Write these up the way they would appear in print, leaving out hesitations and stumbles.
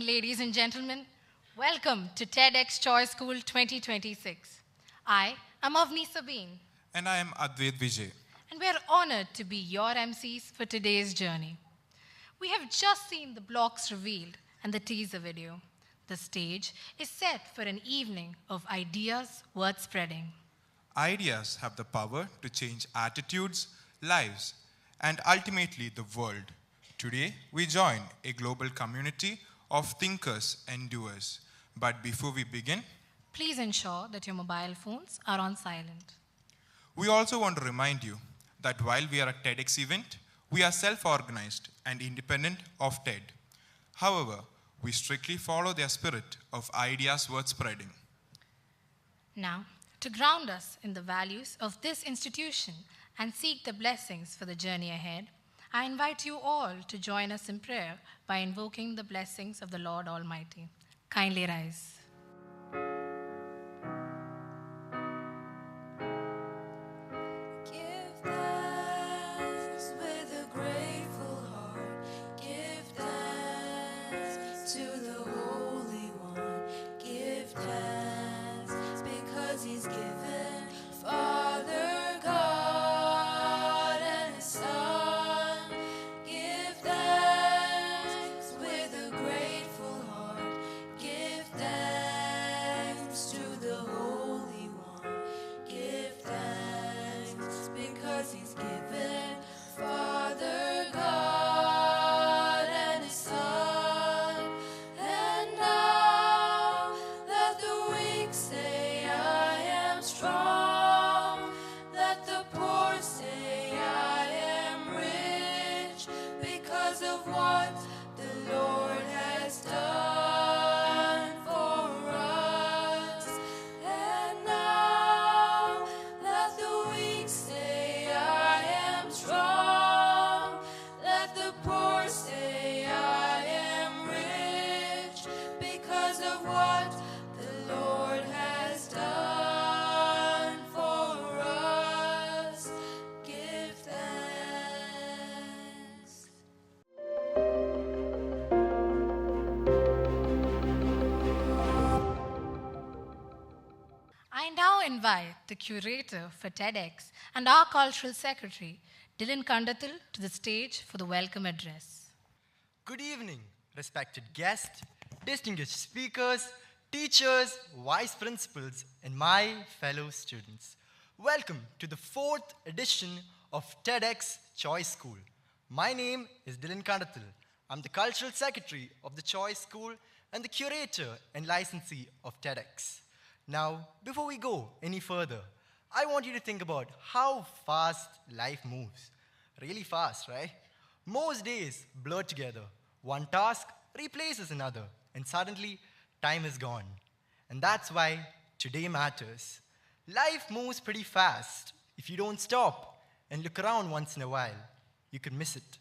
ladies and gentlemen. Welcome to TEDx Choice School 2026. I am Avni Sabeen, And I am Advait Vijay. and we are honored to be your MCs for today's journey. We have just seen the blocks revealed and the teaser video. The stage is set for an evening of ideas worth spreading. Ideas have the power to change attitudes, lives, and ultimately the world. Today, we join a global community of thinkers and doers. But before we begin, Please ensure that your mobile phones are on silent. we also want to remind you that while we are a TEDx event, we are self-organized and independent of TED. However, we strictly follow their spirit of ideas worth spreading. Now, to ground us in the values of this institution and seek the blessings for the journey ahead, I invite you all to join us in prayer by invoking the blessings of the Lord Almighty. Kindly rise. Give thanks with a grateful heart. Give thanks to the Holy One. Give thanks because He's given Father God and His Son. Give thanks with a grateful heart. Give thanks to the Holy One. Give thanks because He's given Father God and His Son. And now let the weak say, I am strong. Let the poor say, I am rich because of what the Lord has done for us. And now let the weak say, I am strong. Let the poor say, I am rich because of what the Lord has done for us. Give thanks. I now invite the curator for TEDx and our cultural secretary, Dylan Kandathil, to the stage for the welcome address. Good evening, respected guests, distinguished speakers, teachers, vice principals, and my fellow students. Welcome to the fourth edition of TEDx Choice School. My name is Dylan Kandathil. I'm the cultural secretary of the Choice School and the curator and licensee of TEDx. Now, before we go any further, I want you to think about how fast life moves. Really fast, right? Most days blur together. One task replaces another, and suddenly time is gone. And that's why today matters. Life moves pretty fast. If you don't stop and look around once in a while, you could miss it.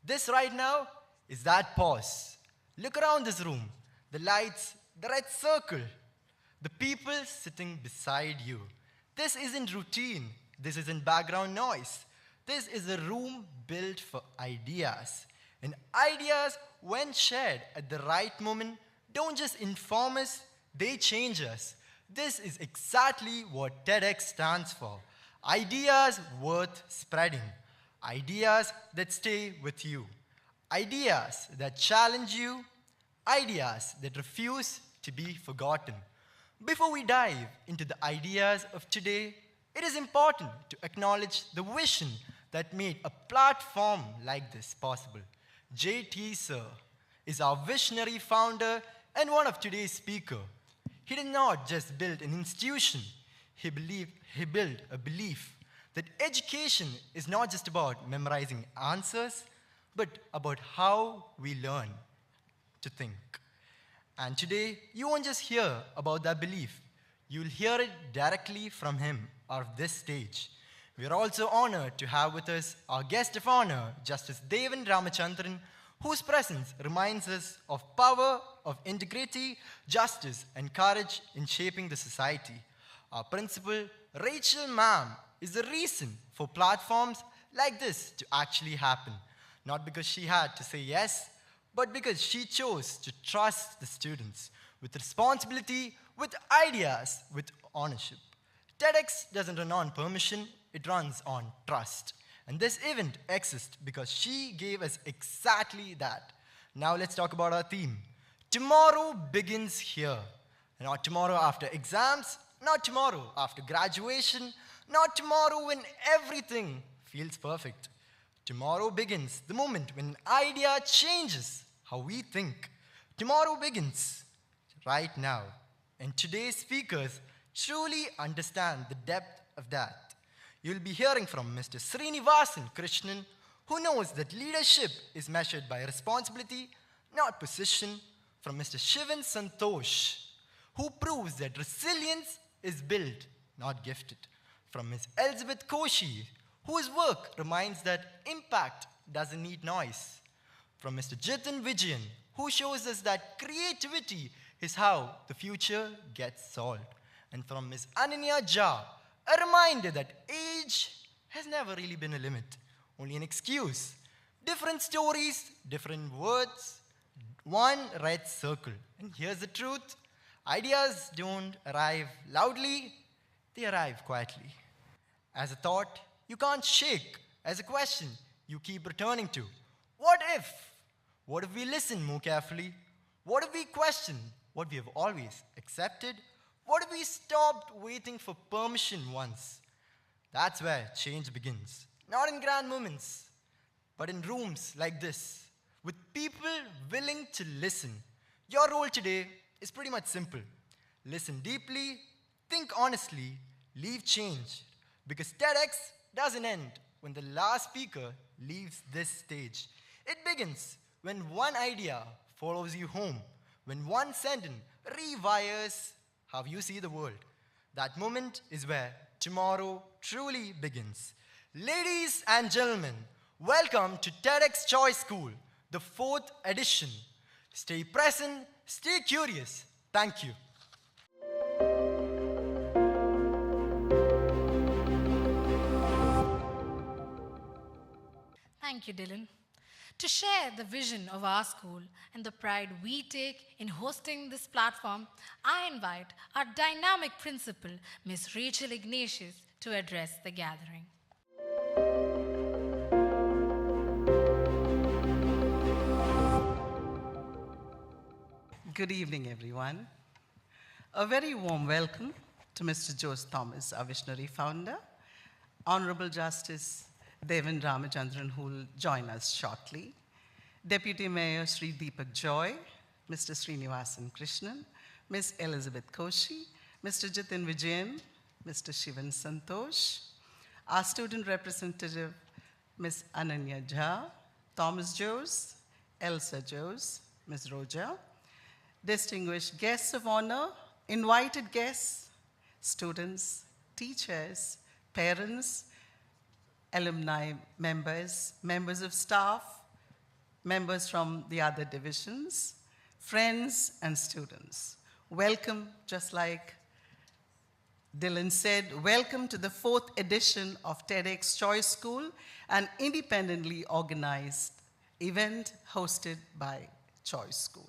This right now is that pause. Look around this room. The lights, the red circle, the people sitting beside you. This isn't routine. This isn't background noise. This is a room built for ideas. And ideas, when shared at the right moment, don't just inform us, they change us. This is exactly what TEDx stands for. Ideas worth spreading. Ideas that stay with you. Ideas that challenge you. Ideas that refuse to be forgotten. Before we dive into the ideas of today, it is important to acknowledge the vision that made a platform like this possible. JT Sir is our visionary founder and one of today's speakers. He did not just build an institution, he built a belief that education is not just about memorizing answers, but about how we learn to think. And today, you won't just hear about that belief. You'll hear it directly from him on this stage. We are also honored to have with us our guest of honor, Justice Devan Ramachandran, whose presence reminds us of power, of integrity, justice, and courage in shaping the society. Our principal, Rachel Ma'am, is the reason for platforms like this to actually happen. Not because she had to say yes, but because she chose to trust the students with responsibility, with ideas, with ownership. TEDx doesn't run on permission, it runs on trust. And this event exists because she gave us exactly that. Now let's talk about our theme. Tomorrow begins here. Not tomorrow after exams, not tomorrow after graduation, not tomorrow when everything feels perfect. Tomorrow begins the moment when an idea changes how we think. Tomorrow begins right now. And today's speakers truly understand the depth of that. You'll be hearing from Mr. Sreenivasan Krishnan, who knows that leadership is measured by responsibility, not position, from Mr. Shivan Santos, who proves that resilience is built, not gifted, from Ms. Elizabeth Koshi, whose work reminds that impact doesn't need noise, from Mr. Jitan Vijay, who shows us that creativity is how the future gets solved, and from Ms. Ananya Ja, a reminder that age has never really been a limit, only an excuse. Different stories, different words, one red circle. And here's the truth. Ideas don't arrive loudly, they arrive quietly. As a thought, you can't shake. As a question, you keep returning to. What if? What if we listen more carefully? What if we question what we have always accepted? What if we stopped waiting for permission once? That's where change begins. Not in grand moments, but in rooms like this, with people willing to listen. Your role today is pretty much simple. Listen deeply, think honestly, leave change. Because TEDx doesn't end when the last speaker leaves this stage. It begins when one idea follows you home, when one sentence rewires how you see the world. That moment is where tomorrow truly begins. Ladies and gentlemen, welcome to TEDx Choice School, the 4th edition. Stay present, stay curious. Thank you. Thank you, Dylan. To share the vision of our school and the pride we take in hosting this platform, I invite our dynamic principal, Ms. Rachel Ignatius, to address the gathering. Good evening, everyone. A very warm welcome to Mr. Jose Thomas, our visionary founder, Honorable Justice Devan Ramachandran, who will join us shortly, Deputy Mayor Sri Deepak Joy, Mr. Sreenivasan Krishnan, Ms. Elizabeth Koshi, Mr. Jitan Vijay, Mr. Shivan Santos, our student representative, Ms. Ananya Ja, Thomas Jose, Elsa Jose, Ms. Roja, distinguished guests of honor, invited guests, students, teachers, parents, alumni members, members of staff, members from the other divisions, friends and students. Welcome, just like Dylan said, welcome to the 4th edition of TEDx Choice School, an independently organized event hosted by Choice School.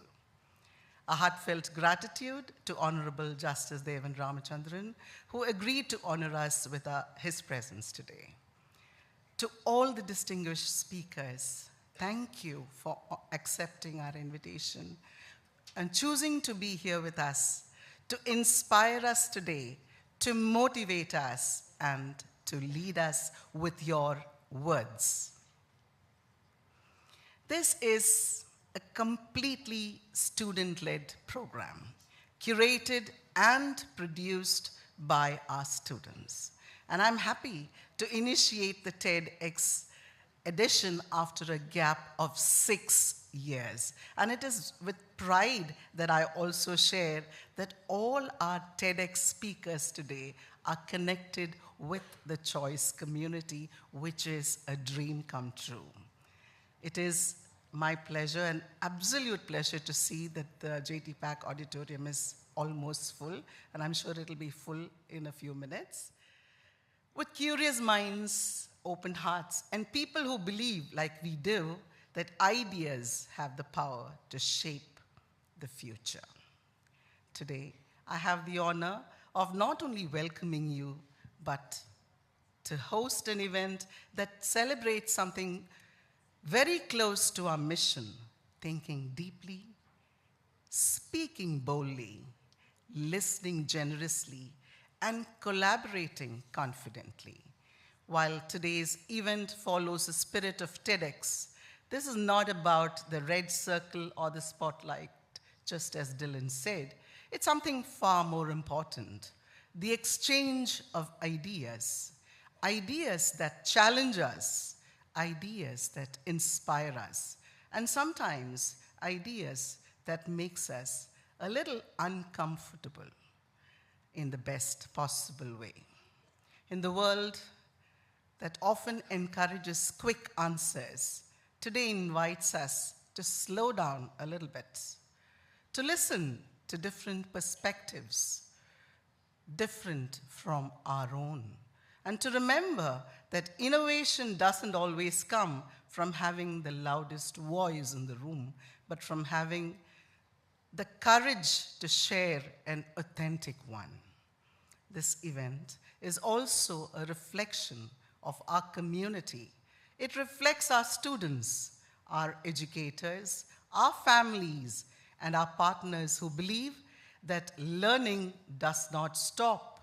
A heartfelt gratitude to Honorable Justice Devan Ramachandran, who agreed to honor us with his presence today. To all the distinguished speakers, thank you for accepting our invitation and choosing to be here with us to inspire us today, to motivate us, and to lead us with your words. This is a completely student-led program, curated and produced by our students. And I'm happy to initiate the TEDx edition after a gap of 6 years. And it is with pride that I also share that all our TEDx speakers today are connected with the Choice community, which is a dream come true. It is my pleasure, an absolute pleasure, to see that the JT Pack auditorium is almost full, and I'm sure it'll be full in a few minutes. With curious minds, open hearts, and people who believe, like we do, that ideas have the power to shape the future. Today, I have the honor of not only welcoming you, but to host an event that celebrates something very close to our mission: thinking deeply, speaking boldly, listening generously, and collaborating confidently. While today's event follows the spirit of TEDx, this is not about the red circle or the spotlight, just as Dylan said. It's something far more important: the exchange of ideas, ideas that challenge us, ideas that inspire us, and sometimes ideas that makes us a little uncomfortable in the best possible way. In the world that often encourages quick answers, today invites us to slow down a little bit, to listen to different perspectives, different from our own, and to remember that innovation doesn't always come from having the loudest voice in the room, but from having the courage to share an authentic one. This event is also a reflection of our community. It reflects our students, our educators, our families, and our partners who believe that learning does not stop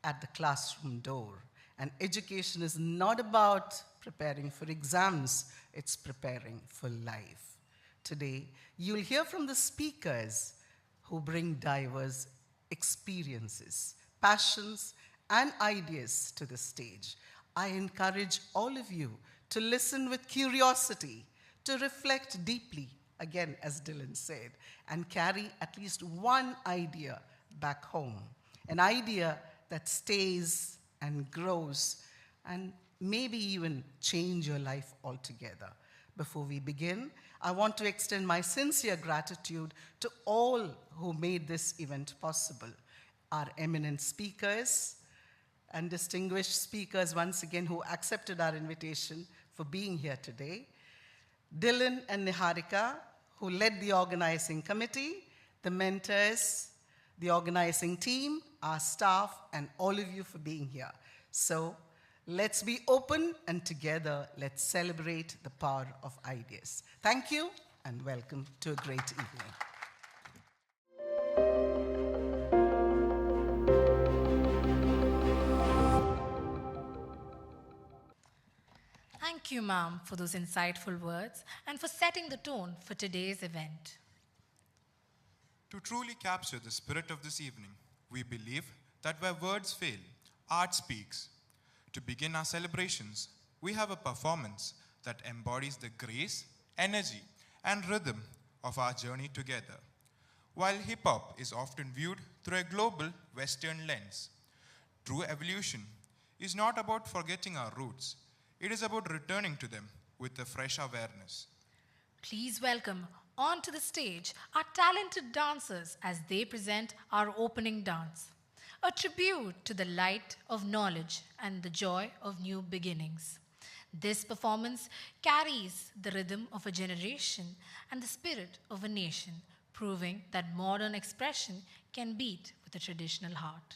at the classroom door. And education is not about preparing for exams, it's preparing for life. Today, you'll hear from the speakers who bring diverse experiences, passions, and ideas to the stage. I encourage all of you to listen with curiosity, to reflect deeply, again, as Dylan said, and carry at least one idea back home, an idea that stays and grows and maybe even change your life altogether. Before we begin, I want to extend my sincere gratitude to all who made this event possible. Our eminent speakers and distinguished speakers, once again, who accepted our invitation for being here today. Dylan and Niharika, who led the organizing committee, the mentors, the organizing team, our staff, and all of you for being here. So let's be open, and together let's celebrate the power of ideas. Thank you, and welcome to a great evening. Thank you, ma'am, for those insightful words and for setting the tone for today's event. To truly capture the spirit of this evening, we believe that where words fail, art speaks. To begin our celebrations, we have a performance that embodies the grace, energy, and rhythm of our journey together. While hip-hop is often viewed through a global Western lens, true evolution is not about forgetting our roots. It is about returning to them with a fresh awareness. Please welcome onto the stage our talented dancers as they present our opening dance, a tribute to the light of knowledge and the joy of new beginnings. This performance carries the rhythm of a generation and the spirit of a nation, proving that modern expression can beat with a traditional heart.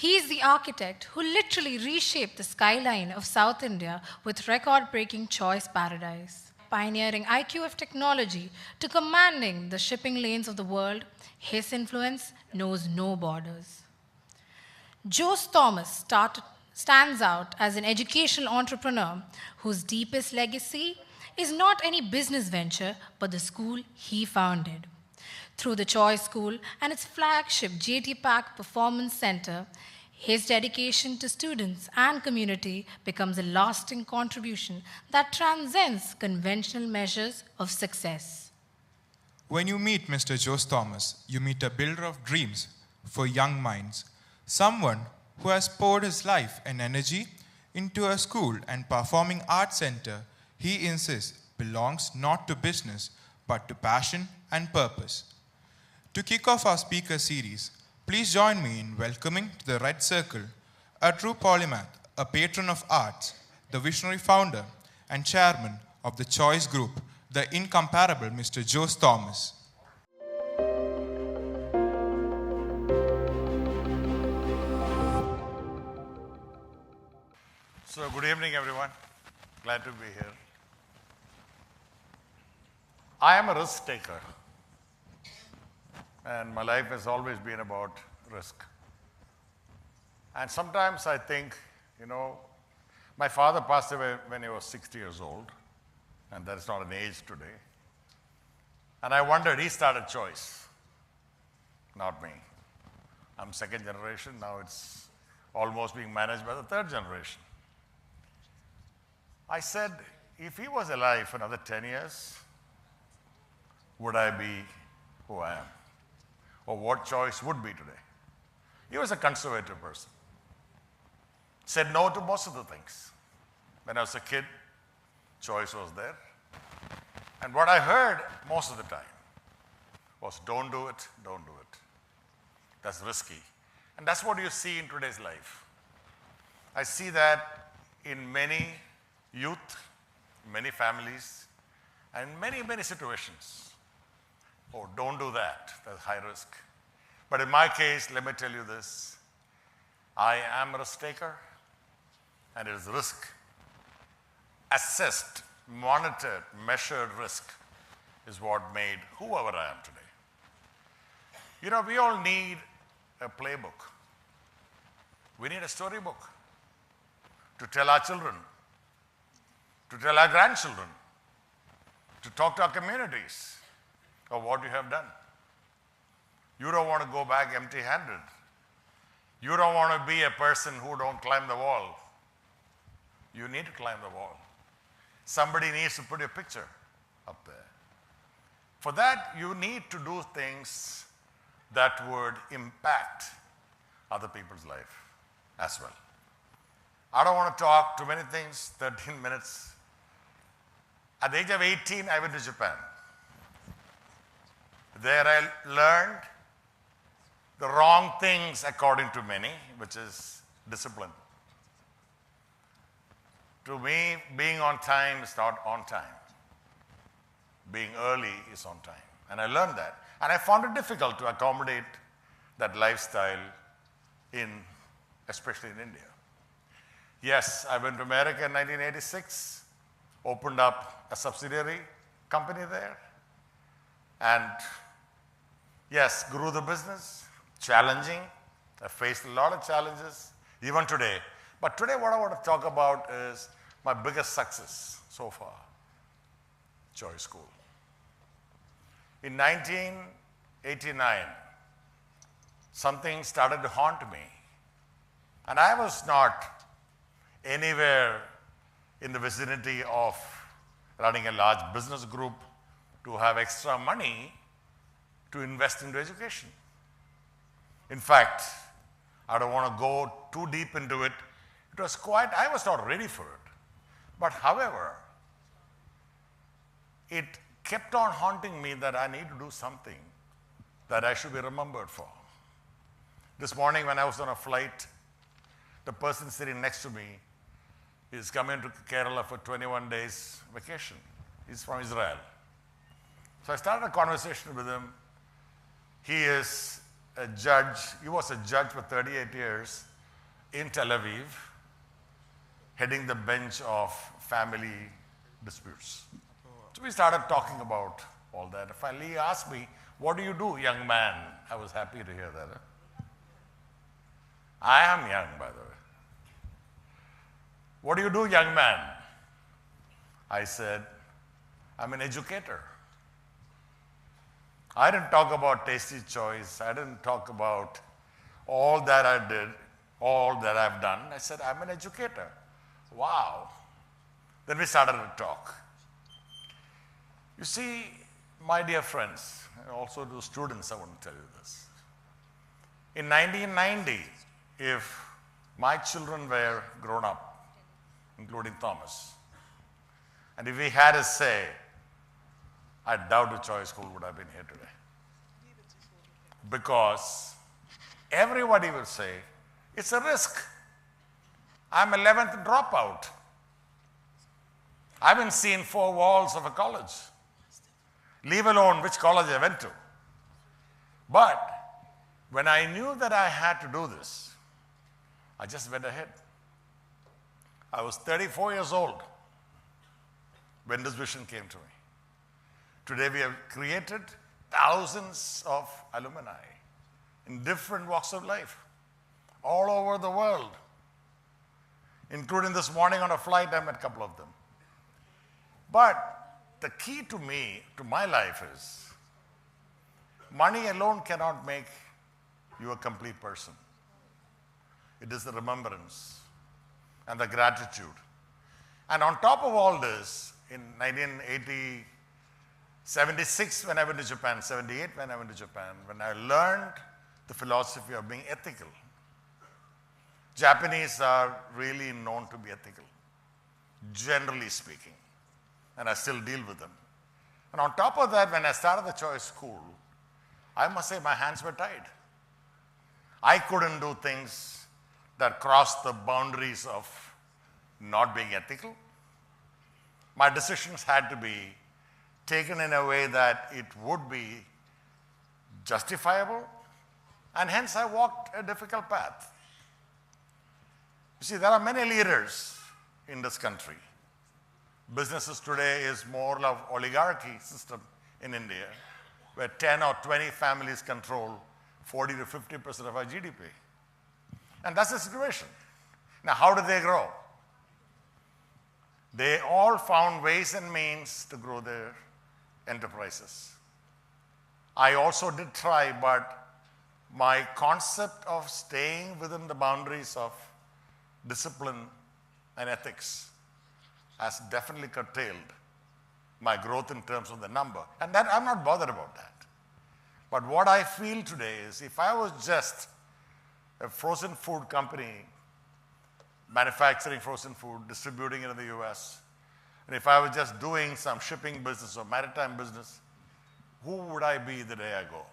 He is the architect who literally reshaped the skyline of South India with record-breaking choice paradise. Pioneering IQ of technology to commanding the shipping lanes of the world, his influence knows no borders. Jose Thomas stands out as an educational entrepreneur whose deepest legacy is not any business venture but the school he founded. Through the Choice School and its flagship JT Pack Performance Center, his dedication to students and community becomes a lasting contribution that transcends conventional measures of success. When you meet Mr. Jose Thomas, you meet a builder of dreams for young minds, someone who has poured his life and energy into a school and performing arts center he insists belongs not to business but to passion and purpose. To kick off our speaker series, please join me in welcoming to the Red Circle a true polymath, a patron of arts, the visionary founder and chairman of the Choice Group, the incomparable Mr. Jose Thomas. So, good evening, everyone. Glad to be here. I am a risk taker, and my life has always been about risk. And sometimes I think, my father passed away when he was 60 years old, and that is not an age today. And I wondered, he started Choice, not me. I'm second generation, now it's almost being managed by the third generation. I said, if he was alive for another 10 years, would I be who I am? Or what Choice would be today? He was a conservative person. Said no to most of the things. When I was a kid, Choice was there. And what I heard most of the time was, don't do it, don't do it. That's risky. And that's what you see in today's life. I see that in many youth, many families, and many, many situations. Oh, don't do that. That's high risk. But in my case, let me tell you this. I am a risk taker, and it is risk. Assessed, monitored, measured risk is what made whoever I am today. We all need a playbook. We need a storybook to tell our children, to tell our grandchildren, to talk to our communities of what you have done. You don't want to go back empty-handed. You don't want to be a person who don't climb the wall. You need to climb the wall. Somebody needs to put your picture up there. For that, you need to do things that would impact other people's life as well. I don't want to talk too many things, 13 minutes. At the age of 18, I went to Japan. There I learned the wrong things according to many, which is discipline. To me, being on time is not on time. Being early is on time. And I learned that. And I found it difficult to accommodate that lifestyle especially in India. Yes, I went to America in 1986, opened up a subsidiary company there, and yes, grew the business, challenging. I faced a lot of challenges, even today. But today what I want to talk about is my biggest success so far, Choice School. In 1989, something started to haunt me. And I was not anywhere in the vicinity of running a large business group to have extra money to invest into education. In fact, I don't want to go too deep into it. It was I was not ready for it. But however, it kept on haunting me that I need to do something that I should be remembered for. This morning when I was on a flight, the person sitting next to me is coming to Kerala for 21 days vacation. He's from Israel. So I started a conversation with him. He is a judge. He was a judge for 38 years in Tel Aviv, heading the bench of family disputes. So we started talking about all that. And finally, he asked me, "What do you do, young man?" I was happy to hear that. I am young, by the way. "What do you do, young man?" I said, "I'm an educator." I didn't talk about Tasty Choice. I didn't talk about all that I did, all that I've done. I said, "I'm an educator." Wow. Then we started to talk. You see, my dear friends, and also to students, I want to tell you this. In 1990, if my children were grown up, including Thomas, and if we had a say, I doubt the choice school would have been here today. Because everybody will say, it's a risk. I'm 11th dropout. I haven't seen 4 walls of a college, leave alone which college I went to. But when I knew that I had to do this, I just went ahead. I was 34 years old when this vision came to me. Today we have created thousands of alumni in different walks of life, all over the world. Including this morning on a flight, I met a couple of them. But the key to me, to my life is, money alone cannot make you a complete person. It is the remembrance and the gratitude. And on top of all this, in 1976 when I went to Japan, 78 when I went to Japan, when I learned the philosophy of being ethical. Japanese are really known to be ethical, generally speaking, and I still deal with them. And on top of that, when I started the choice school, I must say my hands were tied. I couldn't do things that crossed the boundaries of not being ethical. My decisions had to be taken in a way that it would be justifiable, and hence I walked a difficult path. You see, there are many leaders in this country. Businesses today is more of oligarchy system in India, where 10 or 20 families control 40 to 50% of our GDP. And that's the situation. Now, how did they grow? They all found ways and means to grow their enterprises. I also did try, but my concept of staying within the boundaries of discipline and ethics has definitely curtailed my growth in terms of the number. And that I'm not bothered about that. But what I feel today is if I was just a frozen food company manufacturing frozen food, distributing it in the US, and if I was just doing some shipping business or maritime business, who would I be the day I go?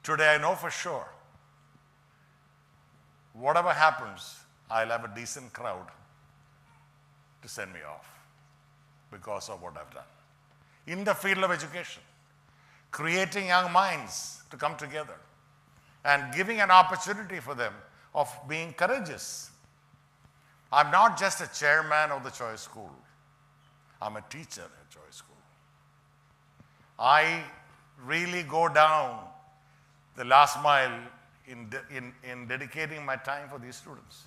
Today I know for sure, whatever happens, I'll have a decent crowd to send me off because of what I've done. In the field of education, creating young minds to come together and giving an opportunity for them of being courageous. I'm not just a chairman of the choice school. I'm a teacher at choice school. I really go down the last mile in dedicating my time for these students.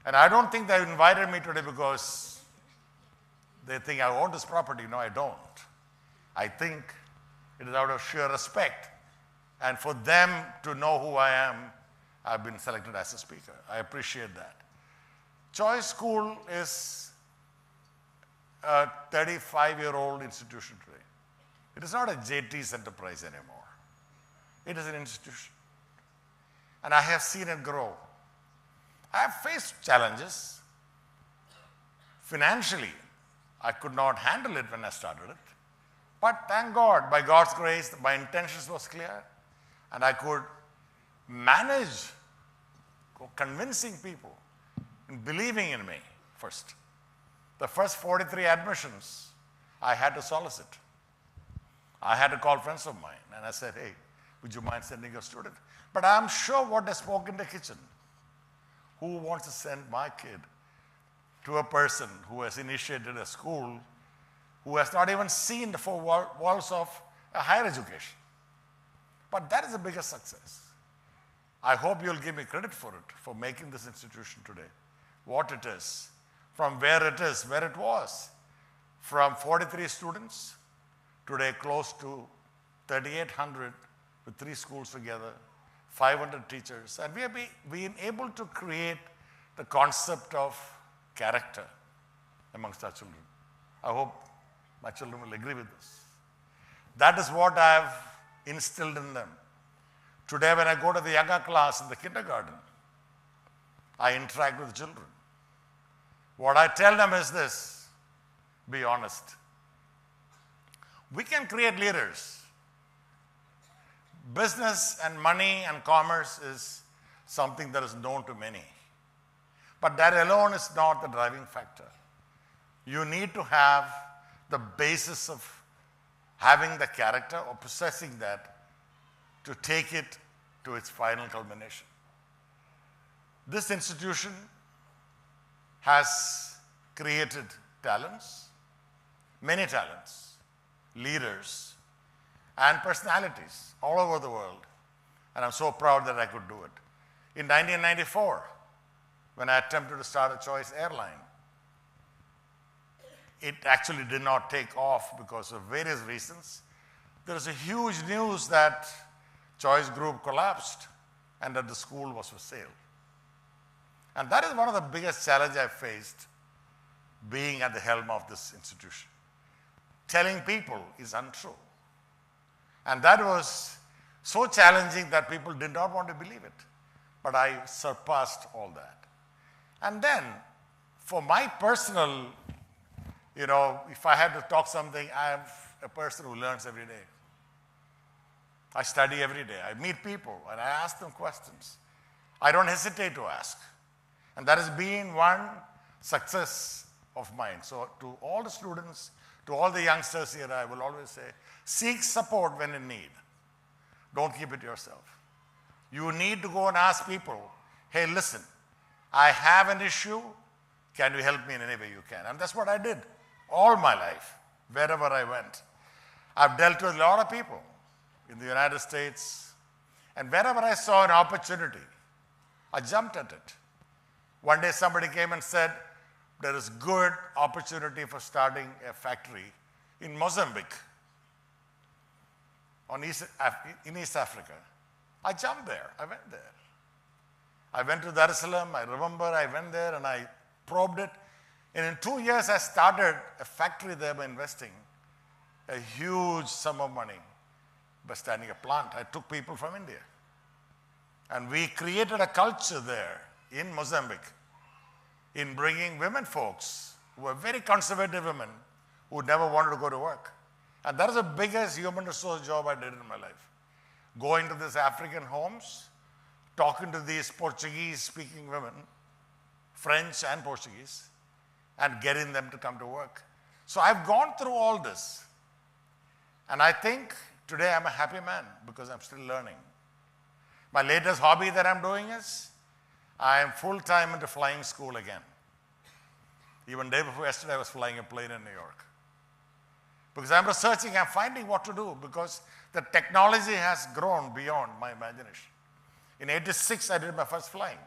And I don't think they invited me today because they think I own this property. No, I don't. I think it is out of sheer respect. And for them to know who I am, I've been selected as a speaker. I appreciate that. Choice School is a 35-year-old institution today. It is not a JT's enterprise anymore. It is an institution. And I have seen it grow. I have faced challenges. Financially, I could not handle it when I started it. But thank God, by God's grace, my intentions was clear. And I could manage convincing people and believing in me first. The first 43 admissions, I had to solicit. I had to call friends of mine. And I said, hey, Would you mind sending your student? But I'm sure what they spoke in the kitchen. Who wants to send my kid to a person who has initiated a school, who has not even seen the four walls of a higher education? But that is the biggest success. I hope you'll give me credit for it, for making this institution today what it is, from where it is, where it was, from 43 students, today close to 3,800 with 3 schools together, 500 teachers, and we have been able to create the concept of character amongst our children. I hope my children will agree with this. That is what I have instilled in them. Today when I go to the younger class in the kindergarten, I interact with children. What I tell them is this: be honest. We can create leaders. Business and money and commerce is something that is known to many. But that alone is not the driving factor. You need to have the basis of having the character or possessing that to take it to its final culmination. This institution has created talents, many talents, leaders, and personalities all over the world. And I'm so proud that I could do it. In 1994, when I attempted to start a choice airline, it actually did not take off because of various reasons. There was a huge news that Choice Group collapsed and that the school was for sale. And that is one of the biggest challenges I faced being at the helm of this institution. Telling people is untrue. And that was so challenging that people did not want to believe it. But I surpassed all that. And then, for my personal, if I had to talk something, I am a person who learns every day. I study every day. I meet people and I ask them questions. I don't hesitate to ask. And that has been one success of mine. So to all the students, to all the youngsters here, I will always say, seek support when in need. Don't keep it yourself. You need to go and ask people, hey, listen, I have an issue. Can you help me in any way you can? And that's what I did all my life, wherever I went. I've dealt with a lot of people in the United States, and wherever I saw an opportunity, I jumped at it. One day somebody came and said, there is good opportunity for starting a factory in Mozambique, in East Africa. I jumped there. I went there. I went to Dar es Salaam. I remember I went there and I probed it. And in 2 years, I started a factory there by investing a huge sum of money by starting a plant. I took people from India. And we created a culture there in Mozambique in bringing women folks who were very conservative women who never wanted to go to work. And that is the biggest human resource job I did in my life. Going to these African homes, talking to these Portuguese-speaking women, French and Portuguese, and getting them to come to work. So I've gone through all this. And I think today I'm a happy man because I'm still learning. My latest hobby that I'm doing is I am full-time into flying school again. Even day before yesterday, I was flying a plane in New York. Because I'm researching, I'm finding what to do because the technology has grown beyond my imagination. In '86, I did my first flying.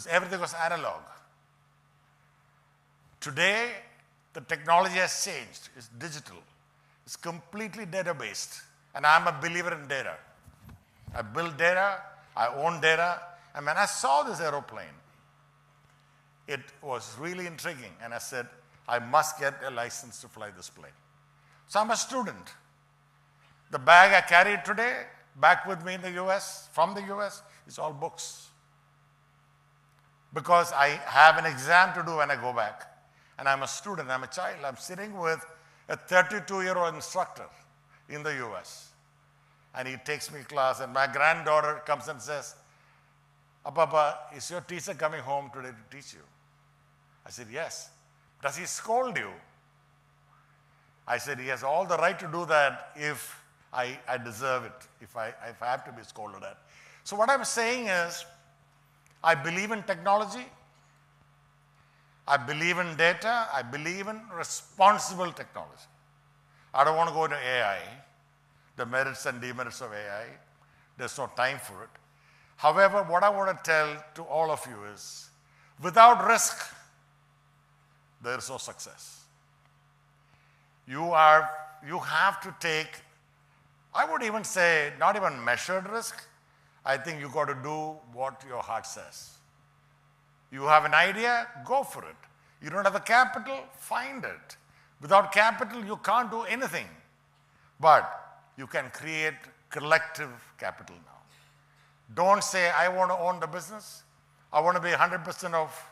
Everything was analog. Today, the technology has changed. It's digital. It's completely data-based. And I'm a believer in data. I build data, I own data, and when I saw this aeroplane, it was really intriguing. And I said, I must get a license to fly this plane. So I'm a student. The bag I carried today, back with me in the US, from the US, is all books. Because I have an exam to do when I go back. And I'm a student, I'm a child. I'm sitting with a 32-year-old instructor in the US. And he takes me to class, and my granddaughter comes and says, Papa, is your teacher coming home today to teach you? I said, yes. Does he scold you? I said, he has all the right to do that if I deserve it if I have to be scolded at. So what I'm saying is, I believe in technology. I believe in data. I believe in responsible technology. I don't want to go into AI, the merits and demerits of AI. There's no time for it. However, what I want to tell to all of you is, without risk, there is no success. You have to take, I would even say, not even measured risk. I think you got to do what your heart says. You have an idea, go for it. You don't have the capital, find it. Without capital, you can't do anything. But you can create collective capital now. Don't say, I want to own the business. I want to be 100% of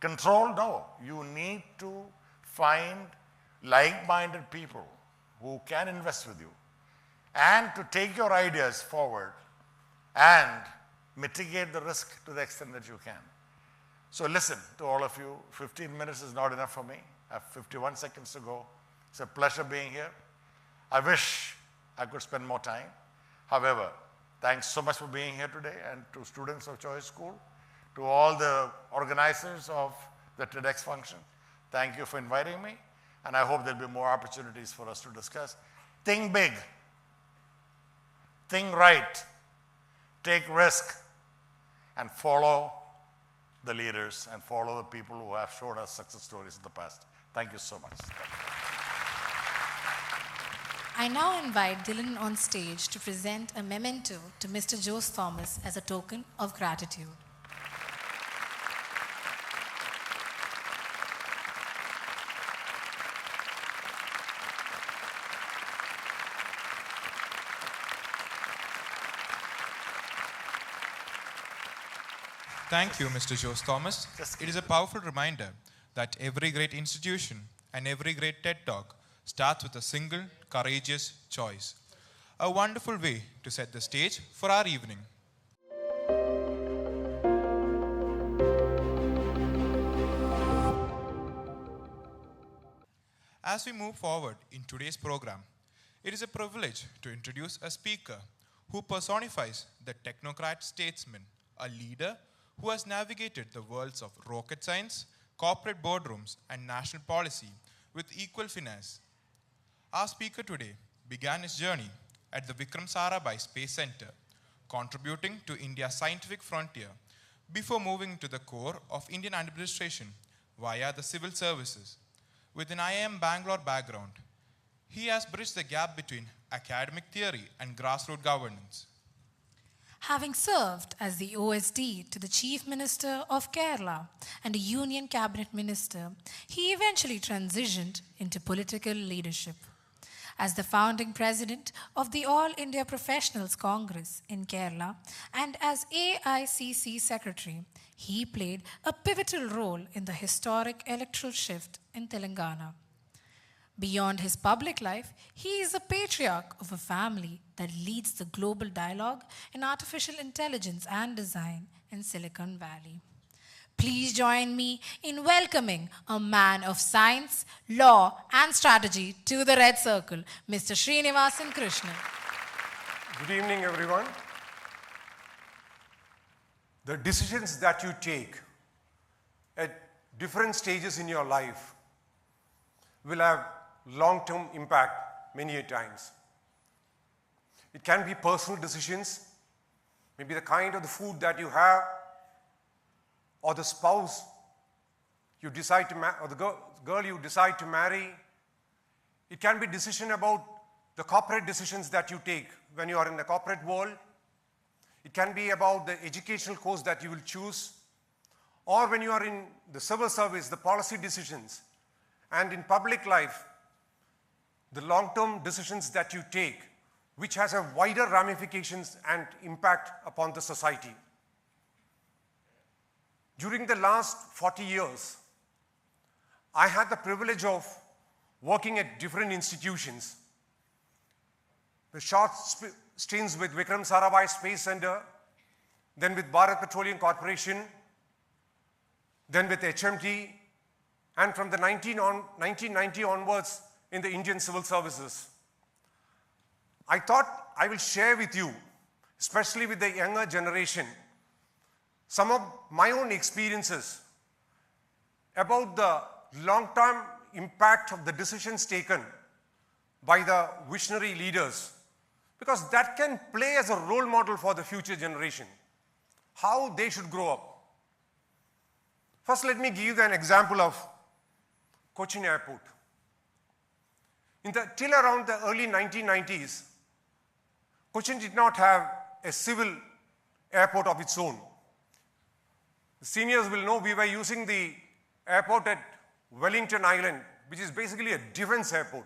control. No, you need to find like-minded people who can invest with you and to take your ideas forward and mitigate the risk to the extent that you can. So listen to all of you. 15 minutes is not enough for me. I have 51 seconds to go. It's a pleasure being here. I wish I could spend more time. However, thanks so much for being here today, and to students of Choice School, to all the organizers of the TEDx function. Thank you for inviting me, and I hope there'll be more opportunities for us to discuss. Think big. Think right. Take risk, and follow the leaders and follow the people who have showed us success stories in the past. Thank you so much. I now invite Dylan on stage to present a memento to Mr. Jose Thomas as a token of gratitude. Thank you, Mr. Jose Thomas. It is a powerful reminder that every great institution and every great TED Talk starts with a single, courageous choice. A wonderful way to set the stage for our evening. As we move forward in today's program, it is a privilege to introduce a speaker who personifies the technocrat statesman, a leader who has navigated the worlds of rocket science, corporate boardrooms, and national policy with equal finesse. Our speaker today began his journey at the Vikram Sarabhai Space Center, contributing to India's scientific frontier before moving to the core of Indian administration via the civil services. With an IIM Bangalore background, he has bridged the gap between academic theory and grassroots governance. Having served as the OSD to the Chief Minister of Kerala and a Union Cabinet Minister, he eventually transitioned into political leadership. As the founding president of the All India Professionals Congress in Kerala and as AICC Secretary, he played a pivotal role in the historic electoral shift in Telangana. Beyond his public life, he is a patriarch of a family that leads the global dialogue in artificial intelligence and design in Silicon Valley. Please join me in welcoming a man of science, law, and strategy to the Red Circle, Mr. Sreenivasan Krishnan. Good evening, everyone. The decisions that you take at different stages in your life will have long-term impact many a times. It can be personal decisions, maybe the kind of the food that you have, or the spouse you decide to marry, or the girl you decide to marry. It can be decision about the corporate decisions that you take when you are in the corporate world. It can be about the educational course that you will choose, or when you are in the civil service, the policy decisions, and in public life, the long-term decisions that you take, which has a wider ramifications and impact upon the society. During the last 40 years, I had the privilege of working at different institutions. The short stints with Vikram Sarabhai Space Center, then with Bharat Petroleum Corporation, then with HMT, and from the 1990 onwards in the Indian civil services. I thought I will share with you, especially with the younger generation, some of my own experiences about the long-term impact of the decisions taken by the visionary leaders, because that can play as a role model for the future generation, how they should grow up. First, let me give you an example of Cochin Airport. Till around the early 1990s, Cochin did not have a civil airport of its own. The seniors will know we were using the airport at Wellington Island, which is basically a defense airport.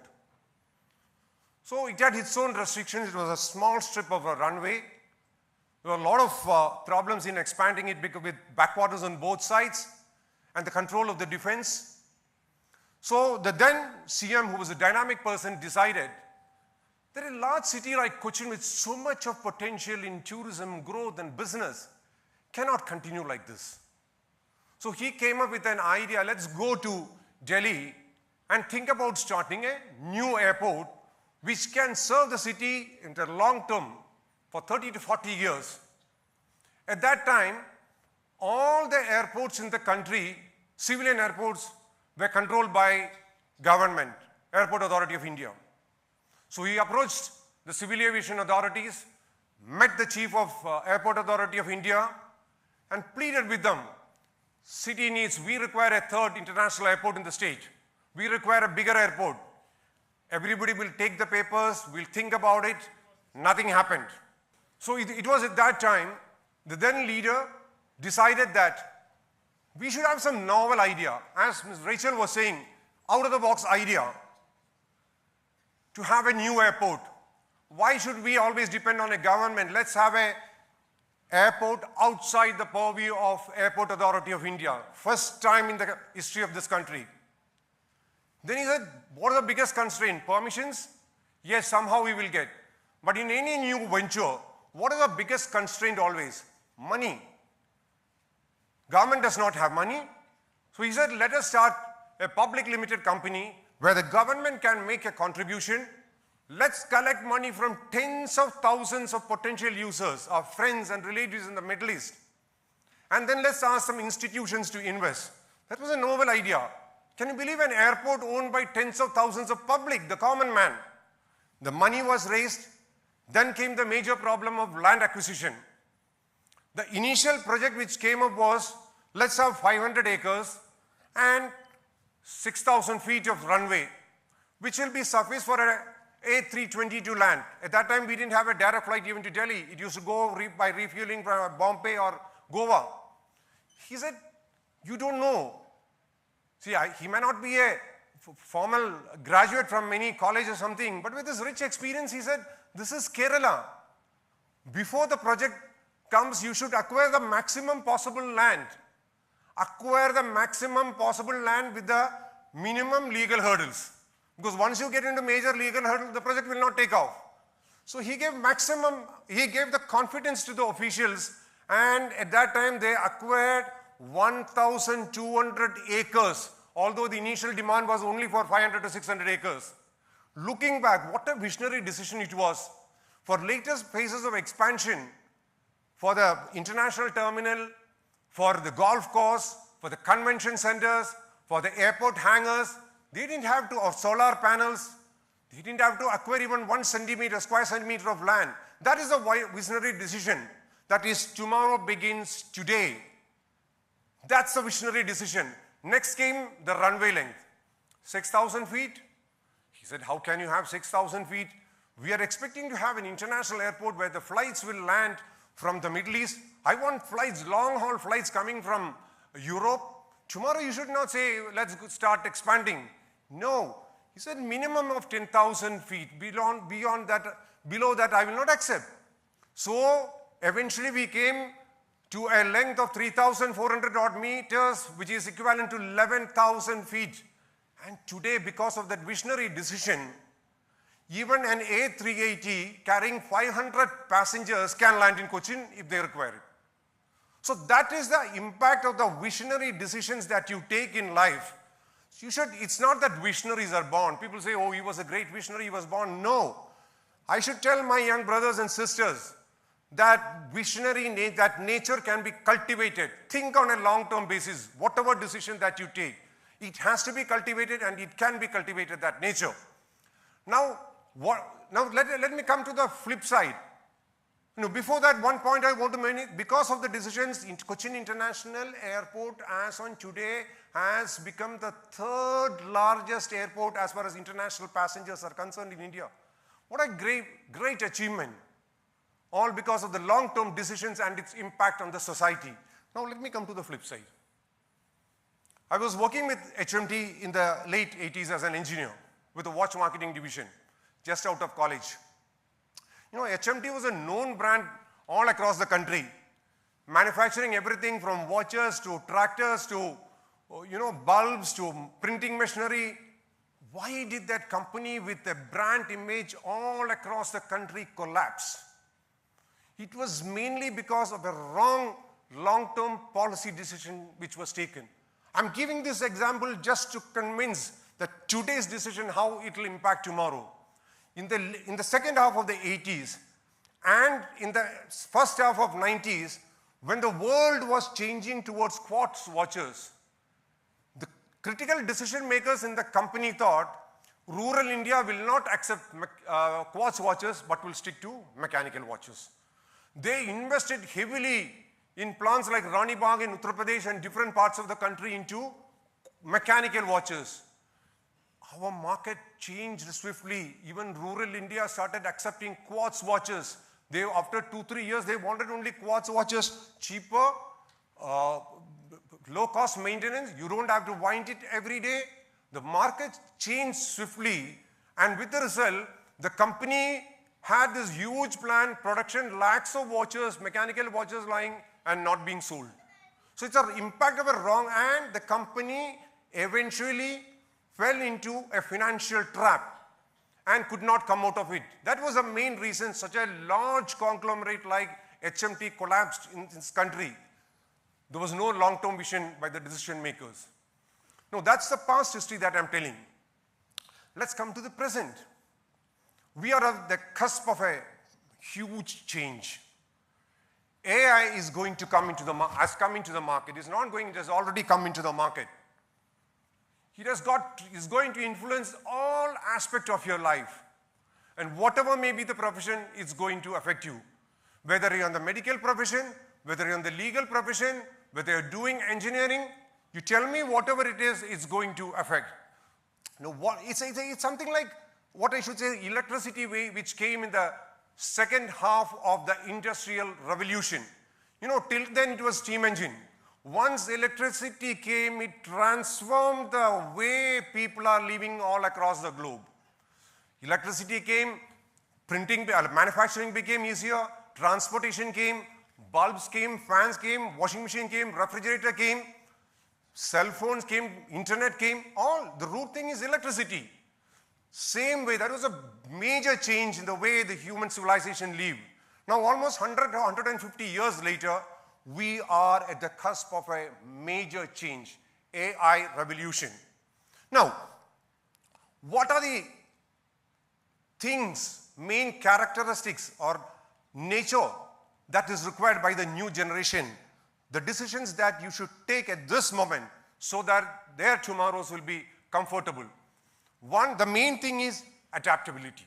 So it had its own restrictions. It was a small strip of a runway. There were a lot of problems in expanding it because with backwaters on both sides and the control of the defense. So the then CM, who was a dynamic person, decided that a large city like Cochin with so much of potential in tourism, growth and business cannot continue like this. So he came up with an idea, let's go to Delhi and think about starting a new airport which can serve the city in the long term for 30 to 40 years. At that time, all the airports in the country, civilian airports, were controlled by government, Airport Authority of India. So he approached the civil aviation authorities, met the chief of Airport Authority of India and pleaded with them, city needs, we require a third international airport in the state. We require a bigger airport. Everybody will take the papers, we'll think about it. Nothing happened. So it was at that time, the then leader decided that we should have some novel idea. As Ms. Rachel was saying, out of the box idea to have a new airport. Why should we always depend on a government? Let's have a airport outside the purview of Airport Authority of India. First time in the history of this country. Then he said, what are the biggest constraint? Permissions? Yes, somehow we will get. But in any new venture, what is the biggest constraint always? Money. Government does not have money. So he said, let us start a public limited company where the government can make a contribution. Let's collect money from tens of thousands of potential users, our friends and relatives in the Middle East. And then let's ask some institutions to invest. That was a novel idea. Can you believe an airport owned by tens of thousands of public, the common man? The money was raised. Then came the major problem of land acquisition. The initial project which came up was, let's have 500 acres and 6,000 feet of runway, which will be suffice for a A320 land. At that time, we didn't have a direct flight even to Delhi. It used to go by refueling from Bombay or Goa. He said, you don't know. See, he may not be a formal graduate from any college or something, but with his rich experience, he said, this is Kerala. Before the project comes, you should acquire the maximum possible land. Acquire the maximum possible land with the minimum legal hurdles. Because once you get into major legal hurdles, the project will not take off. So he gave the confidence to the officials, and at that time they acquired 1,200 acres, although the initial demand was only for 500 to 600 acres. Looking back, what a visionary decision it was. For latest phases of expansion, for the international terminal, for the golf course, for the convention centers, for the airport hangars, they didn't have to, or solar panels, they didn't have to acquire even 1 square centimeter of land. That is a visionary decision. That is, tomorrow begins today. That's a visionary decision. Next came the runway length. 6,000 feet. He said, how can you have 6,000 feet? We are expecting to have an international airport where the flights will land from the Middle East. I want flights, long-haul flights coming from Europe. Tomorrow you should not say, let's start expanding. No. He said minimum of 10,000 feet. Below that I will not accept. So eventually we came to a length of 3,400 odd meters, which is equivalent to 11,000 feet. And today, because of that visionary decision, even an A380 carrying 500 passengers can land in Cochin if they require it. So that is the impact of the visionary decisions that you take in life. It's not that visionaries are born. People say, oh, he was a great visionary, he was born. No. I should tell my young brothers and sisters that that nature can be cultivated. Think on a long-term basis. Whatever decision that you take, it has to be cultivated and it can be cultivated, that nature. Now let me come to the flip side. Before that, one point I want to mention, because of the decisions, Cochin International Airport as on today has become the third largest airport as far as international passengers are concerned in India. What a great achievement. All because of the long-term decisions and its impact on the society. Now let me come to the flip side. I was working with HMT in the late 80s as an engineer with the watch marketing division, just out of college. HMT was a known brand all across the country, manufacturing everything from watches to tractors to, bulbs to printing machinery. Why did that company with a brand image all across the country collapse? It was mainly because of a wrong long-term policy decision which was taken. I'm giving this example just to convince that today's decision, how it will impact tomorrow. In the second half of the 80s and in the first half of 90s, when the world was changing towards quartz watches, the critical decision makers in the company thought rural India will not accept quartz watches but will stick to mechanical watches. They invested heavily in plants like Rani Bagh in Uttar Pradesh and different parts of the country into mechanical watches. Our market changed swiftly. Even rural India started accepting quartz watches. After 2-3 years, they wanted only quartz watches, cheaper, low cost maintenance. You don't have to wind it every day. The market changed swiftly, and with the result, the company had this huge plan, production, lakhs of watches, mechanical watches lying and not being sold. So it's an impact of a wrong, and the company eventually fell into a financial trap and could not come out of it. That was the main reason such a large conglomerate like HMT collapsed in this country. There was no long-term vision by the decision makers. No, that's the past history that I'm telling. Let's come to the present. We are at the cusp of a huge change. AI is going to come into has come into the market. It's not going, it has already come into the market. It is going to influence all aspects of your life. And whatever may be the profession, it's going to affect you. Whether you're in the medical profession, whether you're in the legal profession, whether you're doing engineering, you tell me whatever it is, it's going to affect. It's something like what I should say, electricity which came in the second half of the Industrial Revolution. Till then it was steam engine. Once electricity came, it transformed the way people are living all across the globe. Electricity came, manufacturing became easier, transportation came, bulbs came, fans came, washing machine came, refrigerator came, cell phones came, internet came, all. The root thing is electricity. Same way, that was a major change in the way the human civilization lived. Now almost 100 or 150 years later, we are at the cusp of a major change, AI revolution. Now, what are the things, main characteristics or nature that is required by the new generation? The decisions that you should take at this moment so that their tomorrows will be comfortable. One, the main thing is adaptability.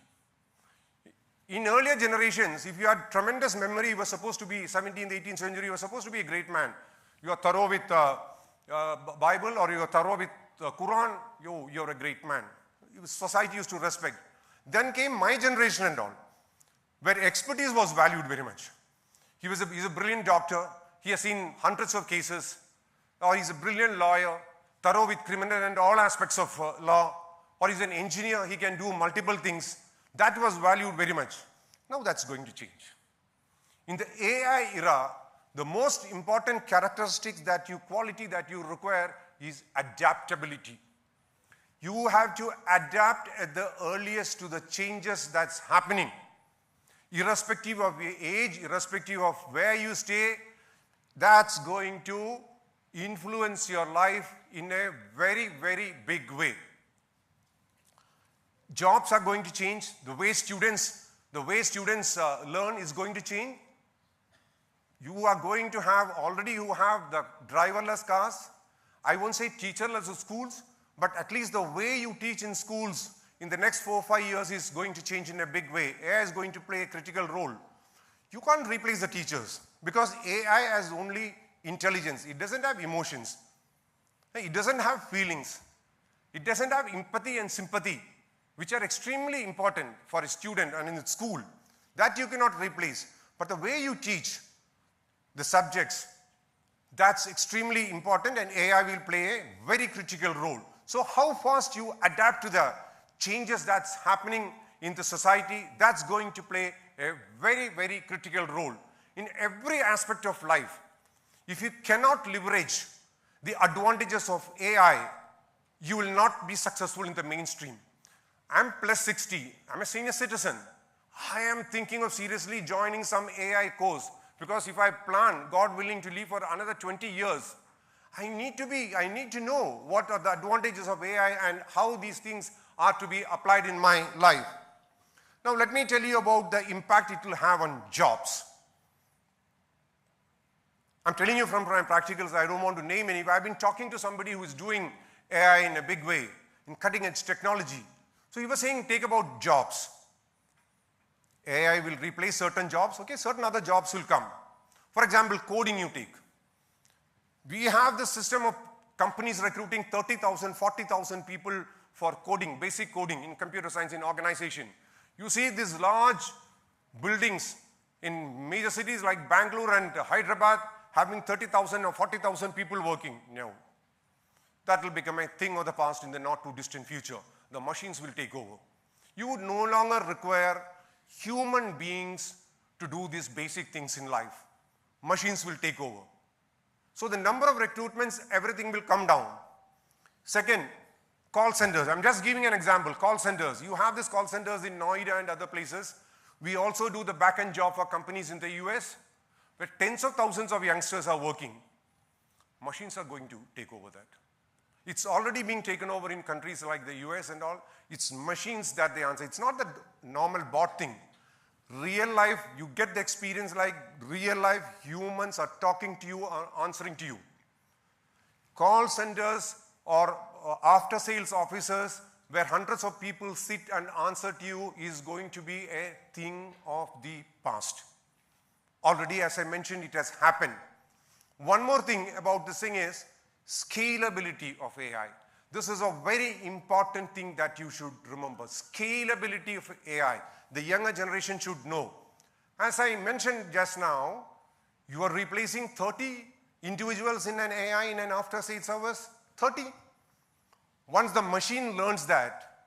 In earlier generations, if you had tremendous memory, you were supposed to be 17th, 18th century, you were supposed to be a great man. You are thorough with Bible or you are thorough with Quran, you're a great man. Society used to respect. Then came my generation and all, where expertise was valued very much. He's a brilliant doctor. He has seen hundreds of cases. Or he's a brilliant lawyer, thorough with criminal and all aspects of law. Or he's an engineer, he can do multiple things. That was valued very much. Now that's going to change. In the AI era, the most important characteristics quality that you require is adaptability. You have to adapt at the earliest to the changes that's happening. Irrespective of your age, irrespective of where you stay, that's going to influence your life in a very, very big way. Jobs are going to change. The way students The way students learn is going to change. You are going to have, already you have the driverless cars. I won't say teacherless schools, but at least the way you teach in schools in the next 4 or 5 years is going to change in a big way. AI is going to play a critical role. You can't replace the teachers because AI has only intelligence. It doesn't have emotions. It doesn't have feelings. It doesn't have empathy and sympathy, which are extremely important for a student and in school. That you cannot replace. But the way you teach the subjects, that's extremely important, and AI will play a very critical role. So how fast you adapt to the changes that's happening in the society, that's going to play a very, very critical role in every aspect of life. If you cannot leverage the advantages of AI, you will not be successful in the mainstream. I'm plus 60, I'm a senior citizen. I am thinking of seriously joining some AI course because if I plan, God willing, to live for another 20 years, I need to know what are the advantages of AI and how these things are to be applied in my life. Now let me tell you about the impact it will have on jobs. I'm telling you from my practicals, I don't want to name any, but I've been talking to somebody who is doing AI in a big way, in cutting edge technology. So he was saying, take about jobs. AI will replace certain jobs, okay, certain other jobs will come. For example, coding you take. We have the system of companies recruiting 30,000, 40,000 people for coding, basic coding in computer science in organization. You see these large buildings in major cities like Bangalore and Hyderabad having 30,000 or 40,000 people working. No. That will become a thing of the past in the not too distant future. The machines will take over. You would no longer require human beings to do these basic things in life. Machines will take over. So the number of recruitments, everything will come down. Second, call centers. I'm just giving an example. Call centers. You have these call centers in Noida and other places. We also do the back-end job for companies in the US, where tens of thousands of youngsters are working. Machines are going to take over that. It's already being taken over in countries like the US and all. It's machines that they answer. It's not the normal bot thing. Real life, you get the experience like real life humans are talking to you or answering to you. Call centers or after sales officers where hundreds of people sit and answer to you is going to be a thing of the past. Already, as I mentioned, it has happened. One more thing about this thing is scalability of AI. This is a very important thing that you should remember. Scalability of AI. The younger generation should know. As I mentioned just now, you are replacing 30 individuals in an AI in an after sales service. 30. Once the machine learns that,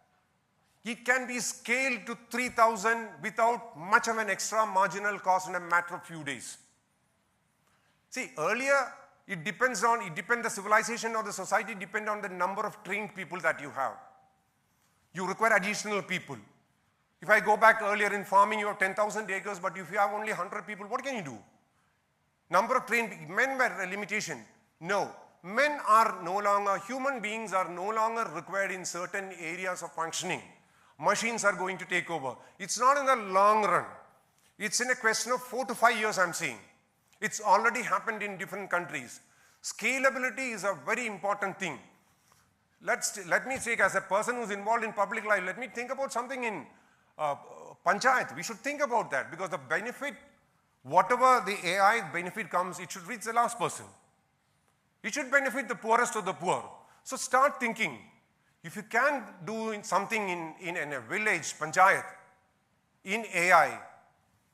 it can be scaled to 3,000 without much of an extra marginal cost in a matter of few days. See, earlier, the civilization or the society depend on the number of trained people that you have. You require additional people. If I go back earlier in farming, you have 10,000 acres, but if you have only 100 people, what can you do? Number of trained men were a limitation. No, men are no longer, human beings are no longer required in certain areas of functioning. Machines are going to take over. It's not in the long run. It's in a question of 4 to 5 years, I'm saying. It's already happened in different countries. Scalability is a very important thing. Let me take, as a person who's involved in public life, let me think about something in Panchayat. We should think about that because the benefit, whatever the AI benefit comes, it should reach the last person. It should benefit the poorest of the poor. So start thinking. If you can do something in a village, Panchayat, in AI,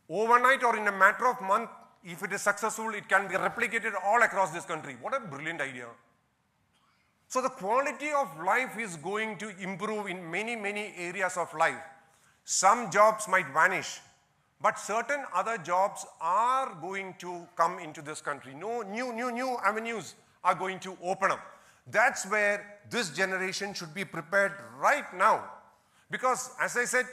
overnight or in a matter of month, if it is successful, it can be replicated all across this country. What a brilliant idea. So the quality of life is going to improve in many, many areas of life. Some jobs might vanish, but certain other jobs are going to come into this country. No, new avenues are going to open up. That's where this generation should be prepared right now. Because as I said,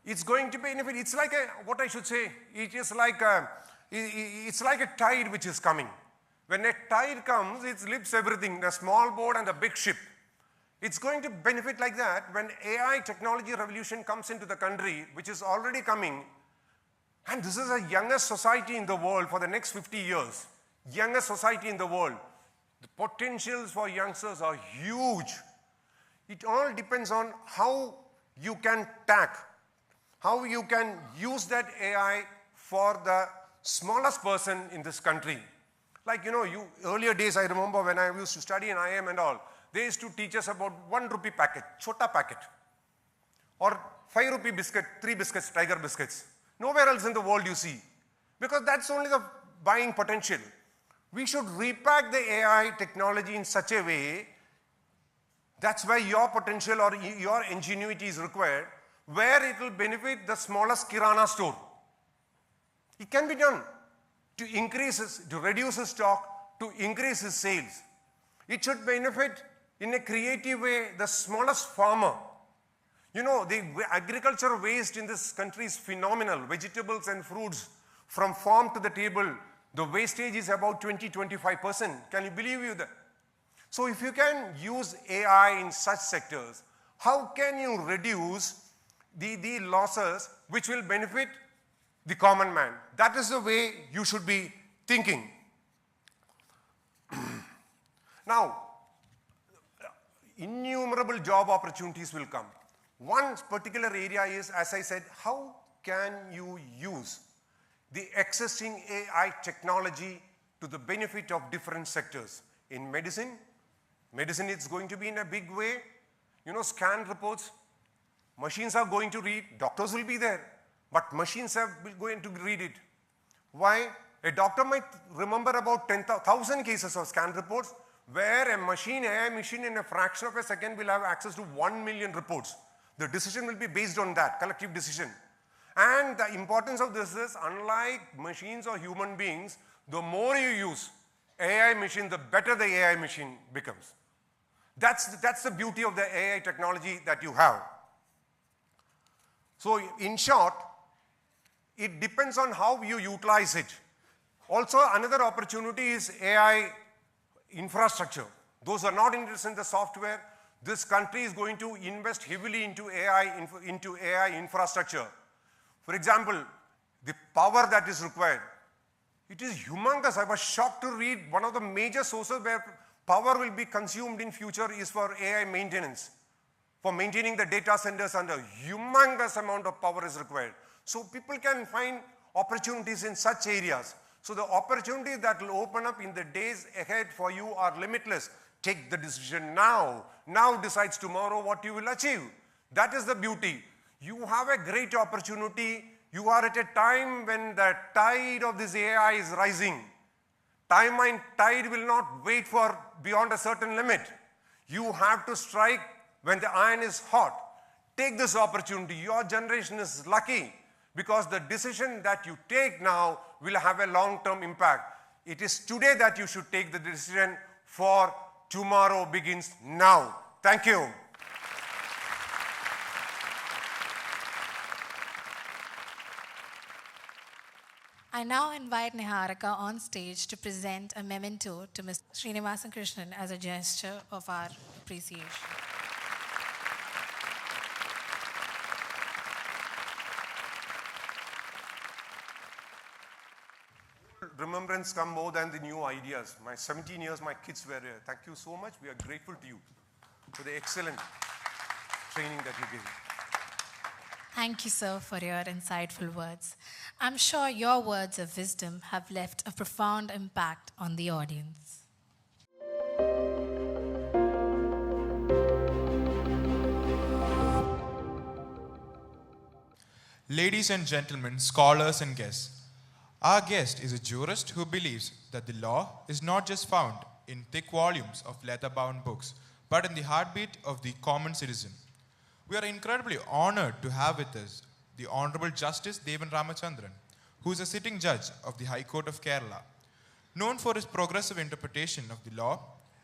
it's going to benefit. It's like what I should say, it's like a tide which is coming. When a tide comes, it lifts everything, the small boat and the big ship. It's going to benefit like that when AI technology revolution comes into the country, which is already coming. And this is the youngest society in the world for the next 50 years. Youngest society in the world. The potentials for youngsters are huge. It all depends on how you can how you can use that AI for the smallest person in this country. Like, earlier days, I remember when I used to study in IIM and all, they used to teach us about 1 rupee packet, chota packet, or 5 rupee biscuit, 3 biscuits, tiger biscuits. Nowhere else in the world you see, because that's only the buying potential. We should repack the AI technology in such a way, that's where your potential or your ingenuity is required, where it will benefit the smallest kirana store. It can be done to reduce his stock, to increase his sales. It should benefit in a creative way the smallest farmer. The agriculture waste in this country is phenomenal. Vegetables and fruits from farm to the table, the wastage is about 20-25%. Can you believe that? So if you can use AI in such sectors, how can you reduce the losses which will benefit the common man? That is the way you should be thinking. Now, innumerable job opportunities will come. One particular area is, as I said, how can you use the existing AI technology to the benefit of different sectors? In medicine is going to be in a big way. Scan reports, machines are going to read, doctors will be there, but machines are going to read it. Why? A doctor might remember about 10,000 cases of scan reports, where a AI machine in a fraction of a second will have access to 1 million reports. The decision will be based on that, collective decision. And the importance of this is, unlike machines or human beings, the more you use AI machine, the better the AI machine becomes. That's the beauty of the AI technology that you have. So in short, it depends on how you utilize it. Also, another opportunity is AI infrastructure. Those are not interested in the software. This country is going to invest heavily into AI infrastructure. For example, the power that is required, it is humongous. I was shocked to read one of the major sources where power will be consumed in future is for AI maintenance. For maintaining the data centers, and a humongous amount of power is required. So people can find opportunities in such areas. So the opportunities that will open up in the days ahead for you are limitless. Take the decision now. Now decides tomorrow what you will achieve. That is the beauty. You have a great opportunity. You are at a time when the tide of this AI is rising. Time and tide will not wait for beyond a certain limit. You have to strike when the iron is hot. Take this opportunity. Your generation is lucky because the decision that you take now will have a long-term impact. It is today that you should take the decision, for tomorrow begins now. Thank you. I now invite Niharika on stage to present a memento to Mr. Sreenivasan Krishnan as a gesture of our appreciation. Remembrance come more than the new ideas. My 17 years, my kids were here. Thank you so much. We are grateful to you for the excellent training that you gave. Thank you, sir, for your insightful words. I'm sure your words of wisdom have left a profound impact on the audience. Ladies and gentlemen, scholars and guests, our guest is a jurist who believes that the law is not just found in thick volumes of leather-bound books, but in the heartbeat of the common citizen. We are incredibly honored to have with us the Honorable Justice Devan Ramachandran, who is a sitting judge of the High Court of Kerala, known for his progressive interpretation of the law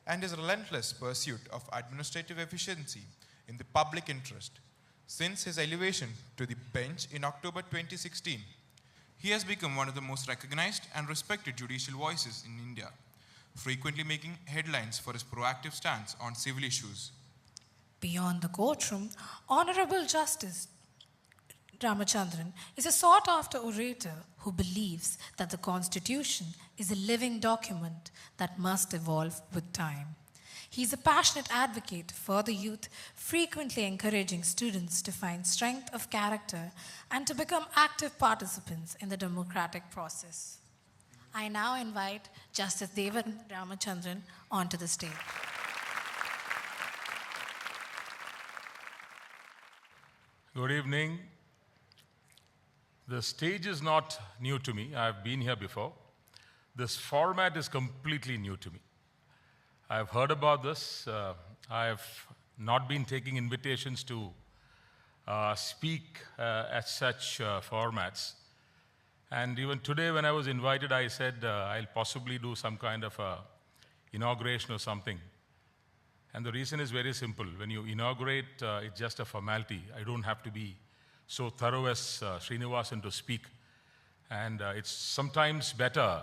and his relentless pursuit of administrative efficiency in the public interest. Since his elevation to the bench in October 2016, he has become one of the most recognized and respected judicial voices in India, frequently making headlines for his proactive stance on civil issues. Beyond the courtroom, Honorable Justice Ramachandran is a sought-after orator who believes that the Constitution is a living document that must evolve with time. He is a passionate advocate for the youth, frequently encouraging students to find strength of character and to become active participants in the democratic process. I now invite Justice Devan Ramachandran onto the stage. Good evening. The stage is not new to me. I've been here before. This format is completely new to me. I've heard about this. I've not been taking invitations to speak at such formats. And even today when I was invited, I said I'll possibly do some kind of a inauguration or something. And the reason is very simple. When you inaugurate, it's just a formality. I don't have to be so thorough as Sreenivasan to speak. And it's sometimes better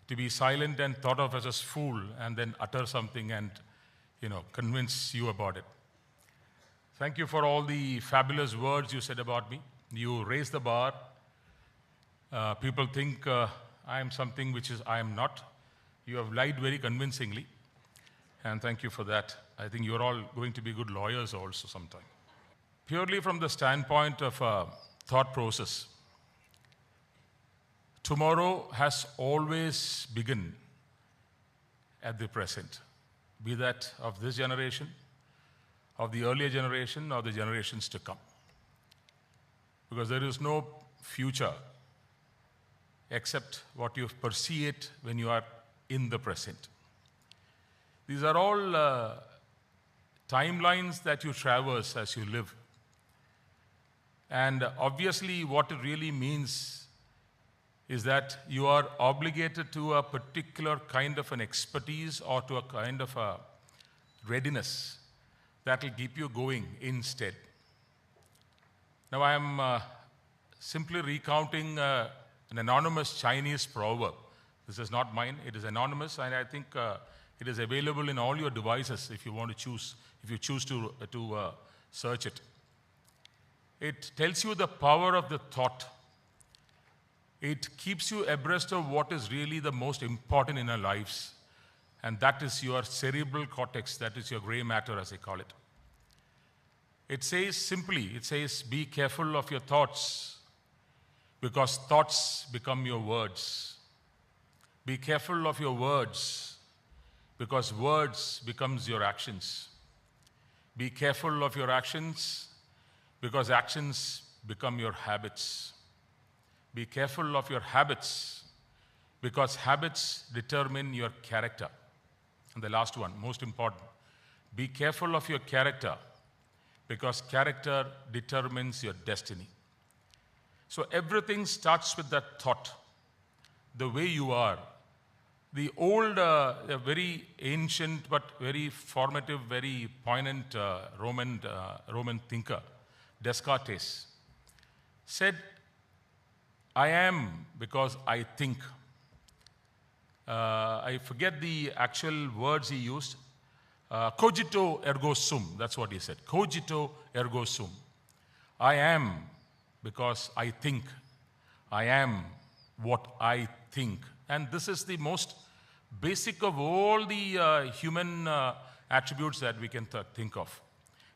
to be silent and thought of as a fool and then utter something and, convince you about it. Thank you for all the fabulous words you said about me. You raised the bar. People think I am something which is I am not. You have lied very convincingly. And thank you for that. I think you're all going to be good lawyers also sometime. Purely from the standpoint of thought process, tomorrow has always begun at the present, be that of this generation, of the earlier generation, or the generations to come. Because there is no future except what you perceive it when you are in the present. These are all timelines that you traverse as you live. And obviously what it really means is that you are obligated to a particular kind of an expertise or to a kind of a readiness that will keep you going instead. Now I am simply recounting an anonymous Chinese proverb. This is not mine, it is anonymous, and I think it is available in all your devices if you want to choose, if you choose to search it. It tells you the power of the thought. It keeps you abreast of what is really the most important in our lives, and that is your cerebral cortex, that is your gray matter as they call it. It says simply, it says, be careful of your thoughts, because thoughts become your words. Be careful of your words, because words becomes your actions. Be careful of your actions, because actions become your habits. Be careful of your habits, because habits determine your character. And the last one, most important, be careful of your character, because character determines your destiny. So everything starts with that thought, the way you are. The old, very ancient but very formative, very poignant Roman thinker, Descartes, said, I am because I think. I forget the actual words he used. Cogito ergo sum, that's what he said. Cogito ergo sum. I am because I think. I am what I think. And this is the most basic of all the human attributes that we can think of.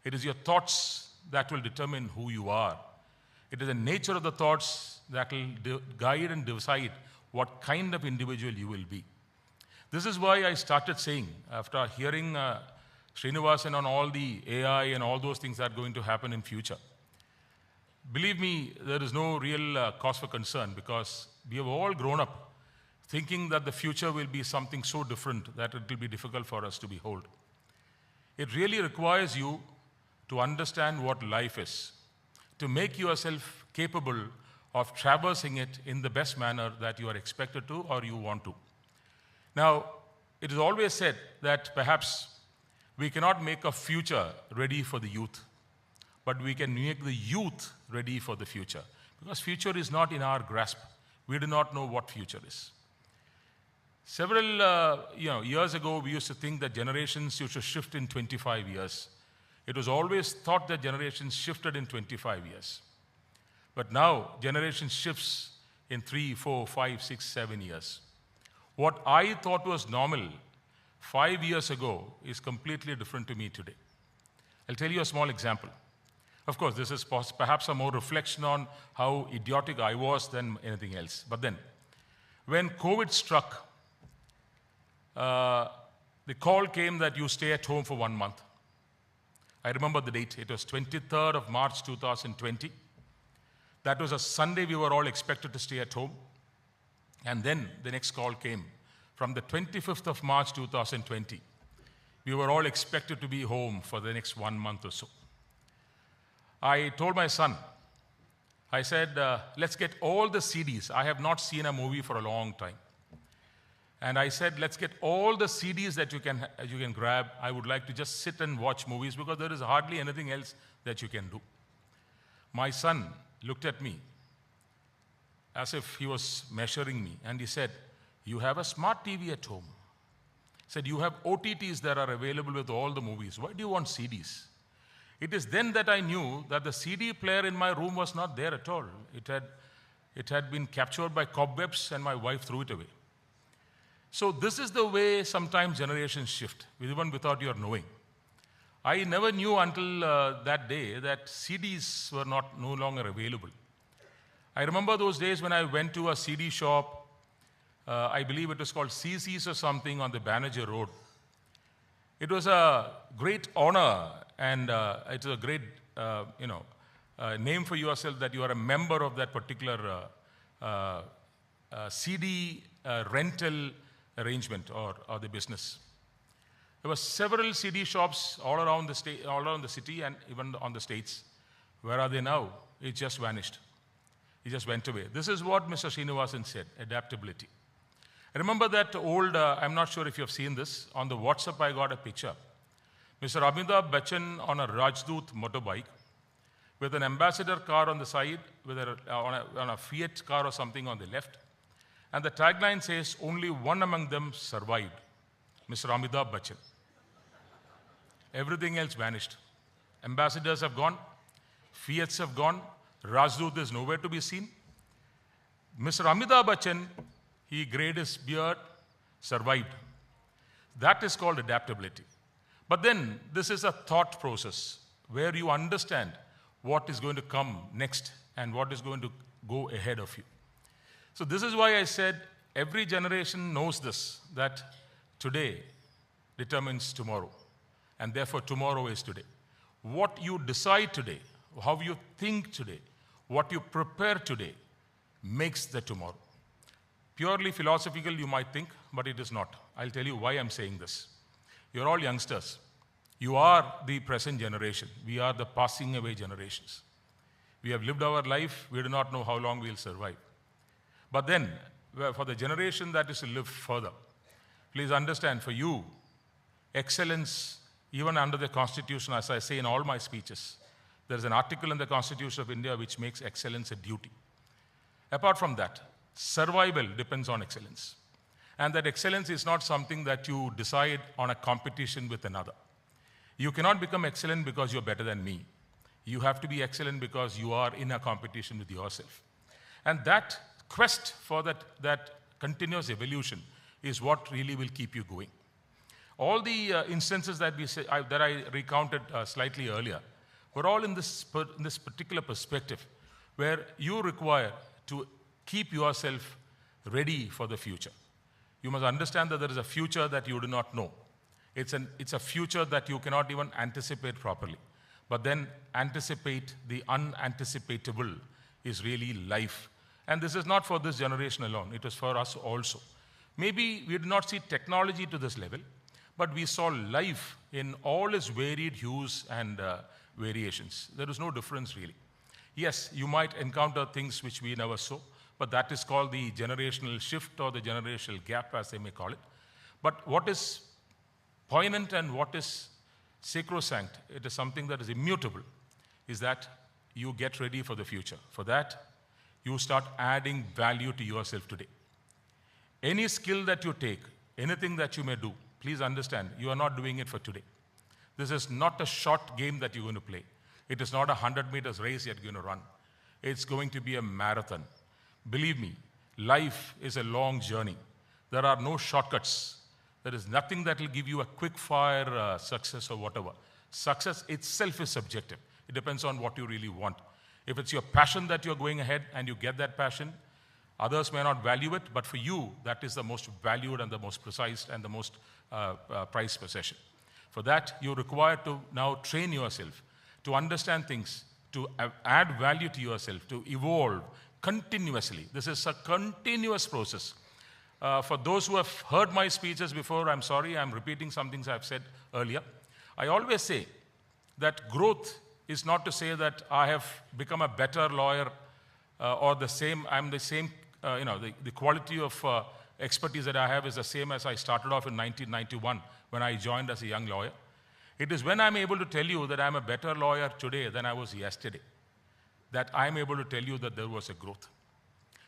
It is your thoughts that will determine who you are. It is the nature of the thoughts that will guide and decide what kind of individual you will be. This is why I started saying, after hearing Sreenivasan on all the AI and all those things that are going to happen in future, believe me, there is no real cause for concern, because we have all grown up thinking that the future will be something so different that it will be difficult for us to behold. It really requires you to understand what life is, to make yourself capable of traversing it in the best manner that you are expected to or you want to. Now, it is always said that perhaps we cannot make a future ready for the youth, but we can make the youth ready for the future, because future is not in our grasp. We do not know what future is. Several years ago, we used to think that generations used to shift in 25 years. It was always thought that generations shifted in 25 years. But now, generation shifts in 3, 4, 5, 6, 7 years. What I thought was normal 5 years ago is completely different to me today. I'll tell you a small example. Of course, this is perhaps a more reflection on how idiotic I was than anything else. But then, when COVID struck, the call came that you stay at home for 1 month. I remember the date. It was 23rd of March 2020. That was a Sunday. We were all expected to stay at home. And then the next call came from the 25th of March 2020. We were all expected to be home for the next 1 month or so. I told my son, I said, let's get all the CDs. I have not seen a movie for a long time. And I said, let's get all the CDs that you can grab. I would like to just sit and watch movies because there is hardly anything else that you can do. My son looked at me as if he was measuring me, and he said, you have a smart TV at home. He said, you have OTTs that are available with all the movies. Why do you want CDs? It is then that I knew that the CD player in my room was not there at all. It had been captured by cobwebs, and my wife threw it away. So this is the way sometimes generations shift, even without your knowing. I never knew until that day that CDs were no longer available. I remember those days when I went to a CD shop. I believe it was called CC's or something on the Banerjee Road. It was a great honor, and it was a great, name for yourself that you are a member of that particular CD rental arrangement or the business. There were several CD shops all around the city and even on the states. Where are they now? It just vanished. It just went away. This is what Mr. Sreenivasan said, adaptability. I remember that old, I'm not sure if you have seen this, on the WhatsApp I got a picture. Mr. Amitabh Bachchan on a Rajdoot motorbike with an ambassador car on the side, with on a Fiat car or something on the left. And the tagline says, only one among them survived, Mr. Amitabh Bachchan. Everything else vanished. Ambassadors have gone, Fiats have gone, Rajdoot is nowhere to be seen. Mr. Amitabh Bachchan, he grayed his beard, survived. That is called adaptability. But then, this is a thought process where you understand what is going to come next and what is going to go ahead of you. So this is why I said every generation knows this, that today determines tomorrow, and therefore tomorrow is today. What you decide today, how you think today, what you prepare today makes the tomorrow. Purely philosophical you might think, but it is not. I'll tell you why I'm saying this. You're all youngsters. You are the present generation. We are the passing away generations. We have lived our life. We do not know how long we'll survive. But then, for the generation that is to live further, please understand, for you, excellence, even under the Constitution, as I say in all my speeches, there is an article in the Constitution of India which makes excellence a duty. Apart from that, survival depends on excellence. And that excellence is not something that you decide on a competition with another. You cannot become excellent because you're better than me. You have to be excellent because you are in a competition with yourself. And that quest for that continuous evolution is what really will keep you going. All the instances that I recounted slightly earlier were all in this particular perspective where you require to keep yourself ready for the future. You must understand that there is a future that you do not know. It's a future that you cannot even anticipate properly. But then anticipate the unanticipatable is really life. And this is not for this generation alone. It is for us also. Maybe we did not see technology to this level, but we saw life in all its varied hues and variations. There is no difference really. Yes, you might encounter things which we never saw, but that is called the generational shift or the generational gap, as they may call it. But what is poignant and what is sacrosanct, it is something that is immutable, is that you get ready for the future. For that, you start adding value to yourself today. Any skill that you take, anything that you may do, please understand, you are not doing it for today. This is not a short game that you're going to play. It is not a 100 meters race you're going to run. It's going to be a marathon. Believe me, life is a long journey. There are no shortcuts. There is nothing that will give you a quick fire success or whatever. Success itself is subjective. It depends on what you really want. If it's your passion that you're going ahead and you get that passion, others may not value it, but for you, that is the most valued and the most precise and the most prized possession. For that, you require to now train yourself to understand things, to add value to yourself, to evolve continuously. This is a continuous process. For those who have heard my speeches before, I'm sorry, I'm repeating some things I've said earlier. I always say that growth is not to say that I have become a better lawyer or the same, I'm the same, the quality of expertise that I have is the same as I started off in 1991 when I joined as a young lawyer. It is when I'm able to tell you that I'm a better lawyer today than I was yesterday, that I'm able to tell you that there was a growth.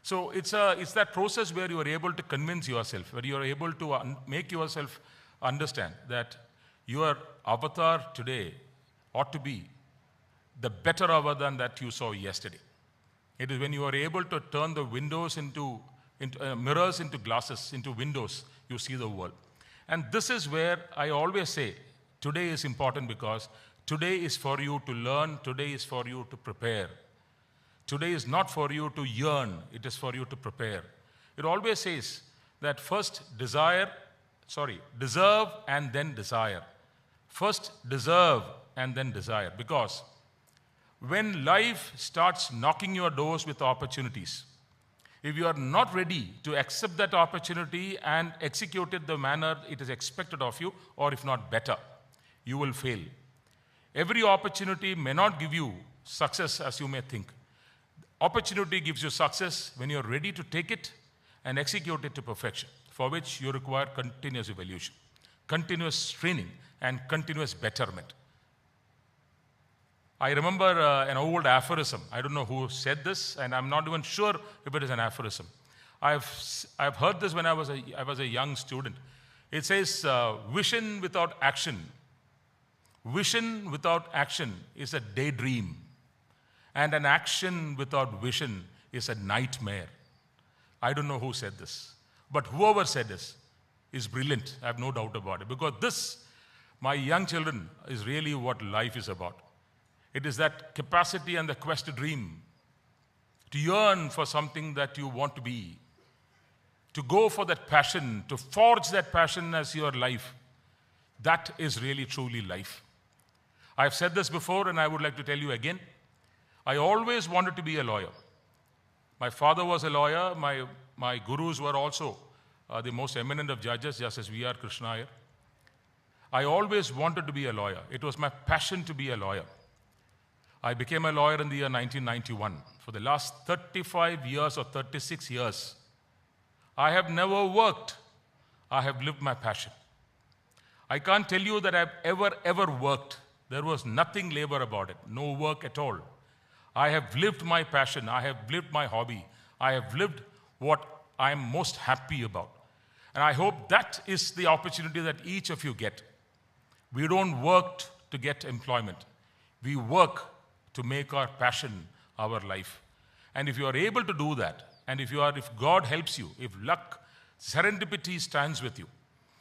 So it's that process where you are able to convince yourself, where you are able to make yourself understand that your avatar today ought to be the better avatar that you saw yesterday. It is when you are able to turn the windows into mirrors into glasses, into windows, you see the world. And this is where I always say, today is important because today is for you to learn, today is for you to prepare. Today is not for you to yearn, it is for you to prepare. It always says that first deserve and then desire. First deserve and then desire. Because when life starts knocking your doors with opportunities, if you are not ready to accept that opportunity and execute it the manner it is expected of you, or if not better, you will fail. Every opportunity may not give you success as you may think. Opportunity gives you success when you're ready to take it and execute it to perfection, for which you require continuous evolution, continuous training, and continuous betterment. I remember an old aphorism. I don't know who said this, and I'm not even sure if it is an aphorism. I've heard this when I was a young student. It says, vision without action is a daydream, and an action without vision is a nightmare. I don't know who said this, but whoever said this is brilliant. I have no doubt about it, because this, my young children, is really what life is about. It is that capacity and the quest to dream, to yearn for something that you want to be, to go for that passion, to forge that passion as your life. That is really truly life. I've said this before and I would like to tell you again. I always wanted to be a lawyer. My father was a lawyer. My gurus were also the most eminent of judges, just as we are, Krishnan. I always wanted to be a lawyer. It was my passion to be a lawyer. I became a lawyer in the year 1991. For the last 35 years or 36 years, I have never worked. I have lived my passion. I can't tell you that I've ever worked. There was nothing labor about it, no work at all. I have lived my passion. I have lived my hobby. I have lived what I am most happy about. And I hope that is the opportunity that each of you get. We don't work to get employment. We work to make our passion our life. And if you are able to do that, and if God helps you, if luck, serendipity stands with you,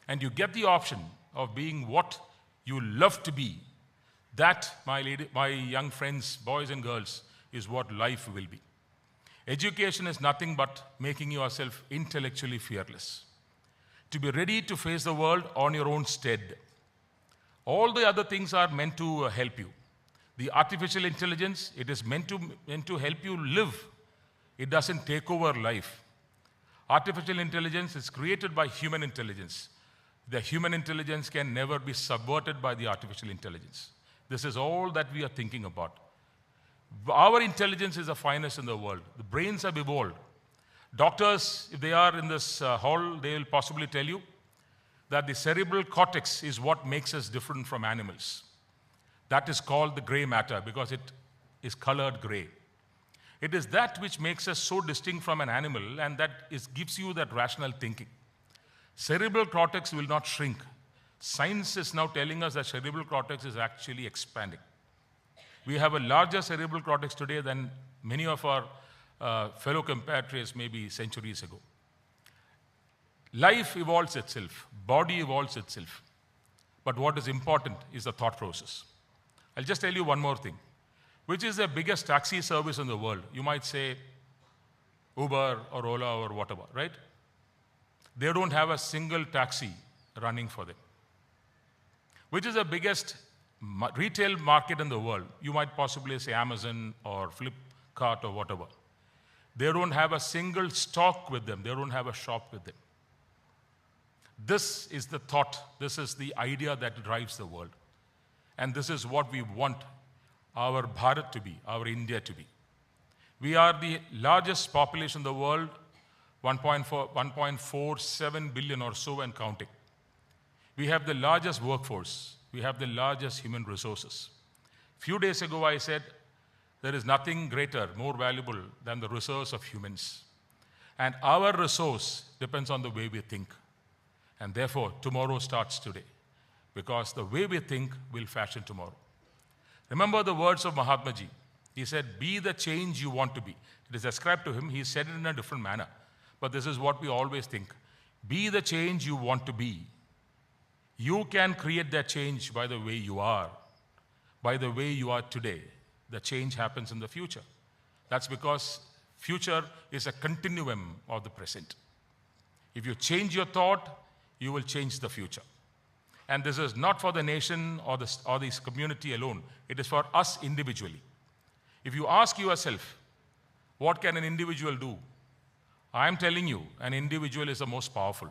and you get the option of being what you love to be, that, my young friends, boys and girls, is what life will be. Education is nothing but making yourself intellectually fearless, to be ready to face the world on your own stead. All the other things are meant to help you. The artificial intelligence, it is meant to help you live. It doesn't take over life. Artificial intelligence is created by human intelligence. The human intelligence can never be subverted by the artificial intelligence. This is all that we are thinking about. Our intelligence is the finest in the world. The brains have evolved. Doctors, if they are in this hall, they will possibly tell you that the cerebral cortex is what makes us different from animals. That is called the gray matter because it is colored gray. It is that which makes us so distinct from an animal, and that gives you that rational thinking. Cerebral cortex will not shrink. Science is now telling us that cerebral cortex is actually expanding. We have a larger cerebral cortex today than many of our fellow compatriots maybe centuries ago. Life evolves itself, body evolves itself. But what is important is the thought process. I'll just tell you one more thing. Which is the biggest taxi service in the world? You might say Uber or Ola or whatever, right? They don't have a single taxi running for them. Which is the biggest retail market in the world? You might possibly say Amazon or Flipkart or whatever. They don't have a single stock with them. They don't have a shop with them. This is the thought. This is the idea that drives the world. And this is what we want our Bharat to be, our India to be. We are the largest population in the world, 1.47 billion or so and counting. We have the largest workforce. We have the largest human resources. A few days ago, I said, there is nothing greater, more valuable than the resource of humans. And our resource depends on the way we think. And therefore, tomorrow starts today. Because the way we think will fashion tomorrow. Remember the words of Mahatma Ji. He said, be the change you want to be. It is ascribed to him. He said it in a different manner. But this is what we always think. Be the change you want to be. You can create that change by the way you are. By the way you are today. The change happens in the future. That's because future is a continuum of the present. If you change your thought, you will change the future. And this is not for the nation or this community alone. It is for us individually. If you ask yourself, what can an individual do? I am telling you, an individual is the most powerful.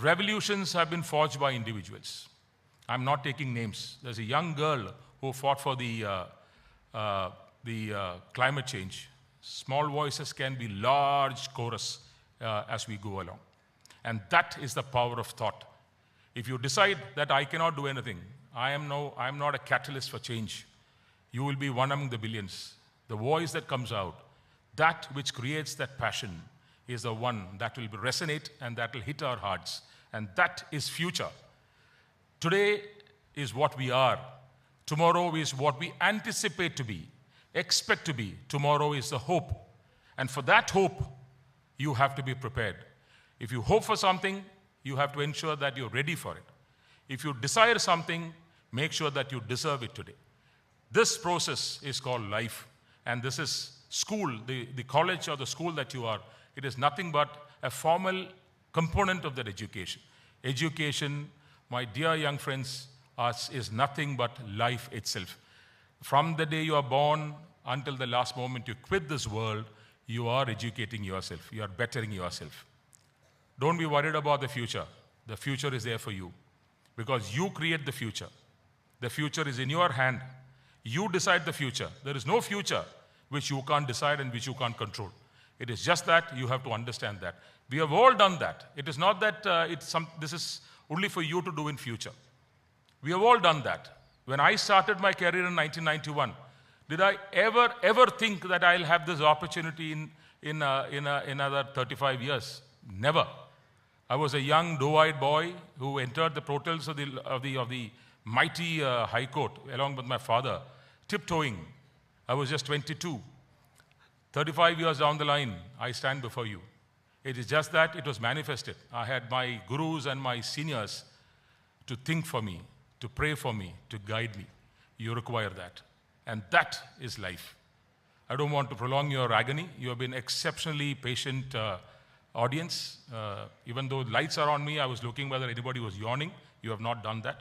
Revolutions have been forged by individuals. I'm not taking names. There's a young girl who fought for the climate change. Small voices can be large chorus as we go along. And that is the power of thought. If you decide that I cannot do anything, I am not a catalyst for change, you will be one among the billions. The voice that comes out, that which creates that passion, is the one that will resonate and that will hit our hearts. And that is future. Today is what we are. Tomorrow is what we anticipate to be, expect to be. Tomorrow is the hope. And for that hope, you have to be prepared. If you hope for something, you have to ensure that you're ready for it. If you desire something, make sure that you deserve it today. This process is called life. And this is school, the college or the school that you are. It is nothing but a formal component of that education. Education, my dear young friends, is nothing but life itself. From the day you are born until the last moment you quit this world, you are educating yourself. You are bettering yourself. Don't be worried about the future. The future is there for you because you create the future. The future is in your hand. You decide the future. There is no future which you can't decide and which you can't control. It is just that you have to understand that. We have all done that. It is not that this is only for you to do in future. We have all done that. When I started my career in 1991, did I ever think that I'll have this opportunity in another 35 years? Never. I was a young, doe-eyed boy who entered the portals of the mighty High Court along with my father, tiptoeing. I was just 22. 35 years down the line, I stand before you. It is just that it was manifested. I had my gurus and my seniors to think for me, to pray for me, to guide me. You require that. And that is life. I don't want to prolong your agony. You have been exceptionally patient audience. Even though lights are on me, I was looking whether anybody was yawning. You have not done that.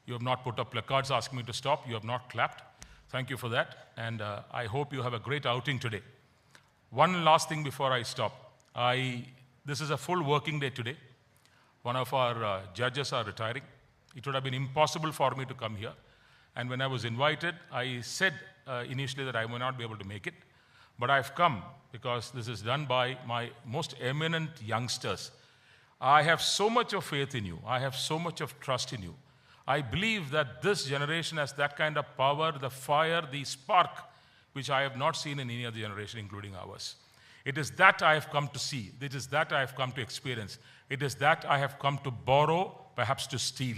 You have not put up placards asking me to stop. You have not clapped. Thank you for that. And I hope you have a great outing today. One last thing before I stop. This is a full working day today. One of our judges are retiring. It would have been impossible for me to come here. And when I was invited, I said initially that I may not be able to make it. But I've come because this is done by my most eminent youngsters. I have so much of faith in you. I have so much of trust in you. I believe that this generation has that kind of power, the fire, the spark, which I have not seen in any other generation, including ours. It is that I have come to see. It is that I have come to experience. It is that I have come to borrow perhaps to steal.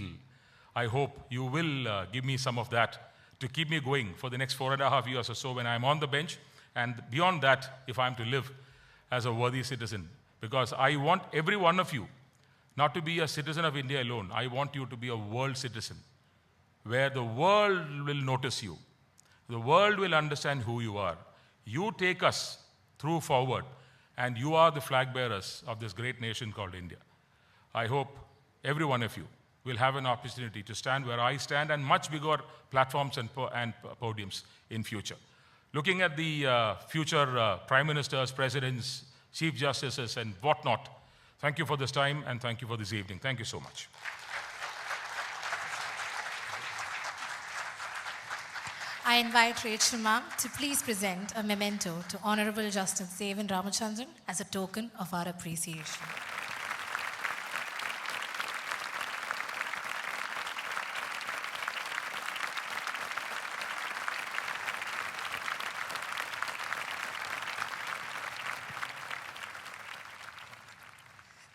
I hope you will give me some of that to keep me going for the next 4.5 years or so when I'm on the bench, and beyond that, if I'm to live as a worthy citizen. Because I want every one of you not to be a citizen of India alone. I want you to be a world citizen, where the world will notice you. The world will understand who you are. You take us through forward, and you are the flag bearers of this great nation called India. I hope every one of you will have an opportunity to stand where I stand, and much bigger platforms and podiums in future. Looking at the future prime ministers, presidents, chief justices, and whatnot, thank you for this time, and thank you for this evening. Thank you so much. I invite Rachel Ma'am to please present a memento to Honorable Justice Devan Ramachandran as a token of our appreciation.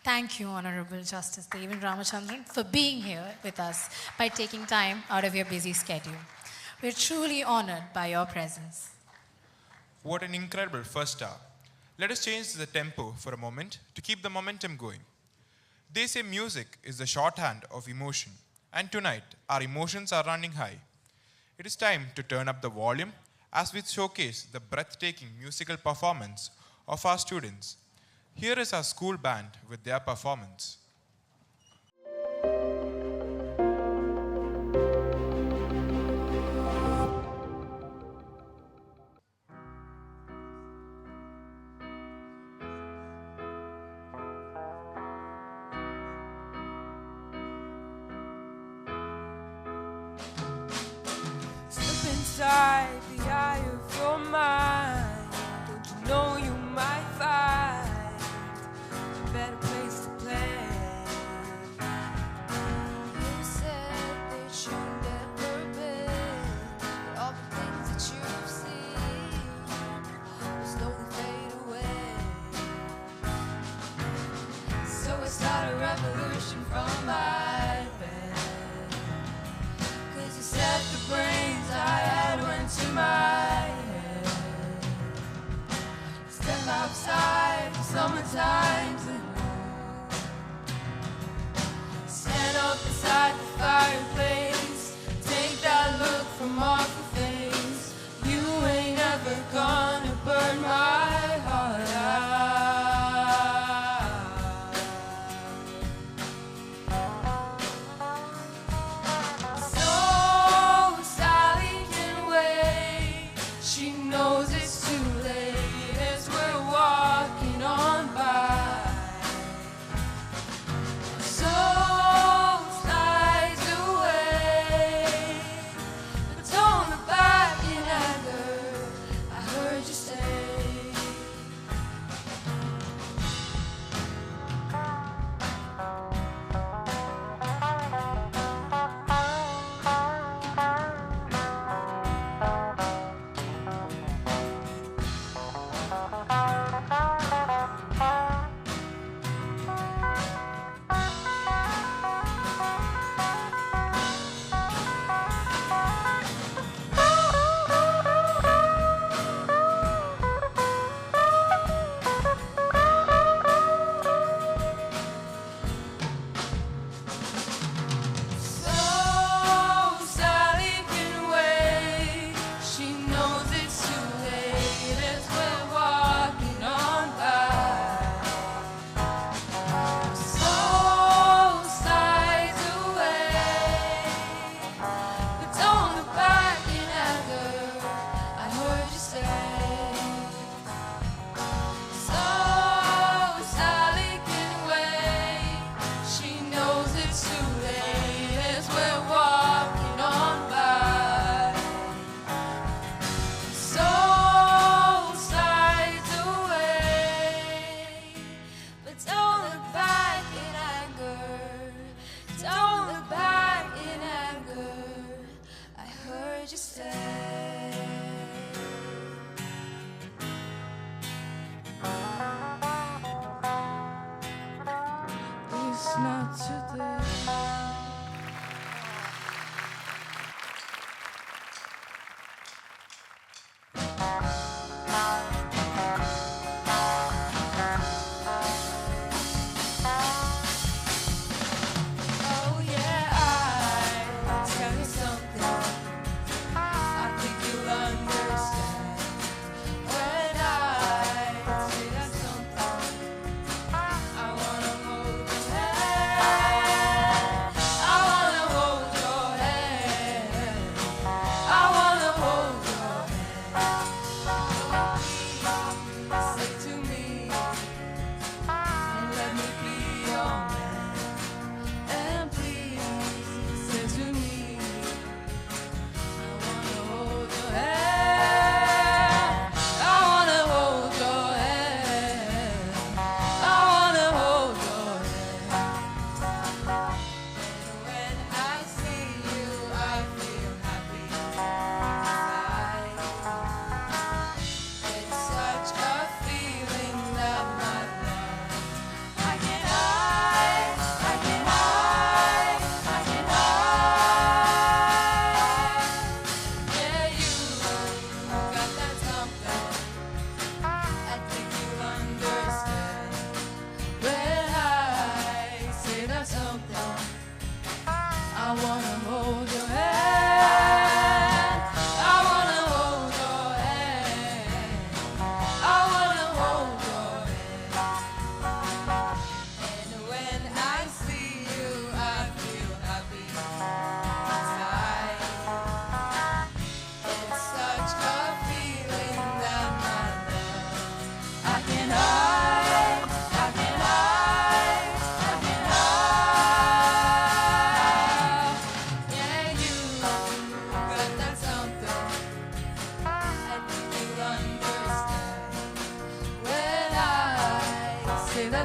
Thank you, Honorable Justice Devan Ramachandran, for being here with us by taking time out of your busy schedule. We're truly honored by your presence. What an incredible first hour. Let us change the tempo for a moment to keep the momentum going. They say music is the shorthand of emotion, and tonight our emotions are running high. It is time to turn up the volume as we showcase the breathtaking musical performance of our students. Here is our school band with their performance. Slip inside the eye of your mind. Don't you know you might find a better place to play? You said that you never been, but all the things that you've seen will slowly fade away. So I start a revolution from my bed. 'Cause you said the brains I had went to my head. Step outside, summertime's in bloom. Stand up beside the fireplace. Take that look from off your face. You ain't ever gonna burn my heart out.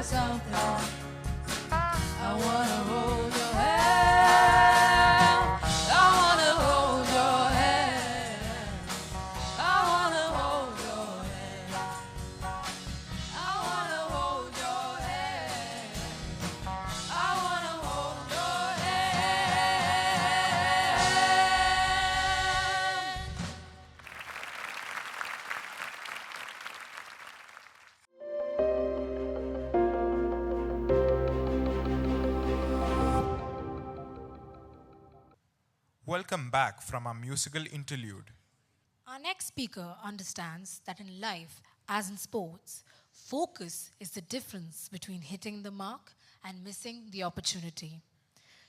something. I wanna hold your hand. I wanna hold your hand. I wanna hold your hand. I wanna hold your hand. I wanna hold your hand. Welcome back from our musical interlude. Our next speaker understands that in life, as in sports, focus is the difference between hitting the mark and missing the opportunity.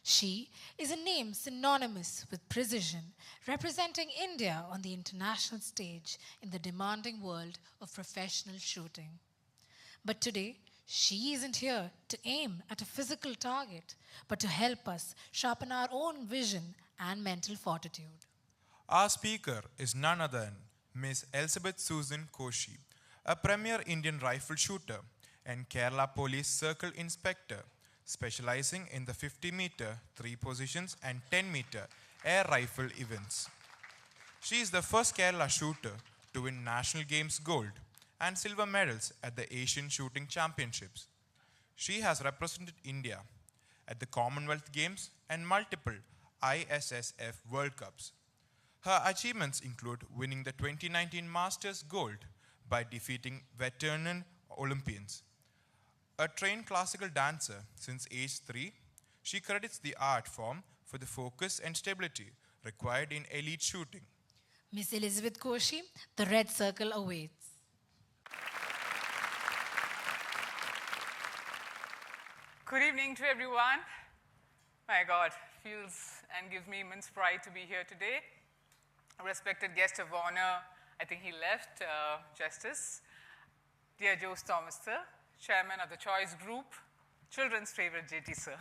She is a name synonymous with precision, representing India on the international stage in the demanding world of professional shooting. But today, she isn't here to aim at a physical target, but to help us sharpen our own vision and mental fortitude. Our speaker is none other than Miss Elizabeth Susan Koshi, a premier Indian rifle shooter and Kerala Police Circle Inspector, specializing in the 50-meter 3 positions and 10-meter air rifle events. She is the first Kerala shooter to win National Games gold and silver medals at the Asian Shooting Championships. She has represented India at the Commonwealth Games and multiple ISSF World Cups. Her achievements include winning the 2019 Masters Gold by defeating veteran Olympians. A trained classical dancer since age 3, she credits the art form for the focus and stability required in elite shooting. Miss Elizabeth Koshi, the red circle awaits. Good evening to everyone. My God, feels and gives me immense pride to be here today. A respected guest of honor, I think he left, Justice. Dear Jose Thomas, sir, Chairman of the Choice Group, children's favorite JT, sir.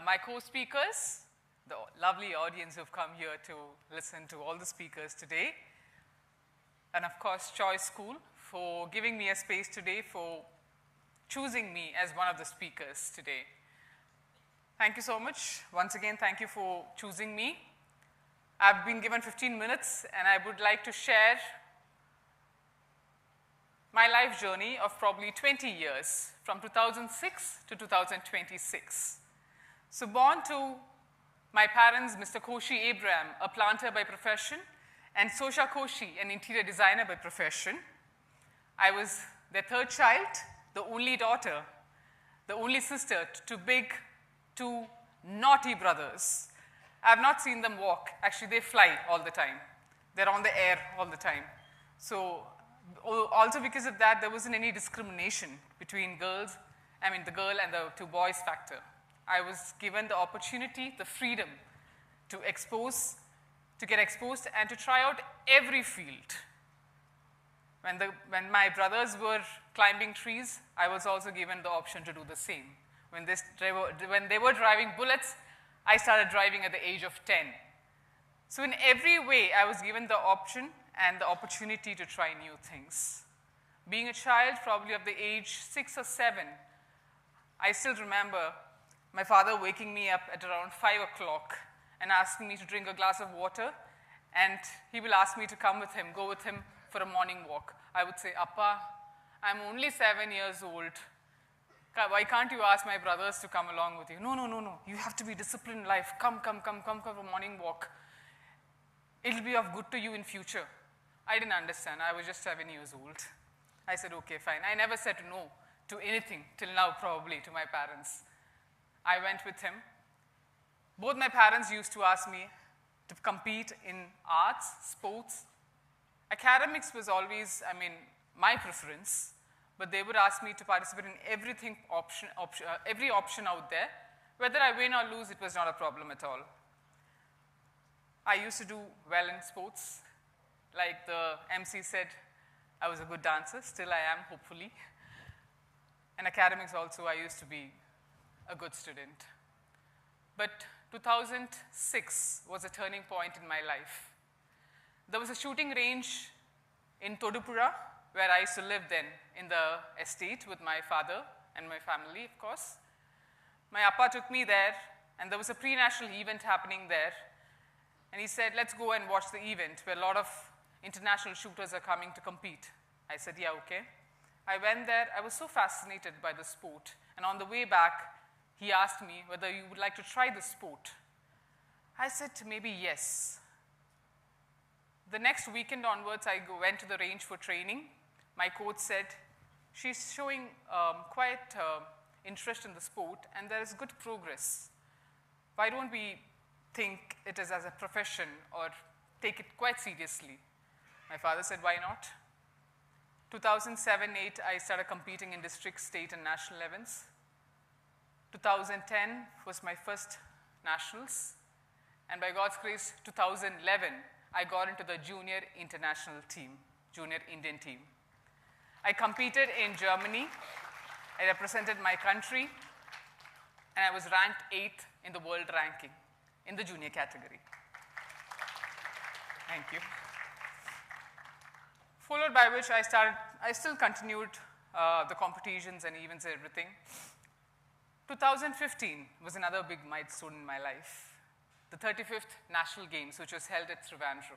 My co-speakers, the lovely audience who've come here to listen to all the speakers today. And of course, Choice School for giving me a space today, for choosing me as one of the speakers today. Thank you so much. Once again, thank you for choosing me. I've been given 15 minutes, and I would like to share my life journey of probably 20 years, from 2006 to 2026. So born to my parents, Mr. Koshi Abraham, a planter by profession, and Sosha Koshi, an interior designer by profession. I was their third child, the only daughter, the only sister to two naughty brothers. I've not seen them walk. Actually, they fly all the time. They're on the air all the time. So also because of that, there wasn't any discrimination between the girl and the two boys factor. I was given the opportunity, the freedom to get exposed and to try out every field. When my brothers were climbing trees, I was also given the option to do the same. When they were driving bullets, I started driving at the age of 10. So in every way, I was given the option and the opportunity to try new things. Being a child, probably of the age 6 or 7, I still remember my father waking me up at around 5 o'clock and asking me to drink a glass of water, and he will ask me to go with him for a morning walk. I would say, Appa, I'm only 7 years old. Why can't you ask my brothers to come along with you? No. You have to be disciplined in life. Come for a morning walk. It'll be of good to you in future. I didn't understand. I was just 7 years old. I said, okay, fine. I never said no to anything till now, probably, to my parents. I went with him. Both my parents used to ask me to compete in arts, sports. Academics was always, my preference. But they would ask me to participate in every option out there. Whether I win or lose, it was not a problem at all. I used to do well in sports. Like the MC said, I was a good dancer. Still I am, hopefully. And academics also, I used to be a good student. But 2006 was a turning point in my life. There was a shooting range in Todupuzha where I used to live then, in the estate with my father and my family, of course. My appa took me there, and there was a pre-national event happening there. And he said, let's go and watch the event where a lot of international shooters are coming to compete. I said, yeah, okay. I went there. I was so fascinated by the sport. And on the way back, he asked me whether you would like to try the sport. I said maybe yes. The next weekend onwards, I went to the range for training. My coach said, she's showing quite interest in the sport, and there is good progress. Why don't we think it is as a profession or take it quite seriously? My father said, why not? 2007-08, I started competing in district, state, and national events. 2010 was my first nationals. And by God's grace, 2011, I got into the junior international team, junior Indian team. I competed in Germany. I represented my country. And I was ranked 8th in the world ranking in the junior category. Thank you. Followed by which I still continued the competitions and events and everything. 2015 was another big milestone in my life. The 35th National Games, which was held at Trivandrum.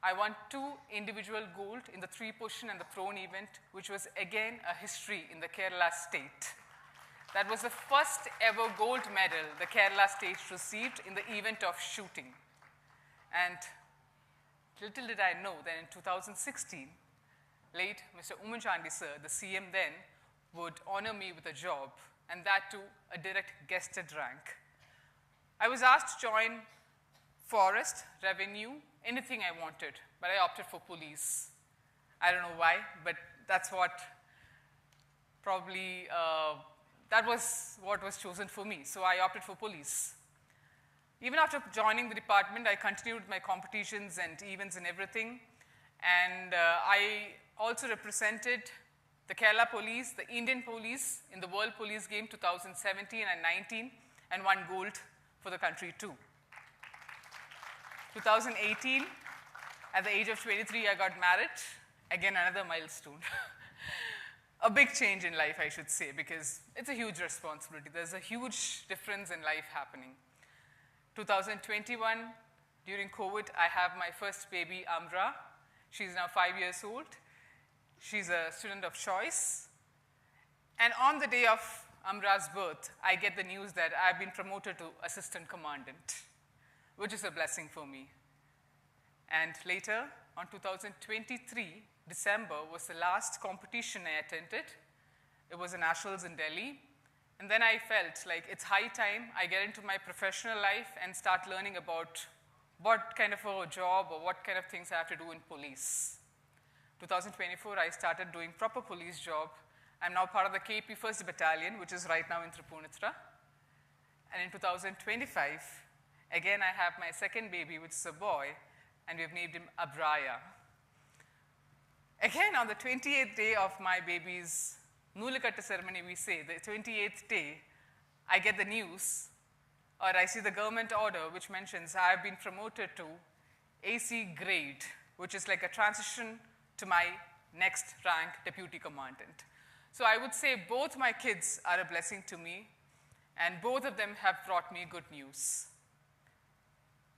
I won 2 individual gold in the 3-position and the prone event, which was again a history in the Kerala state. That was the first ever gold medal the Kerala state received in the event of shooting. And little did I know that in 2016, late Mr. Ummanchandi sir, the CM then, would honor me with a job, and that too a direct guested rank. I was asked to join forest, revenue, anything I wanted, but I opted for police. I don't know why, but that's what probably, that was what was chosen for me, so I opted for police. Even after joining the department, I continued my competitions and events and everything, and I also represented the Kerala Police, the Indian Police in the World Police Game 2017 and 19, and won gold for the country too. 2018, at the age of 23, I got married. Again, another milestone. A big change in life, I should say, because it's a huge responsibility. There's a huge difference in life happening. 2021, during COVID, I have my first baby, Amra. She's now 5 years old. She's a student of choice. And on the day of Amra's birth, I get the news that I've been promoted to assistant commandant, which is a blessing for me. And later, on 2023, December was the last competition I attended. It was a nationals in Delhi. And then I felt like it's high time I get into my professional life and start learning about what kind of a job or what kind of things I have to do in police. 2024, I started doing proper police job. I'm now part of the KP 1st Battalion, which is right now in Tripunithra. And in 2025, again, I have my second baby, which is a boy, and we've named him Abraya. Again, on the 28th day of my baby's Nulikatta ceremony, we say, the 28th day, I get the news, or I see the government order, which mentions I have been promoted to AC grade, which is like a transition to my next rank, deputy commandant. So I would say both my kids are a blessing to me, and both of them have brought me good news.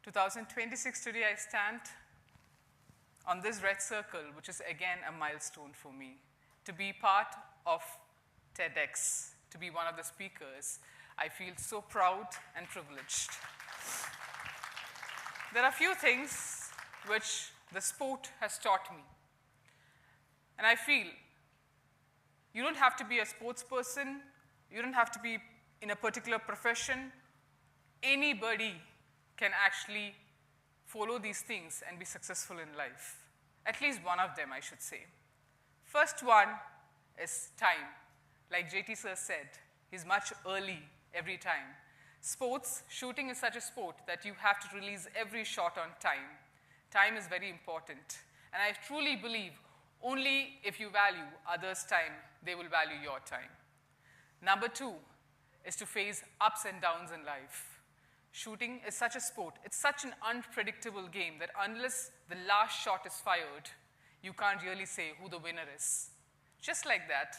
2026 today, I stand on this red circle, which is again a milestone for me. To be part of TEDx, to be one of the speakers, I feel so proud and privileged. There are a few things which the sport has taught me. And I feel you don't have to be a sports person, you don't have to be in a particular profession. Anybody can actually follow these things and be successful in life. At least one of them, I should say. First one is time. Like JT sir said, he's much early every time. Sports, shooting is such a sport that you have to release every shot on time. Time is very important. And I truly believe only if you value others' time, they will value your time. Number 2 is to face ups and downs in life. Shooting is such a sport. It's such an unpredictable game that unless the last shot is fired, you can't really say who the winner is. Just like that,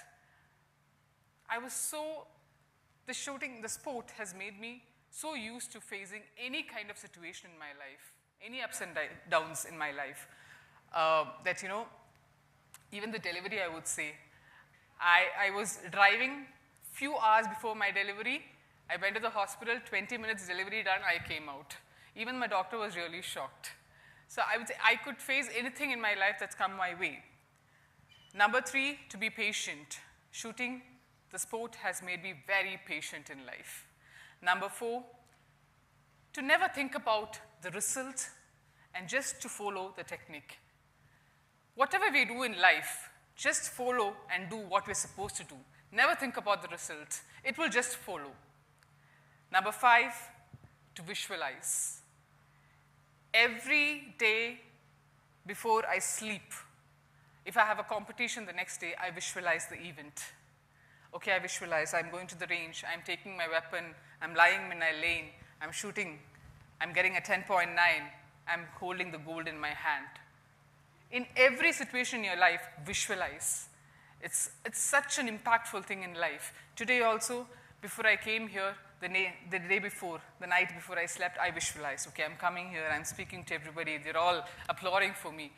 the sport has made me so used to facing any kind of situation in my life, any ups and downs in my life, that, even the delivery, I would say, I was driving few hours before my delivery. I went to the hospital, 20 minutes delivery done, I came out. Even my doctor was really shocked. So I would say I could face anything in my life that's come my way. Number 3, to be patient. Shooting, the sport has made me very patient in life. Number 4, to never think about the result and just to follow the technique. Whatever we do in life, just follow and do what we're supposed to do. Never think about the result. It will just follow. Number 5, to visualize. Every day before I sleep, if I have a competition the next day, I visualize the event. Okay, I visualize, I'm going to the range, I'm taking my weapon, I'm lying in my lane, I'm shooting, I'm getting a 10.9, I'm holding the gold in my hand. In every situation in your life, visualize. It's such an impactful thing in life. Today also, before I came here, the day before, the night before I slept, I visualized, okay, I'm coming here, I'm speaking to everybody, they're all applauding for me.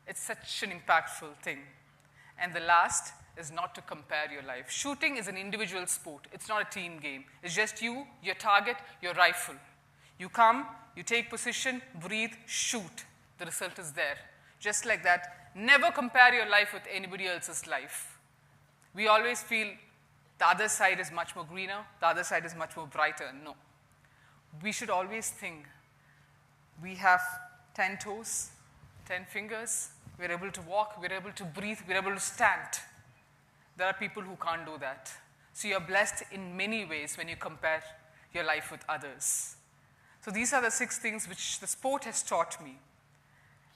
It's such an impactful thing. And the last is not to compare your life. Shooting is an individual sport. It's not a team game. It's just you, your target, your rifle. You come, you take position, breathe, shoot. The result is there. Just like that, never compare your life with anybody else's life. We always feel the other side is much more greener, the other side is much more brighter. No. We should always think we have 10 toes, 10 fingers, we're able to walk, we're able to breathe, we're able to stand. There are people who can't do that. So you're blessed in many ways when you compare your life with others. So these are the 6 things which the sport has taught me.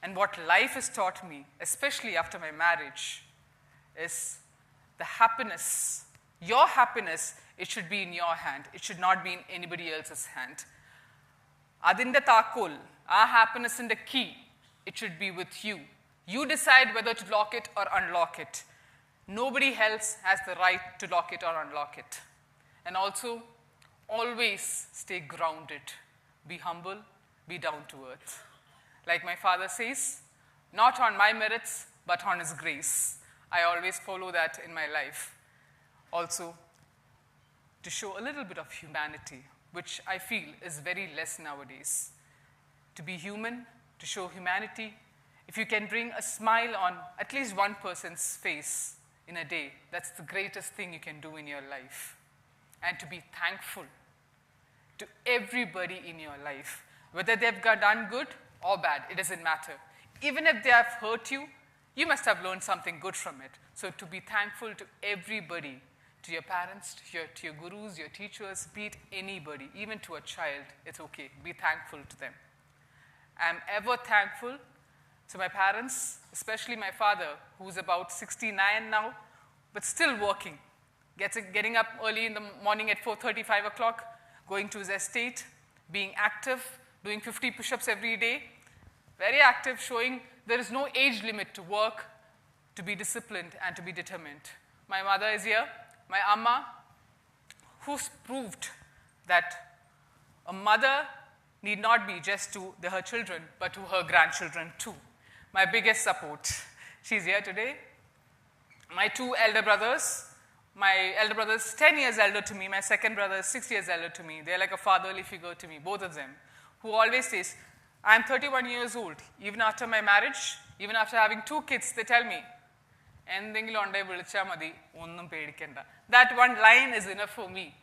And what life has taught me, especially after my marriage, is the happiness. Your happiness, it should be in your hand. It should not be in anybody else's hand. Adinde taakol, our happiness in the key, it should be with you. You decide whether to lock it or unlock it. Nobody else has the right to lock it or unlock it. And also, always stay grounded. Be humble, be down to earth. Like my father says, not on my merits, but on his grace. I always follow that in my life. Also, to show a little bit of humanity, which I feel is very less nowadays. To be human, to show humanity, if you can bring a smile on at least one person's face in a day, that's the greatest thing you can do in your life. And to be thankful to everybody in your life, whether they've done good or bad, it doesn't matter. Even if they have hurt you, you must have learned something good from it. So to be thankful to everybody, to your parents, to your gurus, your teachers, be it anybody, even to a child, it's okay. Be thankful to them. I'm ever thankful to my parents, especially my father, who's about 69 now, but still working. Getting up early in the morning at 4:30, 5 o'clock, going to his estate, being active, doing 50 push-ups every day. Very active, showing there is no age limit to work, to be disciplined, and to be determined. My mother is here, my amma, who's proved that a mother need not be just to her children, but to her grandchildren too. My biggest support. She's here today. My 2 elder brothers. My elder brother is 10 years elder to me. My second brother is 6 years elder to me. They're like a fatherly figure to me, both of them, who always says, I'm 31 years old. Even after my marriage, even after having 2 kids, they tell me, that one line is enough for me.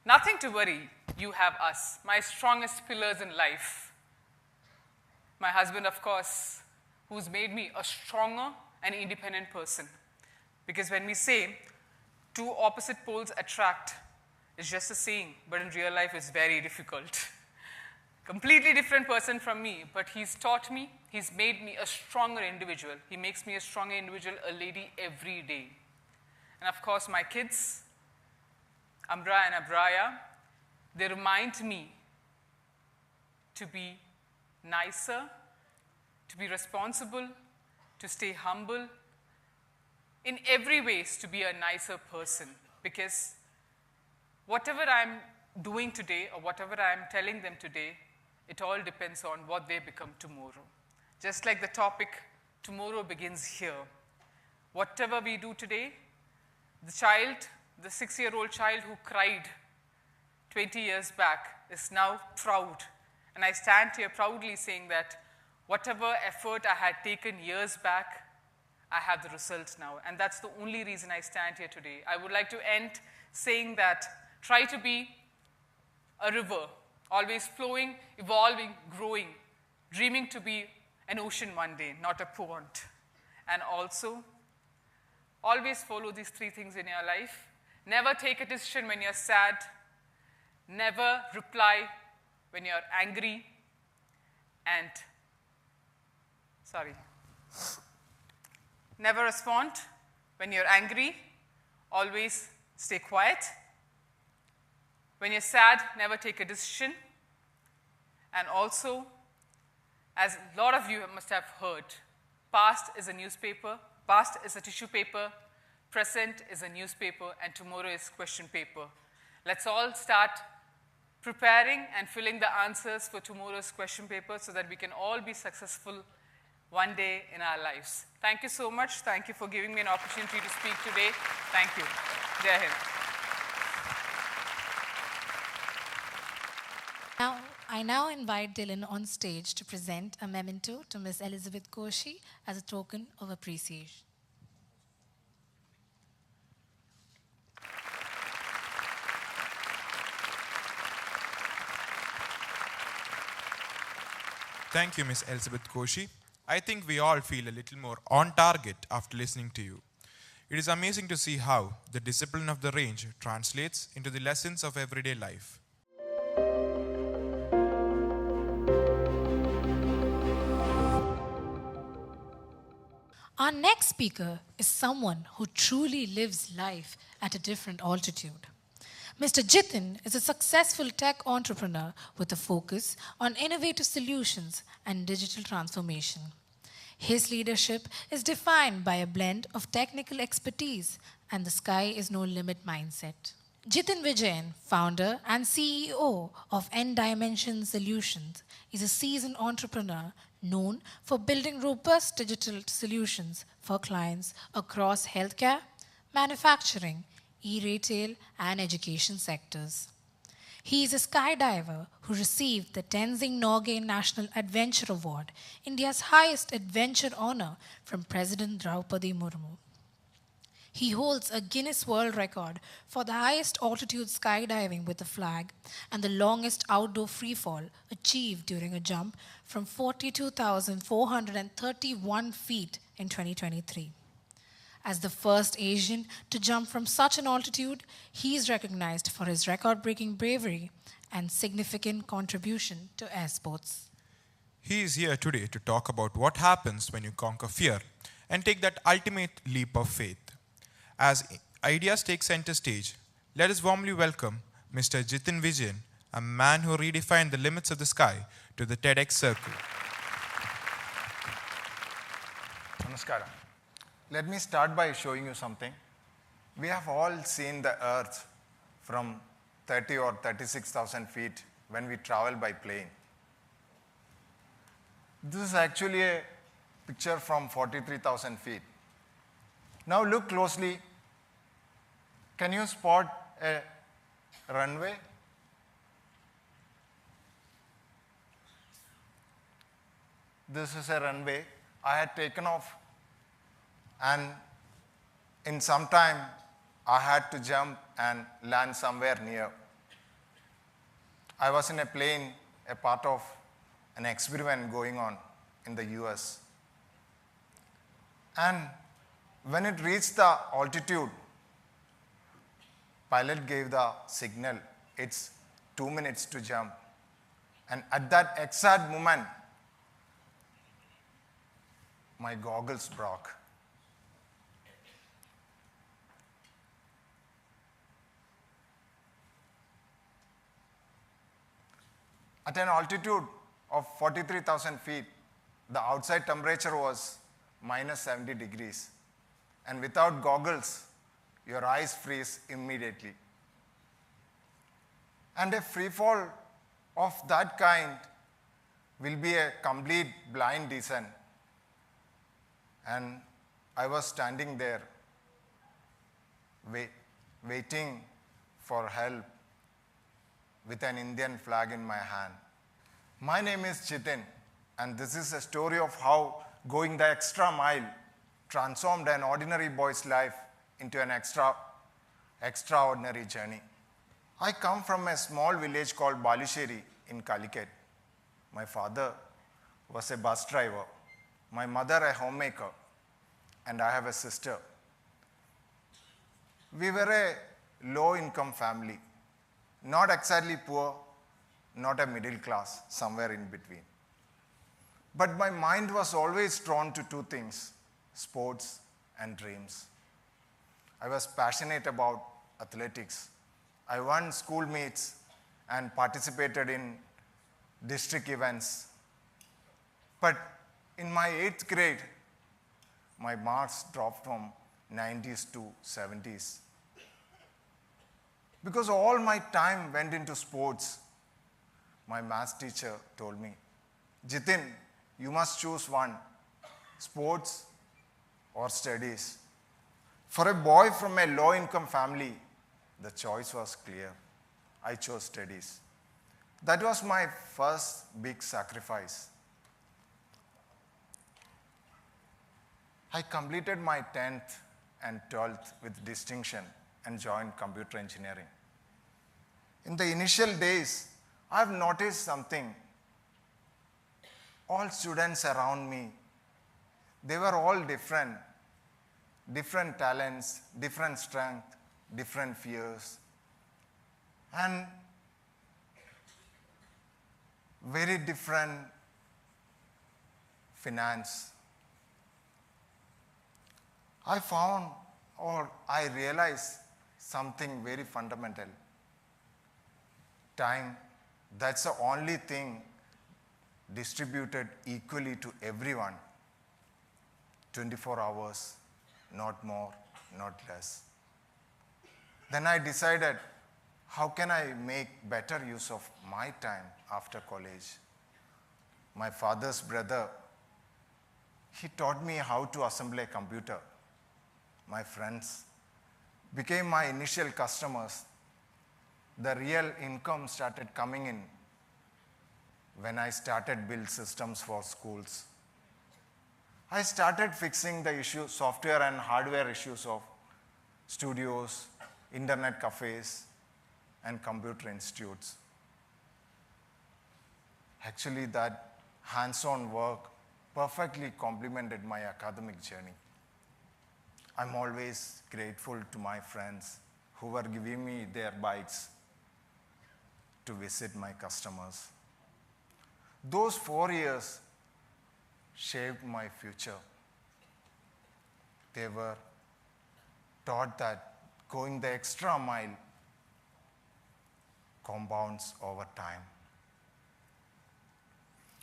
Nothing to worry. You have us, my strongest pillars in life. My husband, of course, who's made me a stronger and independent person. Because when we say 2 opposite poles attract, it's just a saying, but in real life it's very difficult. Completely different person from me, but he's taught me, he's made me a stronger individual. He makes me a stronger individual, a lady every day. And of course, my kids, Amra and Abraya, they remind me to be nicer, to be responsible, to stay humble, in every ways to be a nicer person, because whatever I'm doing today or whatever I'm telling them today, it all depends on what they become tomorrow. Just like the topic, tomorrow begins here. Whatever we do today, the child, the 6-year-old child who cried 20 years back is now proud. And I stand here proudly saying that whatever effort I had taken years back, I have the results now. And that's the only reason I stand here today. I would like to end saying that try to be a river, always flowing, evolving, growing, dreaming to be an ocean one day, not a pond. And also, always follow these 3 things in your life. Never take a decision when you're sad. Never reply when you're angry. And, never respond when you're angry. Always stay quiet. When you're sad, never take a decision. And also, as a lot of you must have heard, past is a newspaper, past is a tissue paper, present is a newspaper, and tomorrow is question paper. Let's all start preparing and filling the answers for tomorrow's question paper so that we can all be successful one day in our lives. Thank you so much. Thank you for giving me an opportunity to speak today. Thank you. Jai Hind. I now invite Dylan on stage to present a memento to Miss Elizabeth Koshi as a token of appreciation. Thank you, Miss Elizabeth Koshi. I think we all feel a little more on target after listening to you. It is amazing to see how the discipline of the range translates into the lessons of everyday life. Our next speaker is someone who truly lives life at a different altitude. Mr. Jitan is a successful tech entrepreneur with a focus on innovative solutions and digital transformation. His leadership is defined by a blend of technical expertise and the sky is no limit mindset. Jitan Vijay, founder and CEO of N Dimension Solutions, is a seasoned entrepreneur known for building robust digital solutions for clients across healthcare, manufacturing, e-retail, and education sectors. He is a skydiver who received the Tenzing Norgay National Adventure Award, India's highest adventure honor from President Draupadi Murmu. He holds a Guinness World Record for the highest altitude skydiving with a flag and the longest outdoor freefall achieved during a jump from 42,431 feet in 2023. As the first Asian to jump from such an altitude, he is recognized for his record-breaking bravery and significant contribution to air sports. He is here today to talk about what happens when you conquer fear and take that ultimate leap of faith. As ideas take center stage, let us warmly welcome Mr. Jitan Vijay, a man who redefined the limits of the sky, to the TEDx circle. Namaskaram. Let me start by showing you something. We have all seen the Earth from 30 or 36,000 feet when we travel by plane. This is actually a picture from 43,000 feet. Now look closely. Can you spot a runway? This is a runway. I had taken off, and in some time I had to jump and land somewhere near. I was in a plane, a part of an experiment going on in the US. And when it reached the altitude, pilot gave the signal, it's 2 minutes to jump. And at that exact moment, my goggles broke. At an altitude of 43,000 feet, the outside temperature was minus 70 degrees. And without goggles, your eyes freeze immediately. And a free fall of that kind will be a complete blind descent. And I was standing there waiting for help with an Indian flag in my hand. My name is Jitan, and this is a story of how going the extra mile transformed an ordinary boy's life into an extraordinary journey. I come from a small village called Balisheri in Calicut. My father was a bus driver, my mother a homemaker, and I have a sister. We were a low-income family, not exactly poor, not a middle class, somewhere in between. But my mind was always drawn to two things, sports and dreams. I was passionate about athletics. I won school meets and participated in district events. But in my 8th grade, my marks dropped from 90s to 70s. Because all my time went into sports, my math teacher told me, Jitin, you must choose one, sports or studies. For a boy from a low-income family, the choice was clear. I chose studies. That was my first big sacrifice. I completed my 10th and 12th with distinction and joined computer engineering. In the initial days, I've noticed something. All students around me, they were all different talents, different strength, different fears, and very different finance. I realized something very fundamental. Time, that's the only thing distributed equally to everyone. 24 hours, not more, not less. Then I decided, how can I make better use of my time after college? My father's brother, he taught me how to assemble a computer. My friends became my initial customers. The real income started coming in when I started build systems for schools. I started fixing the software and hardware issues of studios, internet cafes, and computer institutes. Actually, that hands-on work perfectly complemented my academic journey. I'm always grateful to my friends who were giving me their bikes to visit my customers. Those 4 years shaped my future. They were taught that going the extra mile compounds over time.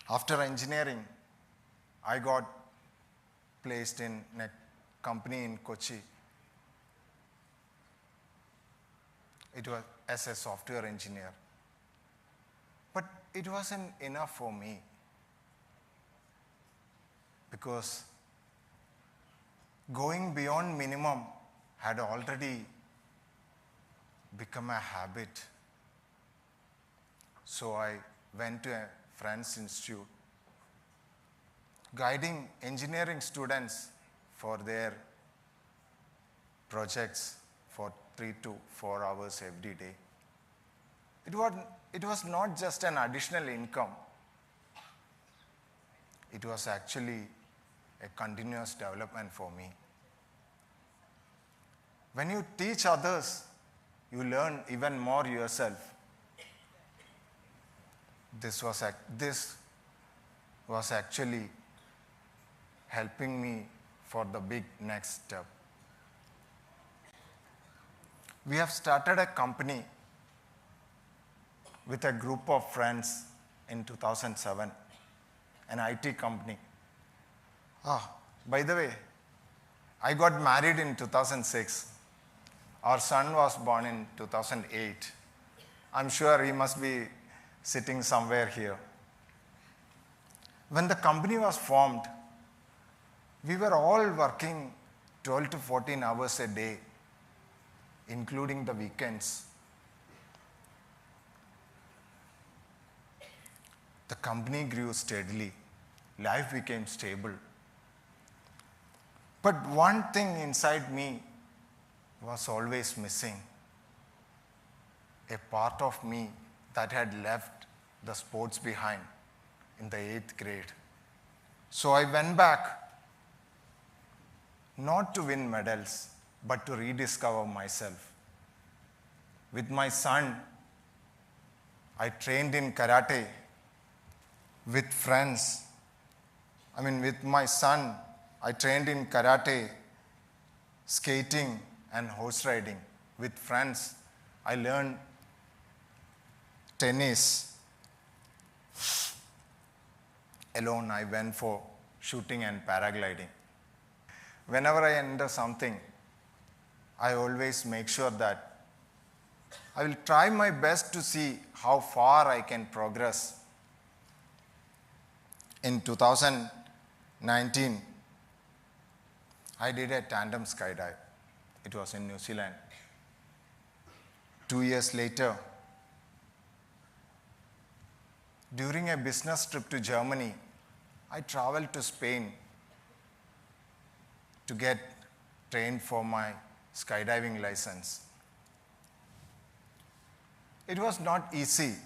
After engineering, I got placed in a company in Kochi. It was as a software engineer. But it wasn't enough for me because going beyond minimum had already become a habit. So I went to a friend's institute, guiding engineering students for their projects for 3 to 4 hours every day. It was not just an additional income. It was actually a continuous development for me. When you teach others, you learn even more yourself. This was actually helping me for the big next step. We have started a company with a group of friends in 2007, an IT company. By the way, I got married in 2006. Our son was born in 2008. I'm sure he must be sitting somewhere here. When the company was formed, we were all working 12 to 14 hours a day, including the weekends. The company grew steadily. Life became stable. But one thing inside me was always missing. A part of me that had left the sports behind in the 8th grade. So I went back, not to win medals, but to rediscover myself. With my son, I trained in karate. With my son, I trained in karate, skating, and horse riding. With friends, I learned tennis. Alone, I went for shooting and paragliding. Whenever I enter something, I always make sure that I will try my best to see how far I can progress. In 2019, I did a tandem skydive. It was in New Zealand. 2 years later, during a business trip to Germany, I traveled to Spain to get trained for my skydiving license. It was not easy.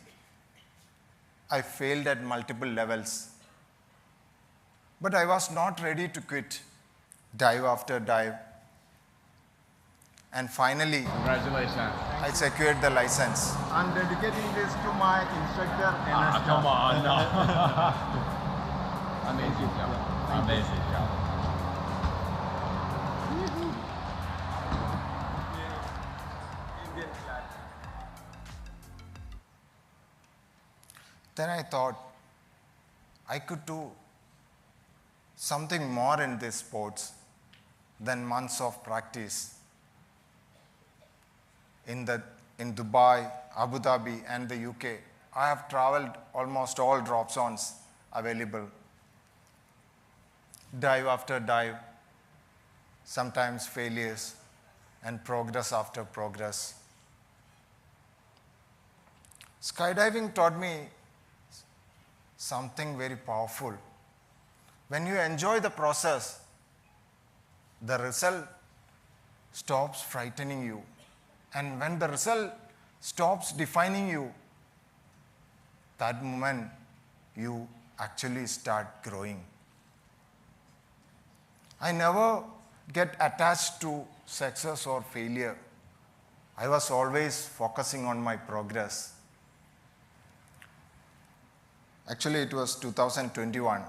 I failed at multiple levels. But I was not ready to quit, dive after dive. And finally, congratulations. I secured the license. I'm dedicating this to my instructor. Come on, no. Amazing job. Amazing job. Then I thought I could do something more in this sports than months of practice. In Dubai, Abu Dhabi, and the UK, I have traveled almost all drop zones available. Dive after dive, sometimes failures, and progress after progress. Skydiving taught me something very powerful. When you enjoy the process, the result stops frightening you. And when the result stops defining you, that moment you actually start growing. I never get attached to success or failure. I was always focusing on my progress. Actually, it was 2021.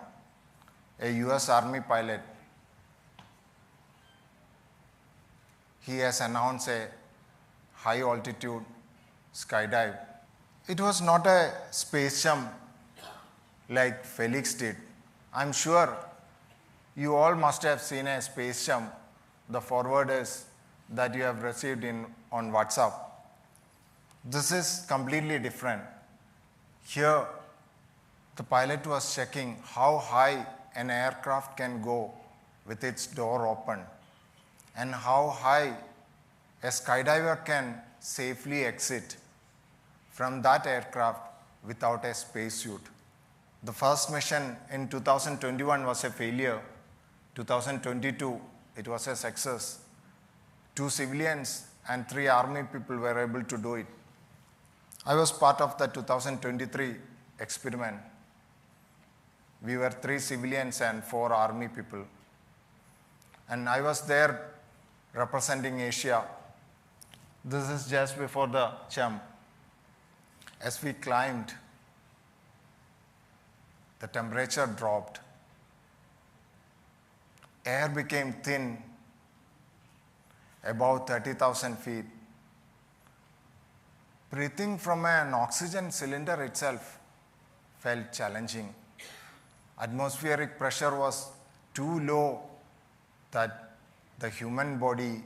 A US Army pilot, he has announced a high altitude skydive. It was not a space jump like Felix did. I'm sure you all must have seen a space jump, the forwarders that you have received on WhatsApp. This is completely different. Here, the pilot was checking how high an aircraft can go with its door open and how high a skydiver can safely exit from that aircraft without a spacesuit. The first mission in 2021 was a failure. 2022, it was a success. 2 civilians and 3 army people were able to do it. I was part of the 2023 experiment. We were 3 civilians and 4 army people. And I was there representing Asia. This is just before the jump. As we climbed, the temperature dropped. Air became thin, above 30,000 feet. Breathing from an oxygen cylinder itself felt challenging. Atmospheric pressure was too low that the human body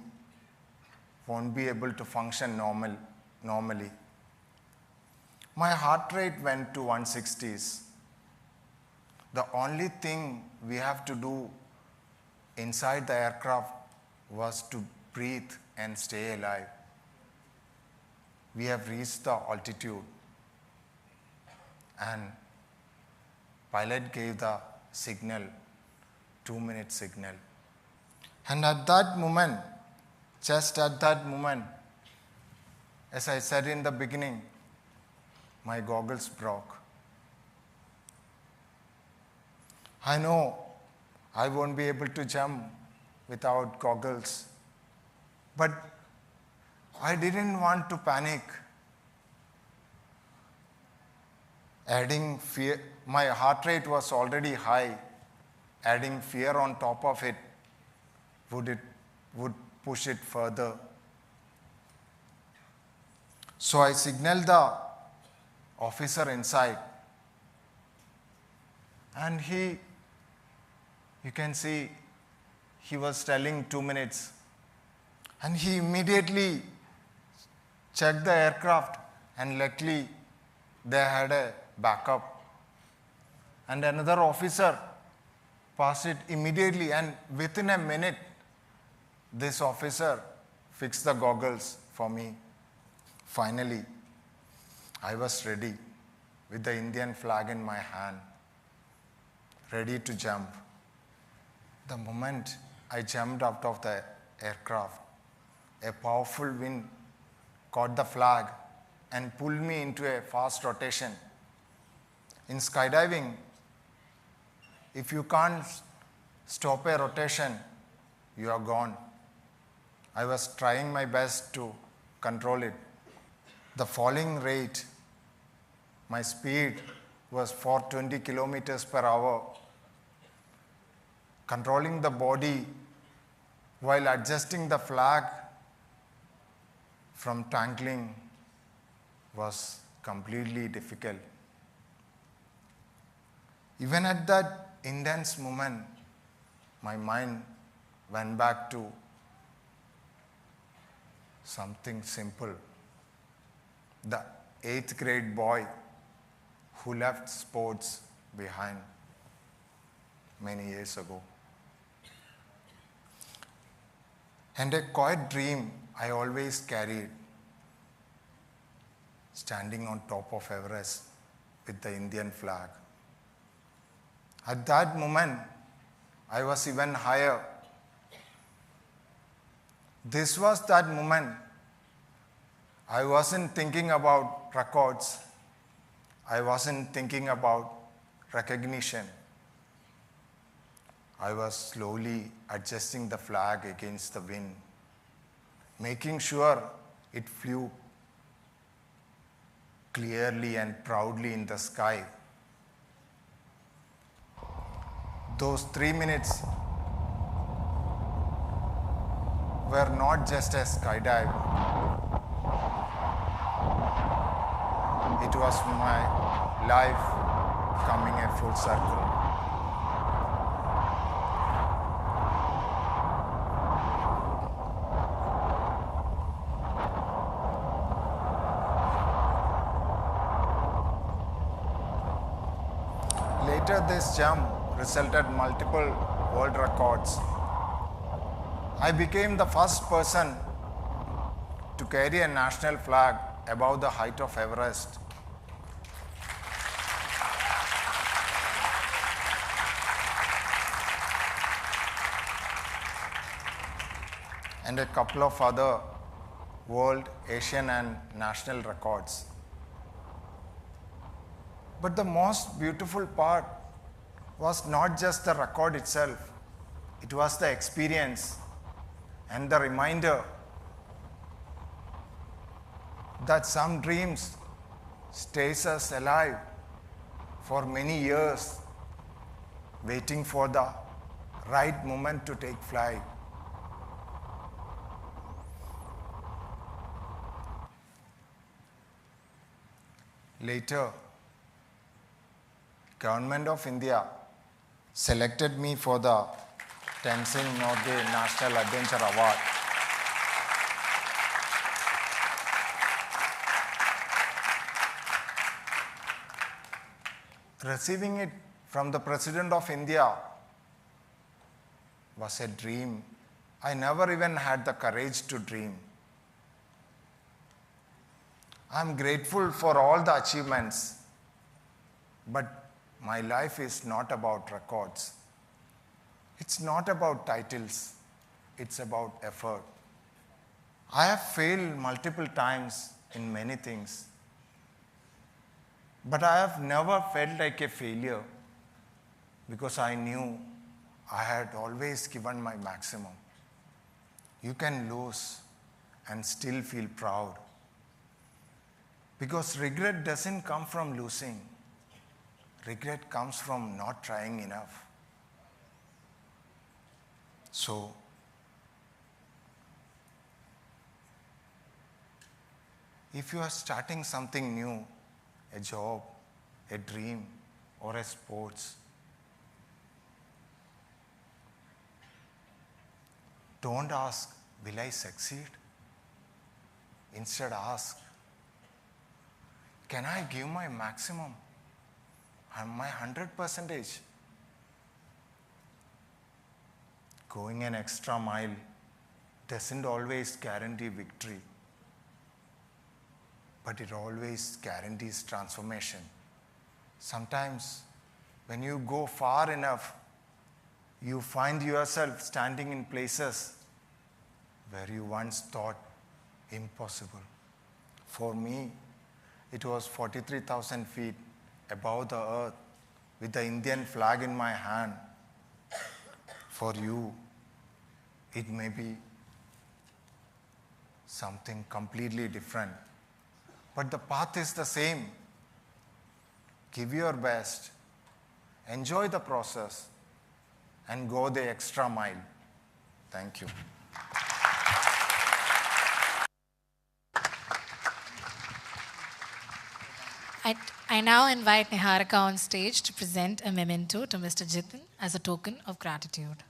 won't be able to function normally. My heart rate went to 160s. The only thing we have to do inside the aircraft was to breathe and stay alive. We have reached the altitude, and pilot gave the signal, 2-minute signal. And at that moment, just at that moment, as I said in the beginning, my goggles broke. I know I won't be able to jump without goggles, but I didn't want to panic. Adding fear, my heart rate was already high. Adding fear on top of it would push it further. So I signaled the officer inside, and you can see he was telling 2 minutes, and he immediately checked the aircraft, and luckily they had a backup. And another officer passed it immediately, and within a minute, this officer fixed the goggles for me. Finally, I was ready with the Indian flag in my hand, ready to jump. The moment I jumped out of the aircraft, a powerful wind caught the flag and pulled me into a fast rotation. In skydiving, if you can't stop a rotation, you are gone. I was trying my best to control it. The falling rate, my speed was 420 kilometers per hour. Controlling the body while adjusting the flag from tangling was completely difficult. Even at that intense moment, my mind went back to something simple. The 8th grade boy who left sports behind many years ago. And a quiet dream I always carried, standing on top of Everest with the Indian flag. At that moment, I was even higher. This was that moment. I wasn't thinking about records. I wasn't thinking about recognition. I was slowly adjusting the flag against the wind, making sure it flew clearly and proudly in the sky. Those 3 minutes were not just a skydive. It was my life coming a full circle. Later, this jump resulted multiple world records. I became the first person to carry a national flag above the height of Everest. And a couple of other world, Asian and national records. But the most beautiful part was not just the record itself, it was the experience and the reminder that some dreams stays us alive for many years, waiting for the right moment to take flight. Later, Government of India selected me for the Tenzing Norgay National Adventure Award. Receiving it from the President of India was a dream. I never even had the courage to dream. I am grateful for all the achievements, but my life is not about records. It's not about titles. It's about effort. I have failed multiple times in many things, but I have never felt like a failure because I knew I had always given my maximum. You can lose and still feel proud because regret doesn't come from losing. Regret comes from not trying enough. So, if you are starting something new, a job, a dream, or a sports, don't ask, will I succeed? Instead ask, can I give my maximum and my 100%? Going an extra mile doesn't always guarantee victory, but it always guarantees transformation. Sometimes when you go far enough, you find yourself standing in places where you once thought impossible. For me, it was 43,000 feet above the earth with the Indian flag in my hand. For you, it may be something completely different. But the path is the same. Give your best, enjoy the process, and go the extra mile. Thank you. I now invite Niharika on stage to present a memento to Mr. Jitan as a token of gratitude.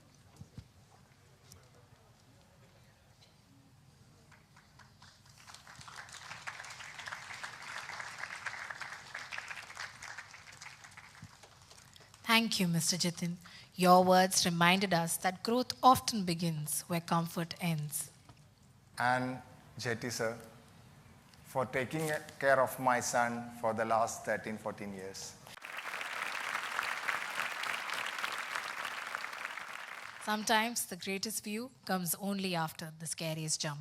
Thank you, Mr. Jitan. Your words reminded us that growth often begins where comfort ends. And Jetty sir, for taking care of my son for the last 13, 14 years. Sometimes the greatest view comes only after the scariest jump.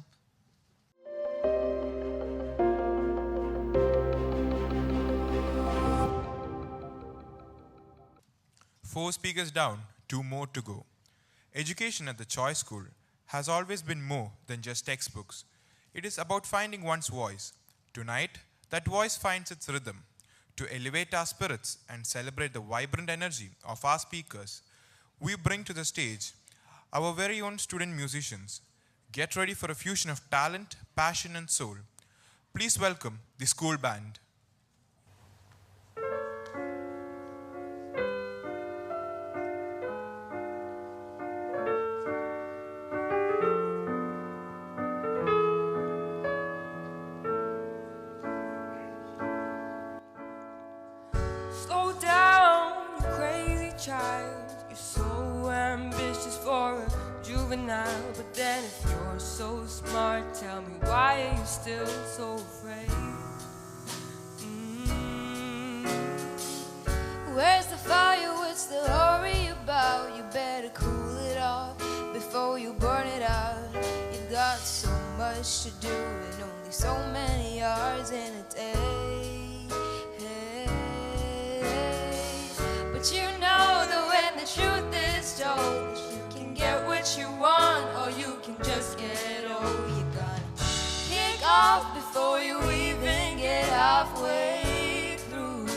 Four speakers down, 2 more to go. Education at the Choice School has always been more than just textbooks. It is about finding one's voice. Tonight, that voice finds its rhythm. To elevate our spirits and celebrate the vibrant energy of our speakers, we bring to the stage our very own student musicians. Get ready for a fusion of talent, passion, and soul. Please welcome the school band. Slow down, you crazy child. You're so ambitious for a juvenile. But then if you're so smart, tell me why are you still so afraid? Where's the fire? What's the hurry about? You better cool it off before you burn it out. You got so much to do and only so many hours in a day. But you know that when the truth is told, you can get what you want or you can just get old. You gotta kick off before you even get halfway through.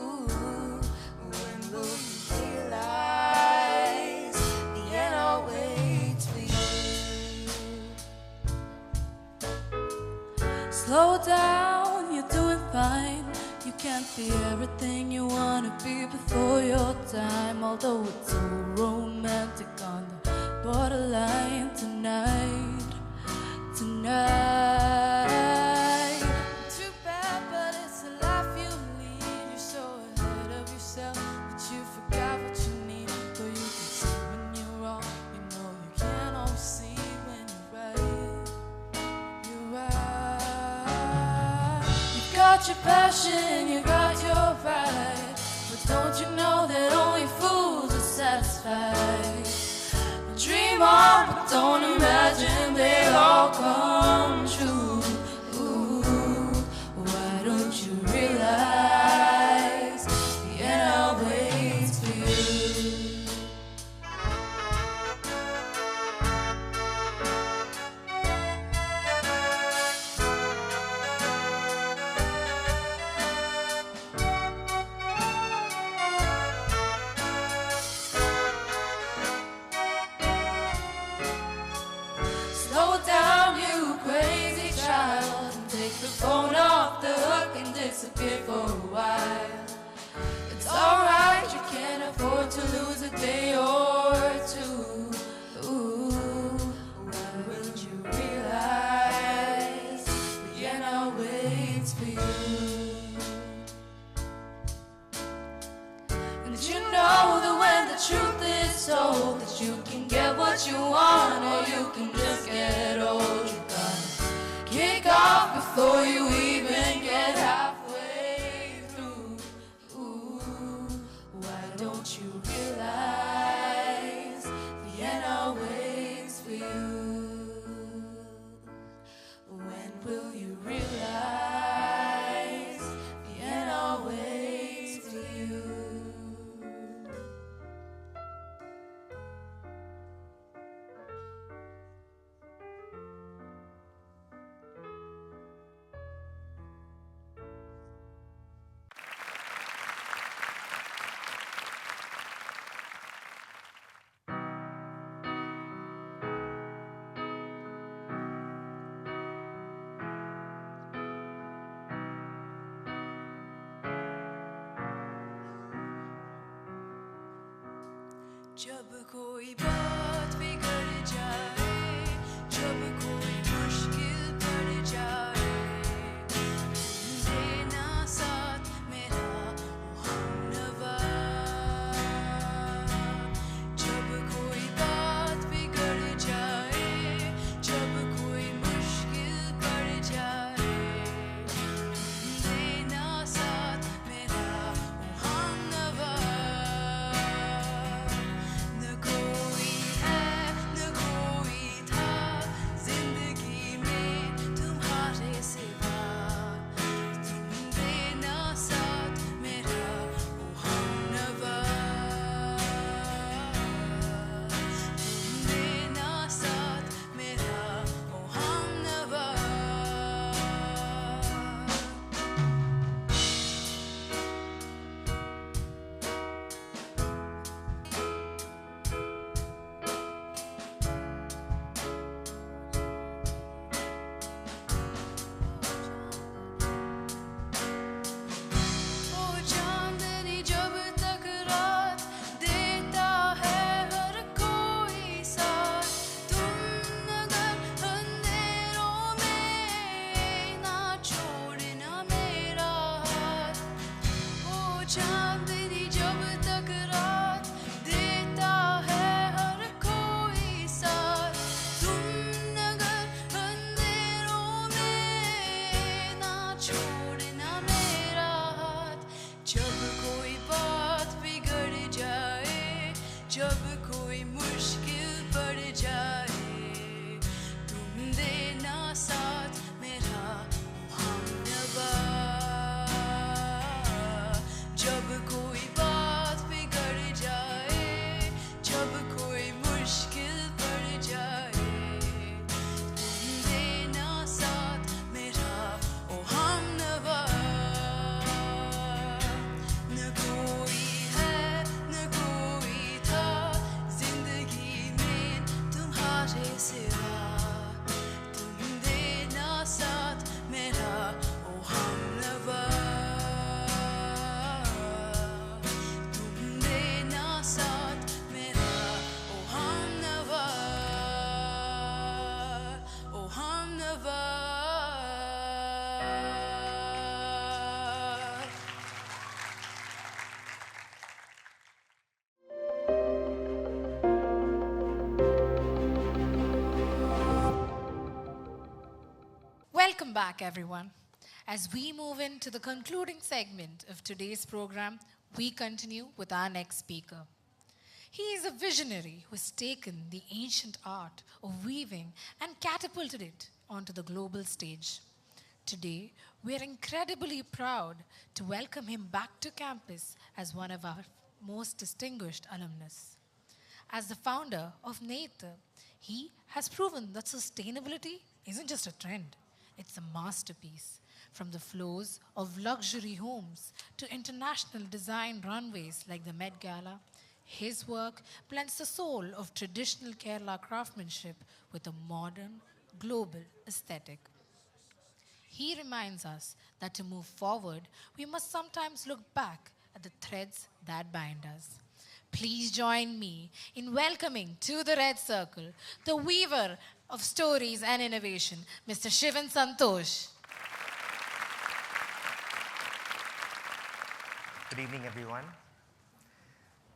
Ooh, when you realize the end awaits for you. Slow down, you're doing fine. You can't be everything you wanna be before your time. Although it's so romantic on the borderline tonight, tonight. Too bad, but it's the life you lead. You're so ahead of yourself that you forgot what you need. Though you can see when you're wrong, you know you can't always see when you're right. You're right. You've got your passion, you got your pride, but don't you know that only fools are satisfied? Dream on, but don't imagine they all come true. Ooh, why don't you realize the end awaits for you? Slow down, you crazy child, and take the phone off the hook and disappear for a while. It's alright, you can't afford to lose a day or two. Ooh, why wouldn't you realize the end awaits for you? And did you know that when the truth is told, that you can get what you want or you can just get old? You gotta kick off before you even get halfway through. Ooh, why don't you realize the end awaits for you? When will you realize the end awaits for you? जब कोई बात बिगड़ जाए, जब कोई मुश्किल पड़ जाए, देना साथ मेरा हमनवा। जब कोई बात बिगड़ जाए, जब कोई मुश्किल पड़ जाए, देना साथ मेरा हमनवा। न कोई है न कोई था जिंदगी में तुम्हारे सिवा, तुम देना साथ मेरा ओ हमनवा, तुम देना साथ मेरा ओ हमनवा। ओ चांदनी जब तक रात देता है हर कोई साथ, तुम अगर अंधेरों में ना छोड़ना मेरा हाथ। ओ चांदनी जब तक रात देता है हर कोई साथ, तुम अगर अंधेरों में ना छोड़ना मेरा हाथ। जब कोई बात बिगड़ जाए, जब कोई मुश्किल पड़ जाए, तुम देना साथ मेरा हमनवा। जब कोई बात बिगड़ जाए, जब कोई मुश्किल पड़ जाए, तुम देना साथ मेरा ओ हमनवा। न कोई है न कोई था back, everyone. As we move into the concluding segment of today's program, we continue with our next speaker. He is a visionary who has taken the ancient art of weaving and catapulted it onto the global stage. Today, we are incredibly proud to welcome him back to campus as one of our most distinguished alumnus. As the founder of Nether, he has proven that sustainability isn't just a trend, it's a masterpiece. From the floors of luxury homes to international design runways like the Met Gala, his work blends the soul of traditional Kerala craftsmanship with a modern, global aesthetic. He reminds us that to move forward, we must sometimes look back at the threads that bind us. Please join me in welcoming to the Red Circle the weaver of stories and innovation, Mr. Shivan Santos. Good evening, everyone.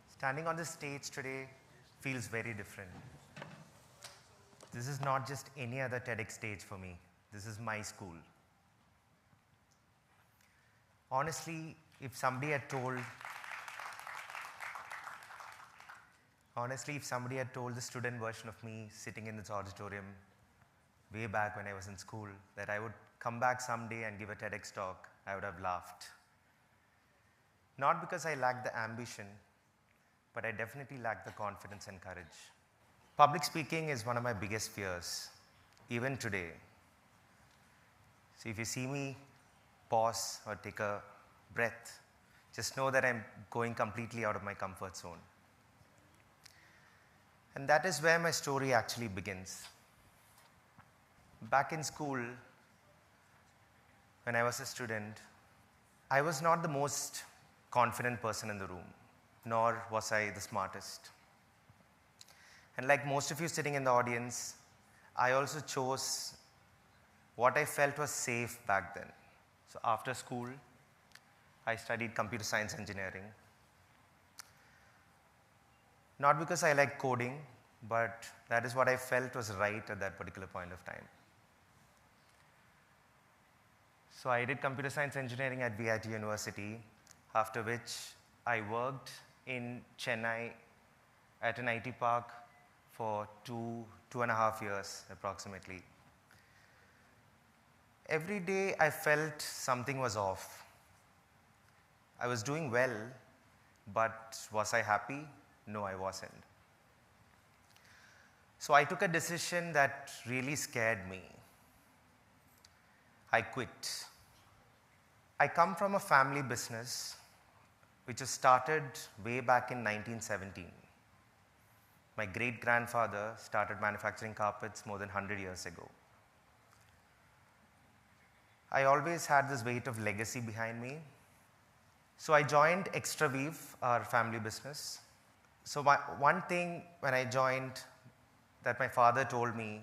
Standing on the stage today feels very different. This is not just any other TEDx stage for me. This is my school. Honestly, if somebody had told the student version of me sitting in this auditorium way back when I was in school that I would come back someday and give a TEDx talk, I would have laughed. Not because I lacked the ambition, but I definitely lacked the confidence and courage. Public speaking is one of my biggest fears, even today. So if you see me pause or take a breath, just know that I'm going completely out of my comfort zone. And that is where my story actually begins. Back in school, when I was a student, I was not the most confident person in the room, nor was I the smartest. And like most of you sitting in the audience, I also chose what I felt was safe back then. So after school, I studied computer science engineering. Not because I like coding, but that is what I felt was right at that particular point of time. So I did computer science engineering at Vijay University, after which I worked in Chennai at an IT park for 2.5 years approximately. Every day I felt something was off. I was doing well, but was I happy? No, I wasn't. So I took a decision that really scared me. I quit. I come from a family business which was started way back in 1917. My great-grandfather started manufacturing carpets more than 100 years ago. I always had this weight of legacy behind me. So I joined Extraweave, our family business. So one thing when I joined that my father told me,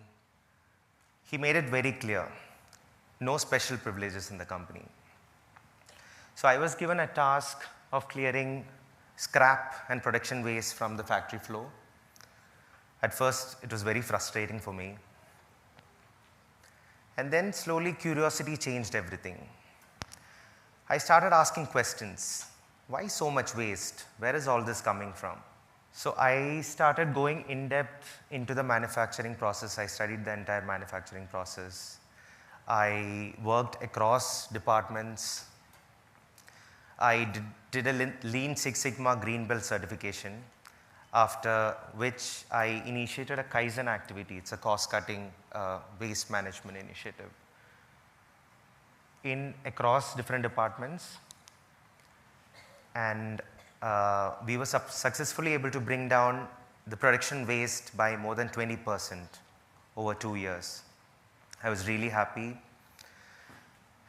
he made it very clear, no special privileges in the company. So I was given a task of clearing scrap and production waste from the factory floor. At first, it was very frustrating for me. And then slowly curiosity changed everything. I started asking questions. Why so much waste? Where is all this coming from? So I started going in depth into the manufacturing process. I studied the entire manufacturing process. I worked across departments. I did a Lean Six Sigma Green Belt certification, after which I initiated a Kaizen activity. It's a cost-cutting waste management initiative across different departments. And we were successfully able to bring down the production waste by more than 20% over 2 years. I was really happy.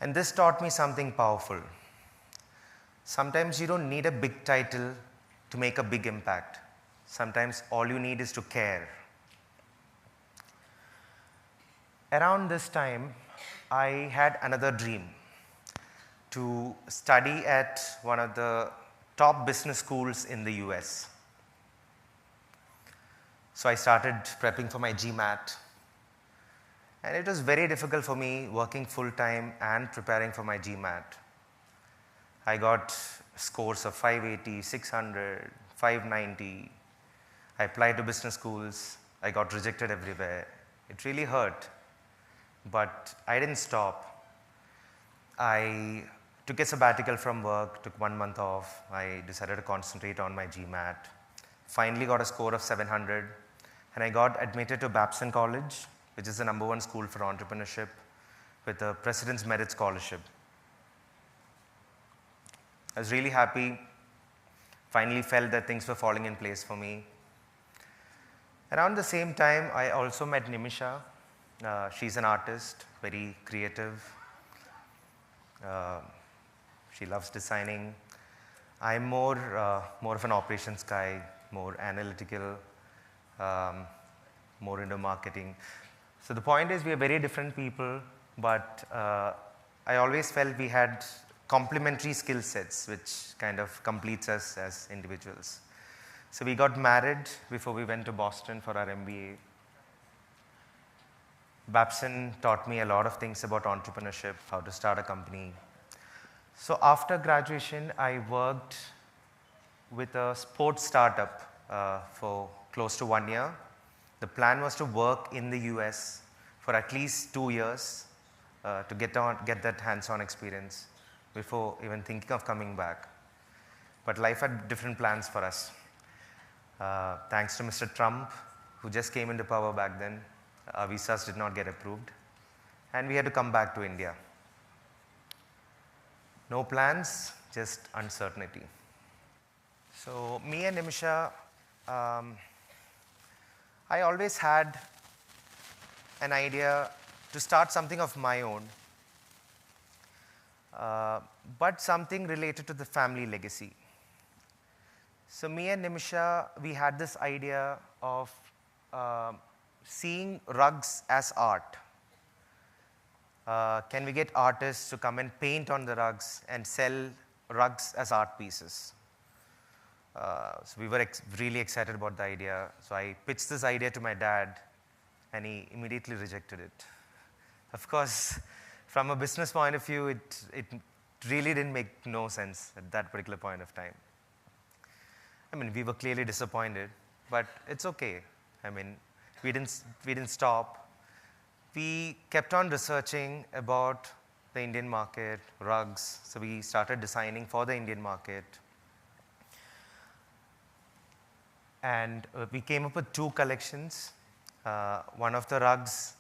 And this taught me something powerful. Sometimes you don't need a big title to make a big impact. Sometimes all you need is to care. Around this time, I had another dream to study at one of the top business schools in the US. So I started prepping for my GMAT. And it was very difficult for me working full-time and preparing for my GMAT. I got scores of 580, 600, 590. I applied to business schools. I got rejected everywhere. It really hurt, but I didn't stop. I took a sabbatical from work, took 1 month off. I decided to concentrate on my GMAT. Finally got a score of 700, and I got admitted to Babson College, which is the #1 school for entrepreneurship, with a President's Merit Scholarship. I was really happy, finally felt that things were falling in place for me. Around the same time, I also met Nimisha. She's an artist, very creative. She loves designing. I'm more of an operations guy, more analytical, more into marketing. So the point is, we are very different people, but I always felt we had complementary skill sets, which kind of completes us as individuals. So we got married before we went to Boston for our MBA. Babson taught me a lot of things about entrepreneurship, how to start a company. So after graduation, I worked with a sports startup for close to 1 year. The plan was to work in the US for at least 2 years to get that hands-on experience before even thinking of coming back. But life had different plans for us. Thanks to Mr. Trump, who just came into power back then, our visas did not get approved, and we had to come back to India. No plans, just uncertainty. So me and Nimisha, I always had an idea to start something of my own, but something related to the family legacy. So me and Nimisha, we had this idea of seeing rugs as art. Can we get artists to come and paint on the rugs and sell rugs as art pieces? So we were really excited about the idea. So I pitched this idea to my dad, and he immediately rejected it. Of course, from a business point of view, it really didn't make no sense at that particular point of time. I mean, we were clearly disappointed, but it's okay. I mean, we didn't stop. We kept on researching about the Indian market, rugs, so we started designing for the Indian market. And we came up with 2 collections. One of the rugs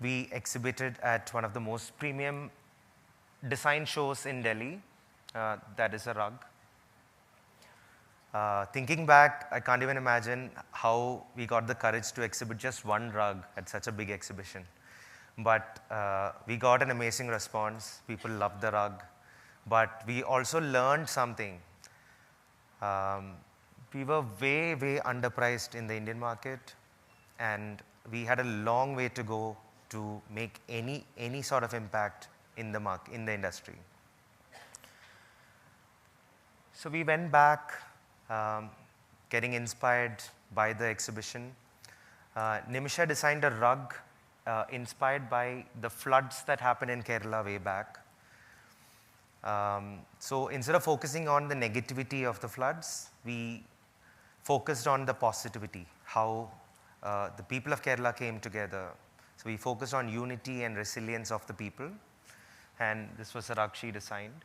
we exhibited at one of the most premium design shows in Delhi. That is a rug. Thinking back, I can't even imagine how we got the courage to exhibit just one rug at such a big exhibition. But we got an amazing response. People loved the rug. But we also learned something. We were way, way underpriced in the Indian market, and we had a long way to go to make any sort of impact in the industry. So we went back, getting inspired by the exhibition. Nimisha designed a rug inspired by the floods that happened in Kerala way back. So instead of focusing on the negativity of the floods, we focused on the positivity, how the people of Kerala came together. So we focused on unity and resilience of the people, and this was a rug she designed.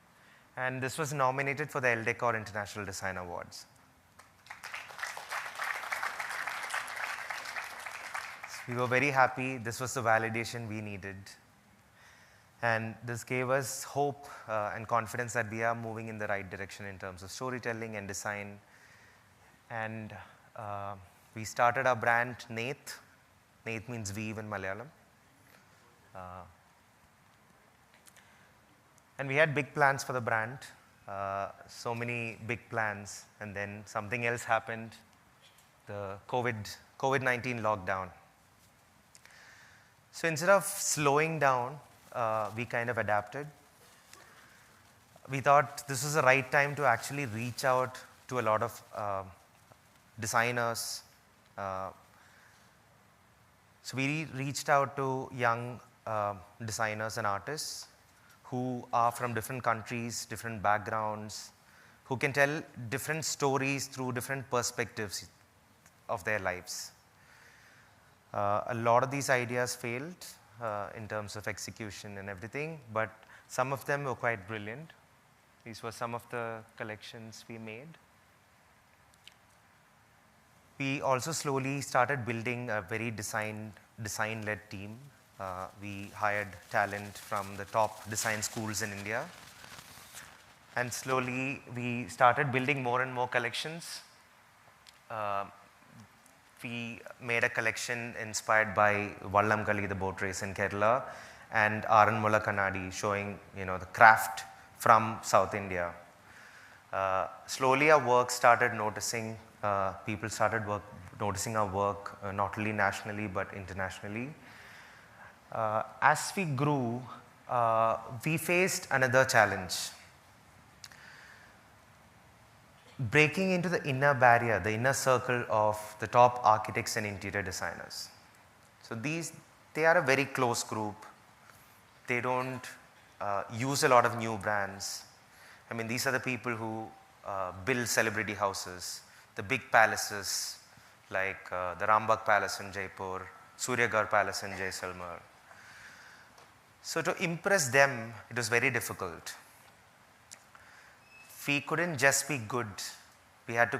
And this was nominated for the Elle Decor International Design Awards. We were very happy. This was the validation we needed. And this gave us hope and confidence that we are moving in the right direction in terms of storytelling and design. And we started our brand, Nath. Nath means weave in Malayalam. And we had big plans for the brand, so many big plans. And then something else happened, the COVID-19 lockdown. So instead of slowing down, we kind of adapted. We thought this was the right time to actually reach out to a lot of designers. So we reached out to young designers and artists who are from different countries, different backgrounds, who can tell different stories through different perspectives of their lives. A lot of these ideas failed in terms of execution and everything, but some of them were quite brilliant. These were some of the collections we made. We also slowly started building a very design-led team. We hired talent from the top design schools in India. And slowly we started building more and more collections. We made a collection inspired by Vallamkali, the boat race in Kerala, and Aranmula Kannadi, showing the craft from South India. Slowly our work started noticing, people started noticing our work not only nationally but internationally. As we grew, we faced another challenge. Breaking into the inner barrier, the inner circle of the top architects and interior designers. So they are a very close group. They don't use a lot of new brands. I mean, these are the people who build celebrity houses, the big palaces like the Rambagh Palace in Jaipur, Suryagarh Palace in Jaisalmer. So to impress them, it was very difficult. We couldn't just be good, we had to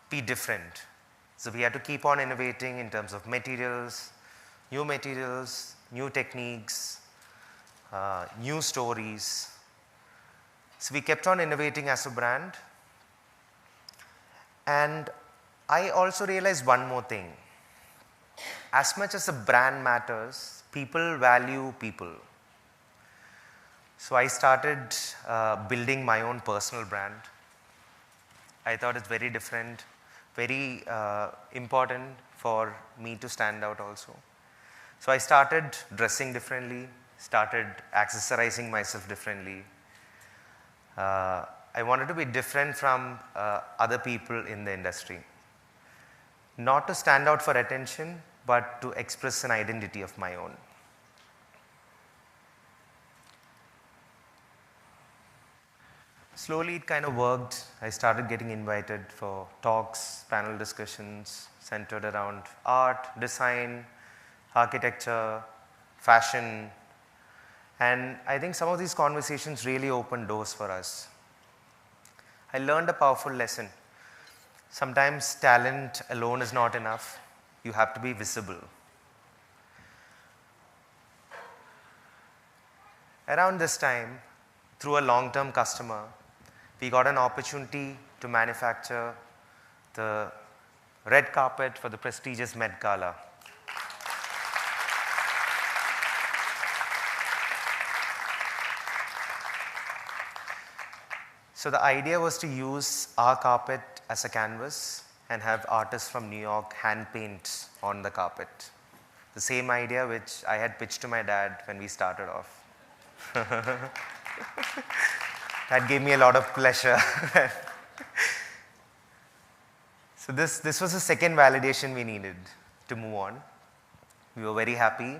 be different. So we had to keep on innovating in terms of materials, new techniques, new stories. So we kept on innovating as a brand. And I also realized one more thing. As much as a brand matters, people value people. So I started building my own personal brand. I thought it's very different, very important for me to stand out also. So I started dressing differently, started accessorizing myself differently. I wanted to be different from other people in the industry. Not to stand out for attention, but to express an identity of my own. Slowly it kind of worked. I started getting invited for talks, panel discussions centered around art, design, architecture, fashion. And I think some of these conversations really opened doors for us. I learned a powerful lesson. Sometimes talent alone is not enough. You have to be visible. Around this time, through a long-term customer, we got an opportunity to manufacture the red carpet for the prestigious Met Gala. So the idea was to use our carpet as a canvas and have artists from New York hand paint on the carpet. The same idea which I had pitched to my dad when we started off. That gave me a lot of pleasure. So this was the second validation we needed to move on. We were very happy.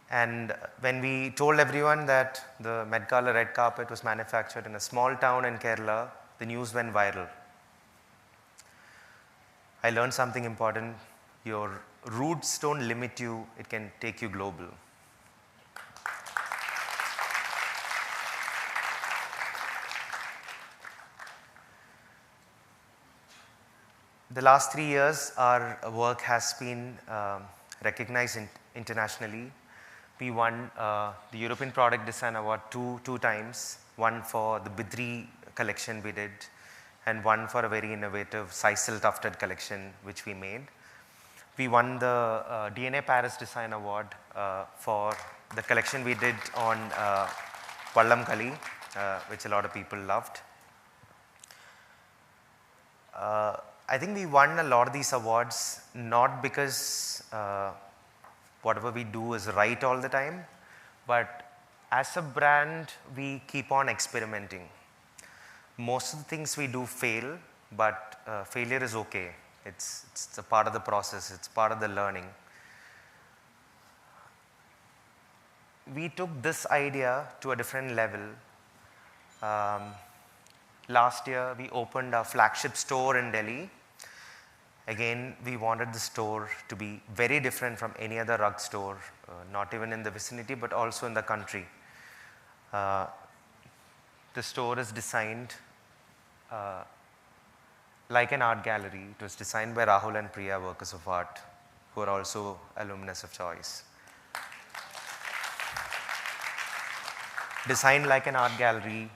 And when we told everyone that the Met Gala red carpet was manufactured in a small town in Kerala, the news went viral. I learned something important. Your roots don't limit you, it can take you global. The last 3 years, our work has been recognized internationally. We won the European Product Design Award two times, one for the Bidri collection we did, and one for a very innovative Sisal tufted collection which we made. We won the DNA Paris Design Award for the collection we did on Vallamkali, which a lot of people loved. I think we won a lot of these awards not because whatever we do is right all the time, but as a brand, we keep on experimenting. Most of the things we do fail, but failure is okay. It's a part of the process, it's part of the learning. we took this idea to a different level. Last year, we opened our flagship store in Delhi. Again, we wanted the store to be very different from any other rug store, not even in the vicinity, but also in the country. The store is designed like an art gallery. It was designed by Rahul and Priya, workers of art, who are also alumnus of choice. Designed like an art gallery,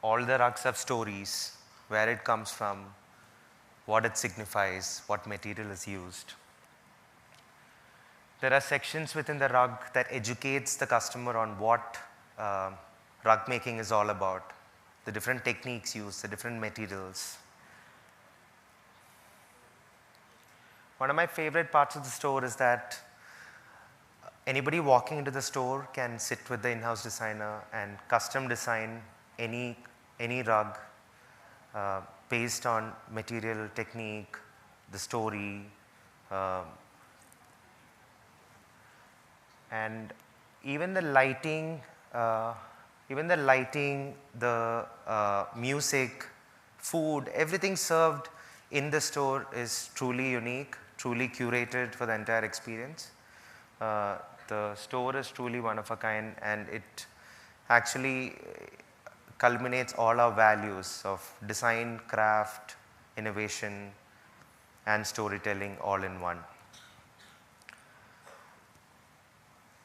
all the rugs have stories, where it comes from, what it signifies, what material is used. There are sections within the rug that educates the customer on what rug making is all about, the different techniques used, the different materials. One of my favorite parts of the store is that anybody walking into the store can sit with the in-house designer and custom design any rug based on material, technique, the story, and even the lighting, the music, food, everything served in the store is truly unique, truly curated for the entire experience. The store is truly one of a kind, and it actually culminates all our values of design, craft, innovation, and storytelling all in one.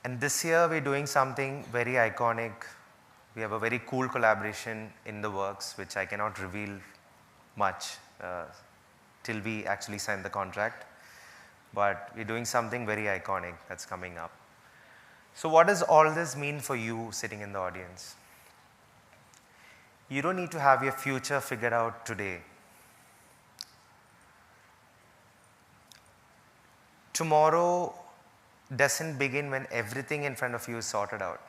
And this year we're doing something very iconic. We have a very cool collaboration in the works, which I cannot reveal much till we actually sign the contract. But we're doing something very iconic that's coming up. So what does all this mean for you sitting in the audience? You don't need to have your future figured out today. Tomorrow doesn't begin when everything in front of you is sorted out.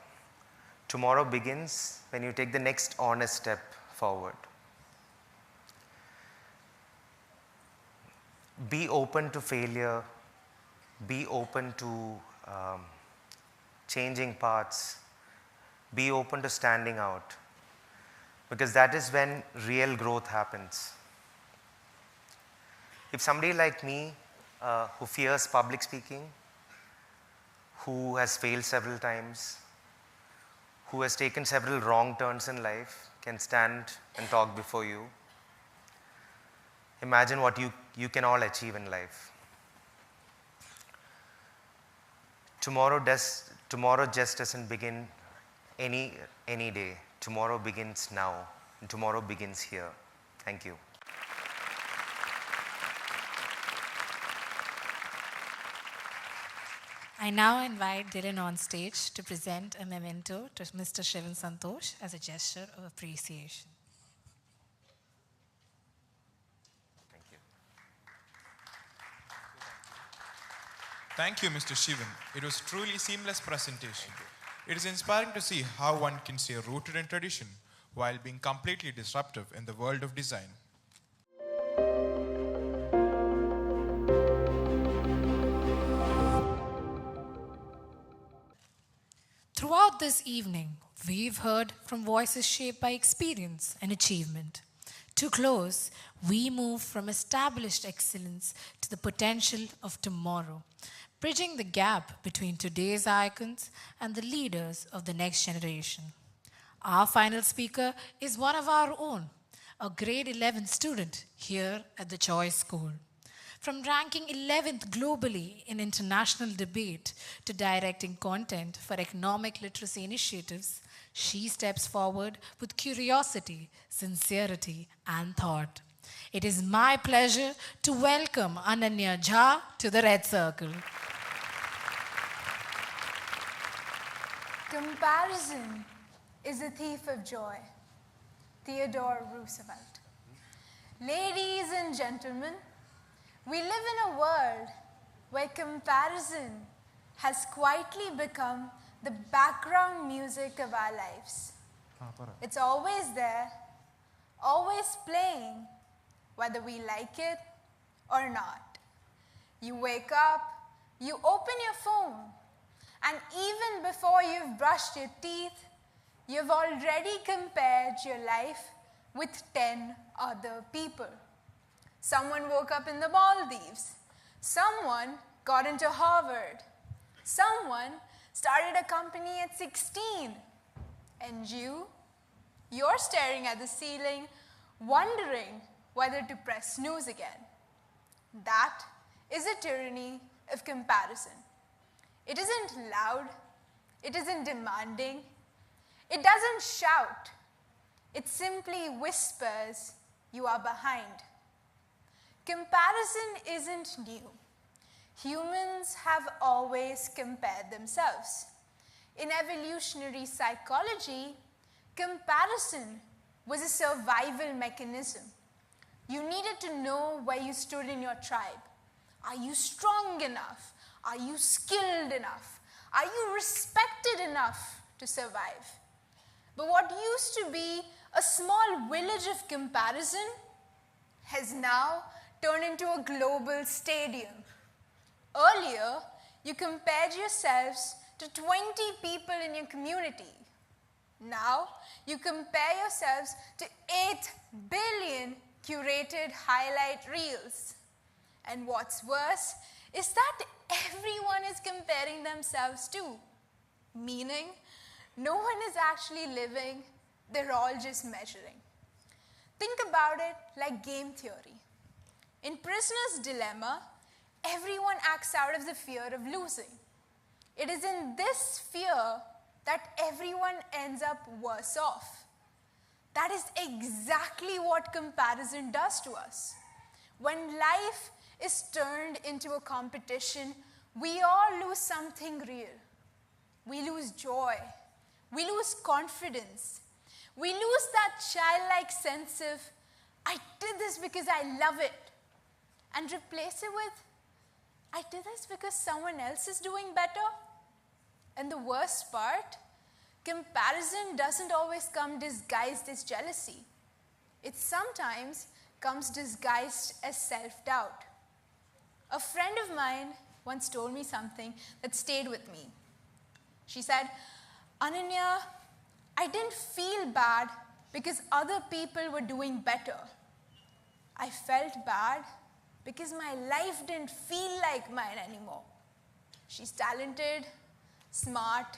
Tomorrow begins when you take the next honest step forward. Be open to failure. Be open to changing paths. Be open to standing out. Because that is when real growth happens. If somebody like me who fears public speaking, who has failed several times, who has taken several wrong turns in life, can stand and talk before you, imagine what you can all achieve in life. Tomorrow just doesn't begin any day. Tomorrow begins now, and tomorrow begins here. Thank you. I now invite Dylan on stage to present a memento to Mr. Shivan Santos as a gesture of appreciation. Thank you. Thank you, Mr. Shivan. It was truly seamless presentation. It is inspiring to see how one can stay rooted in tradition while being completely disruptive in the world of design. Throughout this evening, we've heard from voices shaped by experience and achievement. To close, we move from established excellence to the potential of tomorrow, bridging the gap between today's icons and the leaders of the next generation. Our final speaker is one of our own, a grade 11 student here at the Choice School. From ranking 11th globally in international debate to directing content for economic literacy initiatives, she steps forward with curiosity, sincerity, and thought. It is my pleasure to welcome Ananya Ja to the Red Circle. Comparison is a thief of joy. Theodore Roosevelt. Ladies and gentlemen, we live in a world where comparison has quietly become the background music of our lives. It's always there, always playing, whether we like it or not. You wake up, you open your phone, And even before you've brushed your teeth, you've already compared your life with 10 other people. Someone woke up in the Maldives. Someone got into Harvard. Someone started a company at 16. And you're staring at the ceiling, wondering whether to press snooze again. That is a tyranny of comparison. It isn't loud. It isn't demanding. It doesn't shout. It simply whispers, "You are behind." Comparison isn't new. Humans have always compared themselves. In evolutionary psychology, comparison was a survival mechanism. You needed to know where you stood in your tribe. Are you strong enough? Are you skilled enough? Are you respected enough to survive? But what used to be a small village of comparison has now turned into a global stadium. Earlier, you compared yourselves to 20 people in your community. Now, you compare yourselves to 8 billion curated highlight reels. And what's worse is that everyone is comparing themselves too, meaning no one is actually living, they're all just measuring. Think about it like game theory. In Prisoner's Dilemma, everyone acts out of the fear of losing. It is in this fear that everyone ends up worse off. That is exactly what comparison does to us. When life is turned into a competition, we all lose something real. We lose joy. We lose confidence. We lose that childlike sense of, "I did this because I love it," and replace it with, "I did this because someone else is doing better." And the worst part, comparison doesn't always come disguised as jealousy. It sometimes comes disguised as self-doubt. A friend of mine once told me something that stayed with me. She said, "Ananya, I didn't feel bad because other people were doing better. I felt bad because my life didn't feel like mine anymore." She's talented, smart,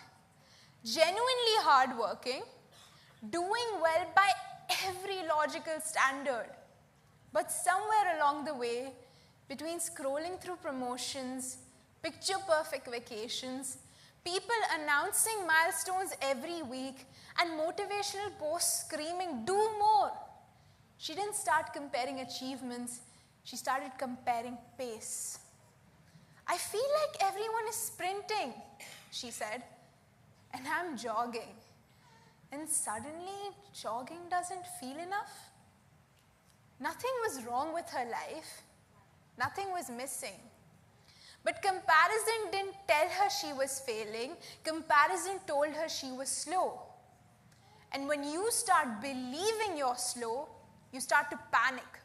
genuinely hardworking, doing well by every logical standard. But somewhere along the way, between scrolling through promotions, picture-perfect vacations, people announcing milestones every week, and motivational posts screaming, "Do more," she didn't start comparing achievements, she started comparing pace. "I feel like everyone is sprinting," she said, "and I'm jogging. And suddenly, jogging doesn't feel enough." Nothing was wrong with her life. Nothing was missing. But comparison didn't tell her she was failing. Comparison told her she was slow. And when you start believing you're slow, you start to panic.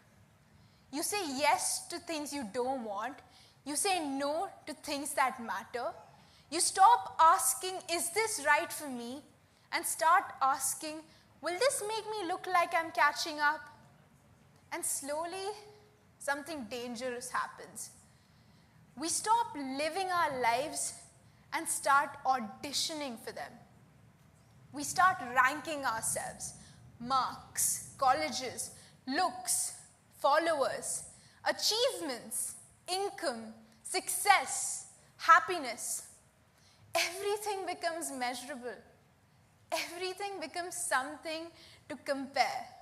You say yes to things you don't want. You say no to things that matter. You stop asking, "Is this right for me?" and start asking, "Will this make me look like I'm catching up?" And slowly, something dangerous happens. We stop living our lives and start auditioning for them. We start ranking ourselves: marks, colleges, looks, followers, achievements, income, success, happiness. Everything becomes measurable. Everything becomes something to compare.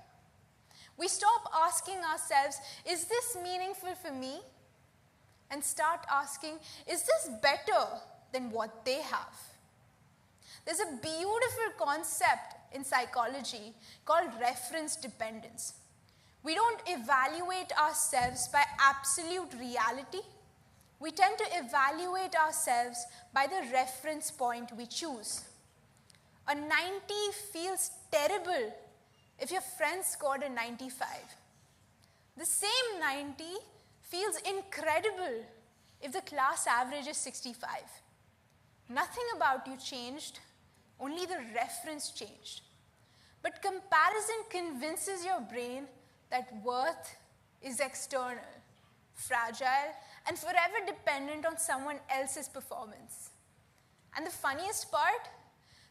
We stop asking ourselves, "Is this meaningful for me?" and start asking, "Is this better than what they have?" There's a beautiful concept in psychology called reference dependence. We don't evaluate ourselves by absolute reality. We tend to evaluate ourselves by the reference point we choose. A 90 feels terrible if your friend scored a 95. The same 90 feels incredible if the class average is 65. Nothing about you changed, only the reference changed. But comparison convinces your brain that worth is external, fragile, and forever dependent on someone else's performance. And the funniest part,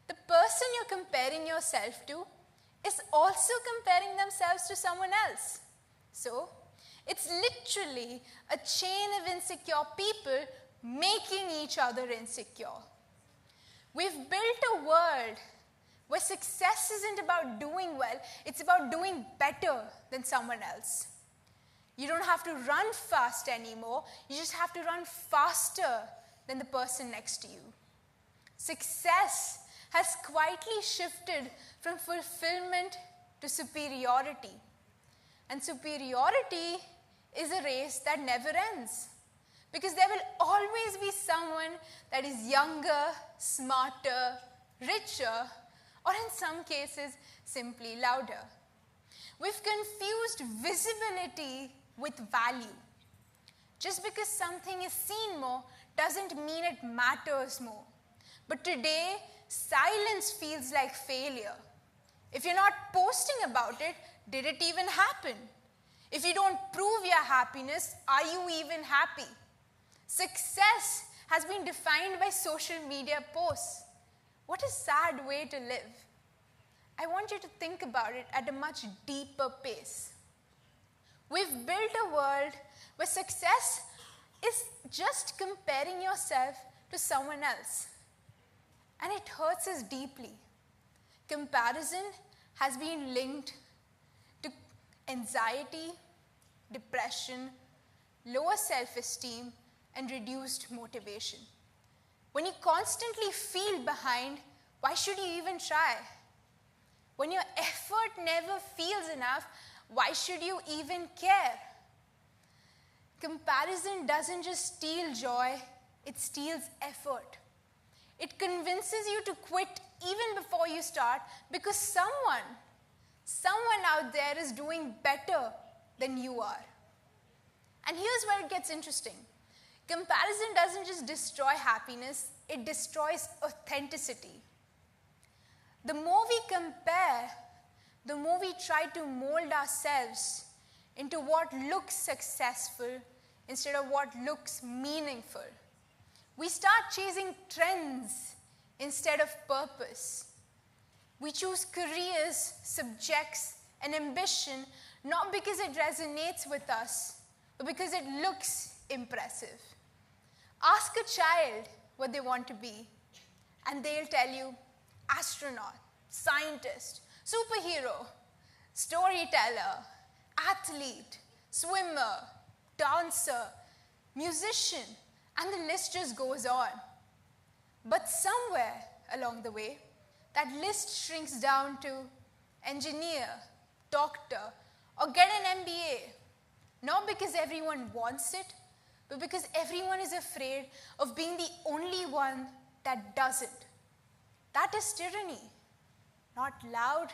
the person you're comparing yourself to is also comparing themselves to someone else. So, it's literally a chain of insecure people making each other insecure. We've built a world where success isn't about doing well, it's about doing better than someone else. You don't have to run fast anymore, you just have to run faster than the person next to you. Success has quietly shifted from fulfillment to superiority. And superiority is a race that never ends. Because there will always be someone that is younger, smarter, richer, or in some cases, simply louder. We've confused visibility with value. Just because something is seen more doesn't mean it matters more. But today, silence feels like failure. If you're not posting about it, did it even happen? If you don't prove your happiness, are you even happy? Success has been defined by social media posts. What a sad way to live. I want you to think about it at a much deeper pace. We've built a world where success is just comparing yourself to someone else. And it hurts us deeply. Comparison has been linked to anxiety, depression, lower self-esteem, and reduced motivation. When you constantly feel behind, why should you even try? When your effort never feels enough, why should you even care? Comparison doesn't just steal joy, it steals effort. It convinces you to quit even before you start because someone out there is doing better than you are. And here's where it gets interesting. Comparison doesn't just destroy happiness, it destroys authenticity. The more we compare, the more we try to mold ourselves into what looks successful instead of what looks meaningful. We start chasing trends instead of purpose. We choose careers, subjects, and ambition not because it resonates with us, but because it looks impressive. Ask a child what they want to be, and they'll tell you astronaut, scientist, superhero, storyteller, athlete, swimmer, dancer, musician, and the list just goes on. But somewhere along the way, that list shrinks down to engineer, doctor, or get an MBA. Not because everyone wants it, but because everyone is afraid of being the only one that doesn't. That is tyranny. Not loud,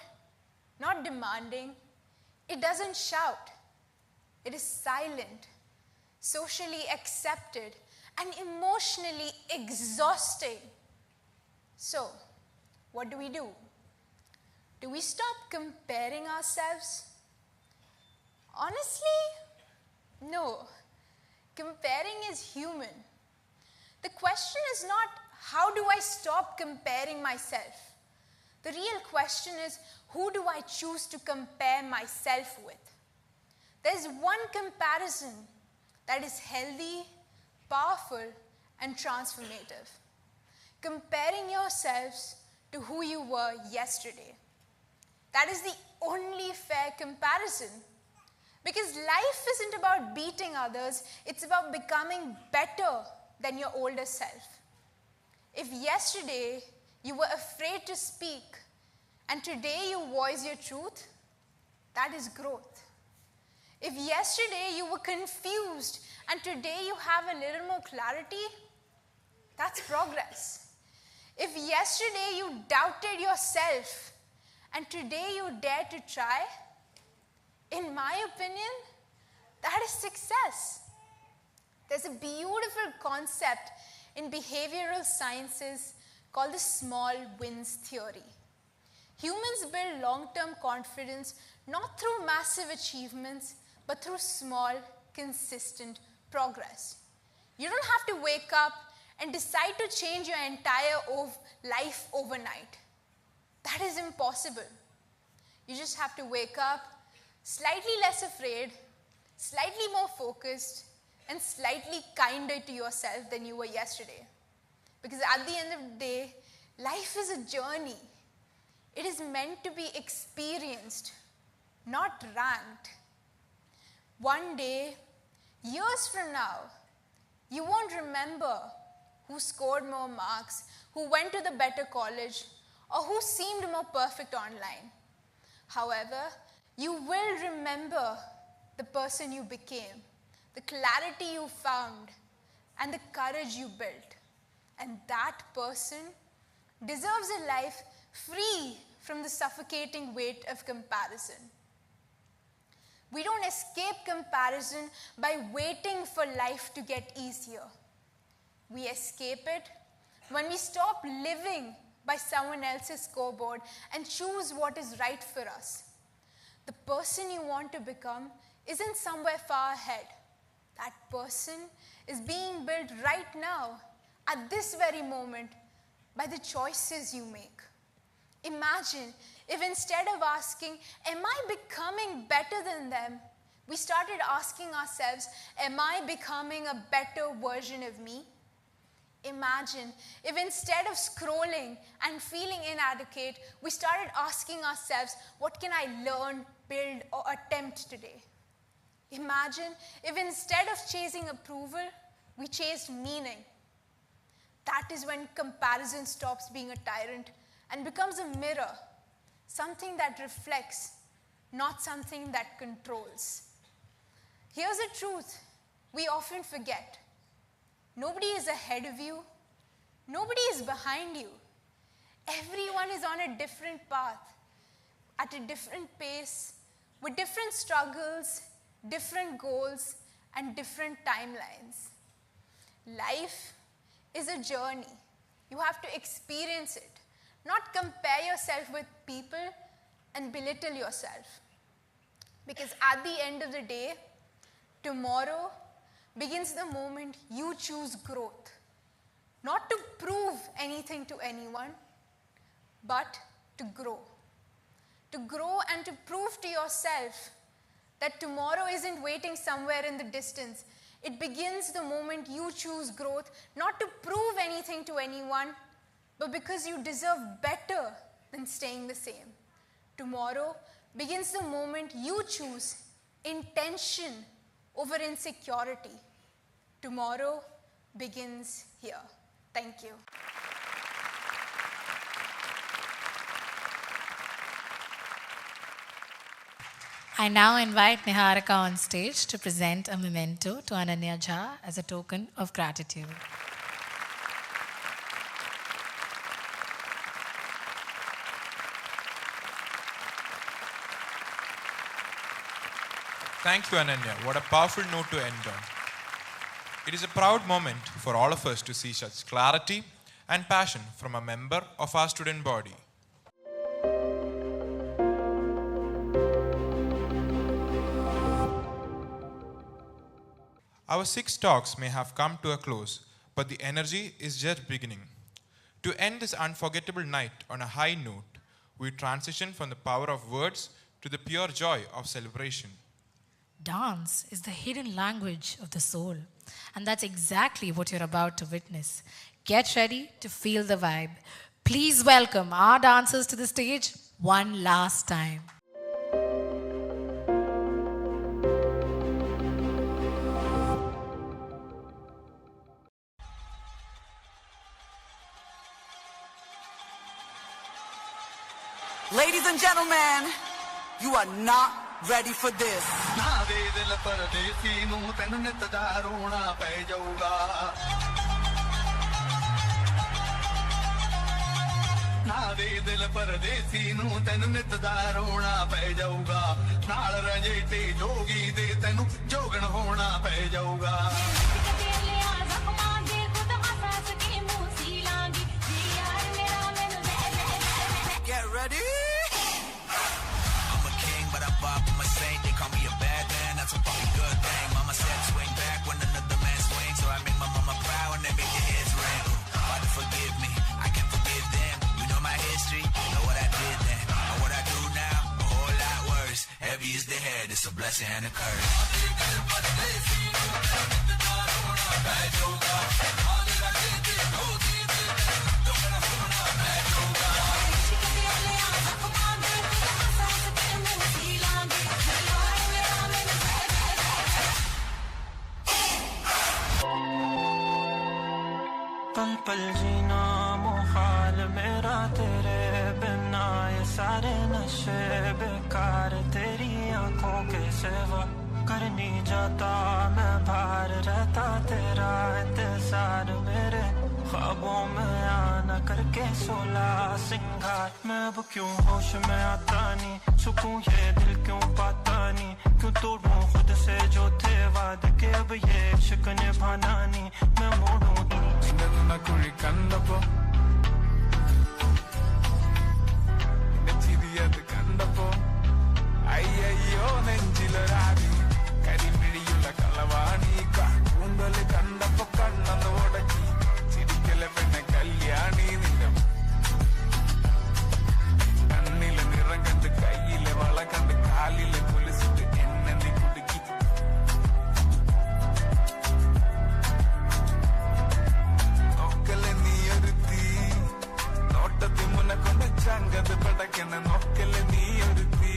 not demanding. It doesn't shout. It is silent, socially accepted, and emotionally exhausting. So, what do? Do we stop comparing ourselves? Honestly, no. Comparing is human. The question is not, how do I stop comparing myself? The real question is, who do I choose to compare myself with? There's one comparison that is healthy, powerful, and transformative. Comparing yourselves to who you were yesterday. That is the only fair comparison. Because life isn't about beating others, it's about becoming better than your older self. If yesterday you were afraid to speak, and today you voice your truth, that is growth. If yesterday you were confused, and today you have a little more clarity, that's progress. If yesterday you doubted yourself, and today you dare to try, in my opinion, that is success. There's a beautiful concept in behavioral sciences called the small wins theory. Humans build long-term confidence not through massive achievements, but through small, consistent progress. You don't have to wake up and decide to change your entire life overnight. That is impossible. You just have to wake up slightly less afraid, slightly more focused, and slightly kinder to yourself than you were yesterday. Because at the end of the day, life is a journey. It is meant to be experienced, not ranked. One day, years from now, you won't remember who scored more marks, who went to the better college, or who seemed more perfect online. However, you will remember the person you became, the clarity you found, and the courage you built. And that person deserves a life free from the suffocating weight of comparison. We don't escape comparison by waiting for life to get easier. We escape it when we stop living by someone else's scoreboard and choose what is right for us. The person you want to become isn't somewhere far ahead. That person is being built right now, at this very moment, by the choices you make. Imagine if instead of asking, am I becoming better than them, we started asking ourselves, am I becoming a better version of me? Imagine if instead of scrolling and feeling inadequate, we started asking ourselves, what can I learn, build, or attempt today? Imagine if instead of chasing approval, we chased meaning. That is when comparison stops being a tyrant and becomes a mirror, something that reflects, not something that controls. Here's the truth we often forget. Nobody is ahead of you. Nobody is behind you. Everyone is on a different path, at a different pace, with different struggles, different goals, and different timelines. Life is a journey. You have to experience it, not compare yourself with people and belittle yourself. Because at the end of the day, tomorrow begins the moment you choose growth. Not to prove anything to anyone, but to grow. To grow and to prove to yourself that tomorrow isn't waiting somewhere in the distance. It begins the moment you choose growth, not to prove anything to anyone, but because you deserve better than staying the same. Tomorrow begins the moment you choose intention over insecurity. Tomorrow begins here. Thank you. I now invite Niharika on stage to present a memento to Ananya Ja as a token of gratitude. Thank you, Ananya. What a powerful note to end on. It is a proud moment for all of us to see such clarity and passion from a member of our student body. Our 6 talks may have come to a close, but the energy is just beginning. To end this unforgettable night on a high note, we transition from the power of words to the pure joy of celebration. Dance is the hidden language of the soul, and that's exactly what you're about to witness. Get ready to feel the vibe. Please welcome our dancers to the stage one last time. Ladies and gentlemen, you are not ready for this. it's a blessing and a curse. पल पल जीना मुहाल मेरा तेरे बिना ये सारे नशे बेकार तेरी आंखों के सिवा कर नहीं जाता मैं बाहर रहता तेरा इंतजार मेरे ख्वाबों में आना करके सोला सिंगार मैं अब क्यों होश में आता नहीं सुकून ये दिल क्यों पाता नहीं क्यों तोड़ूं खुद से जो थे वादे के अब ये इश्क निभाना नहीं मैं मोड़ूं ചിന്ന കുഴി കണ്ടപ്പോ ചിരിയത് കണ്ടപ്പോ അയ്യോ നെഞ്ചിലൊരാടി കരിമിഴിയുള്ള കളവാണി കൂന്തല് കണ്ടപ്പോ കണ്ണന്ന് ഉടക്കി ചിരിക്കല പെണ്ണെ കല്യാണി നിന്റെ കണ്ണിലെ നിറം കണ്ട് കയ്യിലെ വള കണ്ട് കാലിലെ കൊലുസിട്ട് എന്നെ നീ കുടുക്കി ചങ്കത് പടക്കണ നോക്കല് നീ ഒരു തീ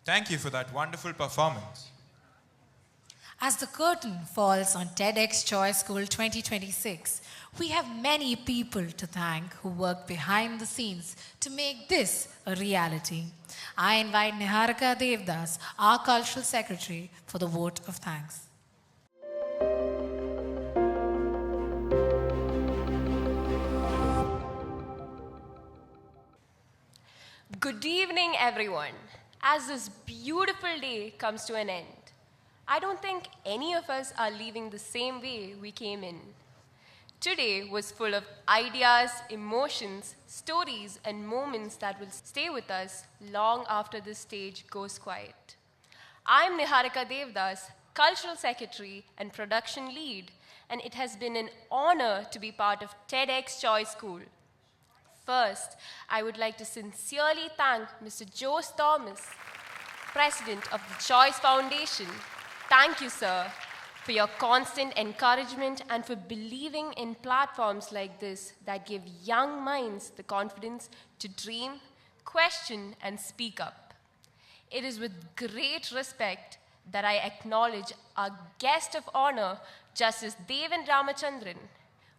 Thank you for that wonderful performance. As the curtain falls on TEDx Choice School 2026, we have many people to thank who worked behind the scenes to make this a reality. I invite Niharika Devdas, our Cultural Secretary, for the vote of thanks. Good evening, everyone. As this beautiful day comes to an end, I don't think any of us are leaving the same way we came in. Today was full of ideas, emotions, stories, and moments that will stay with us long after this stage goes quiet. I'm Niharika Devdas, Cultural Secretary and Production Lead, and it has been an honor to be part of TEDx Choice School. First, I would like to sincerely thank Mr. Jose Thomas, President of the Choice Foundation. Thank you, sir, for your constant encouragement and for believing in platforms like this that give young minds the confidence to dream, question, and speak up. It is with great respect that I acknowledge our guest of honor, Justice Devan Ramachandran.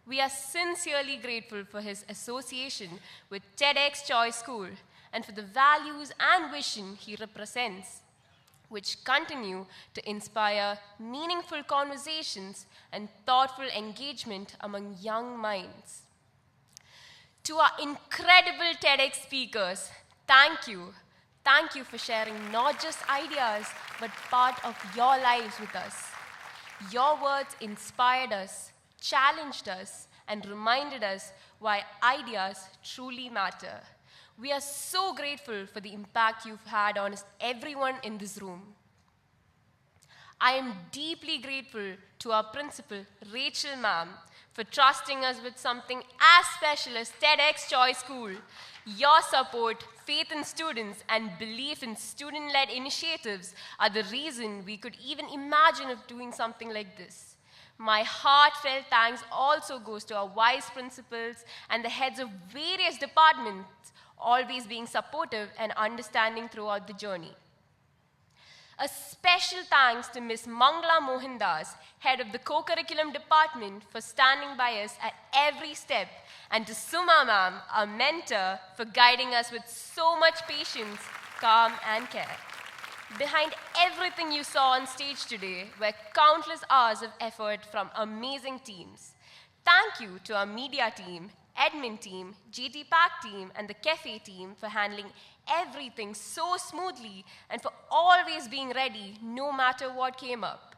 We are sincerely grateful for his association with TEDx Choice School and for the values and vision he represents, which continue to inspire meaningful conversations and thoughtful engagement among young minds. To our incredible TEDx speakers, thank you. Thank you for sharing not just ideas, but part of your lives with us. Your words inspired us, challenged us, and reminded us why ideas truly matter. We are so grateful for the impact you've had on everyone in this room. I am deeply grateful to our principal, Rachel ma'am, for trusting us with something as special as TEDx Choice School. Your support, faith in students, and belief in student-led initiatives are the reason we could even imagine of doing something like this. My heartfelt thanks also goes to our vice principals and the heads of various departments, always being supportive and understanding throughout the journey. A special thanks to Ms. Mangla Mohandas, head of the co-curriculum department, for standing by us at every step, and to Suma ma'am, our mentor, for guiding us with so much patience, calm, and care. Behind everything you saw on stage today were countless hours of effort from amazing teams. Thank you to our media team, admin team, GT Pack team, and the cafe team for handling everything so smoothly and for always being ready no matter what came up.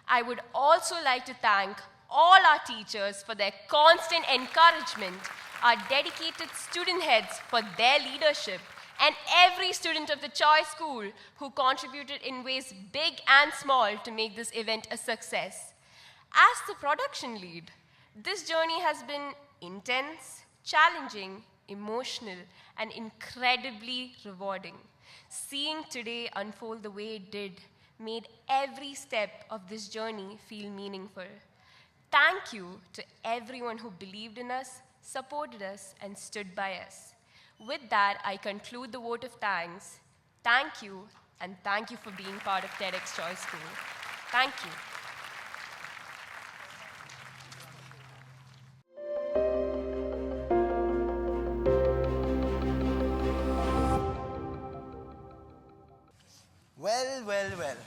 I would also like to thank all our teachers for their constant encouragement, our dedicated student heads for their leadership, and every student of the Choice School who contributed in ways big and small to make this event a success. As the production lead, this journey has been intense, challenging, emotional, and incredibly rewarding. Seeing today unfold the way it did made every step of this journey feel meaningful. Thank you to everyone who believed in us, supported us, and stood by us. With that, I conclude the vote of thanks. Thank you, and thank you for being part of TEDx Choice School. Thank you. Well.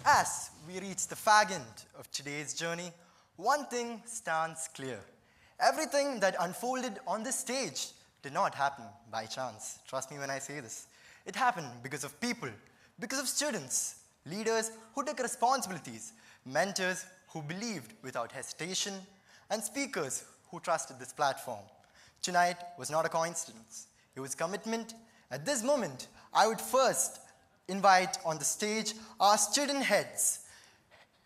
As we reach the fag end of today's journey, one thing stands clear. Everything that unfolded on this stage did not happen by chance. Trust me when I say this. It happened because of people, because of students, leaders who took responsibilities, mentors who believed without hesitation, and speakers who trusted this platform. Tonight was not a coincidence. It was commitment. At this moment, I would first invite on the stage our student heads.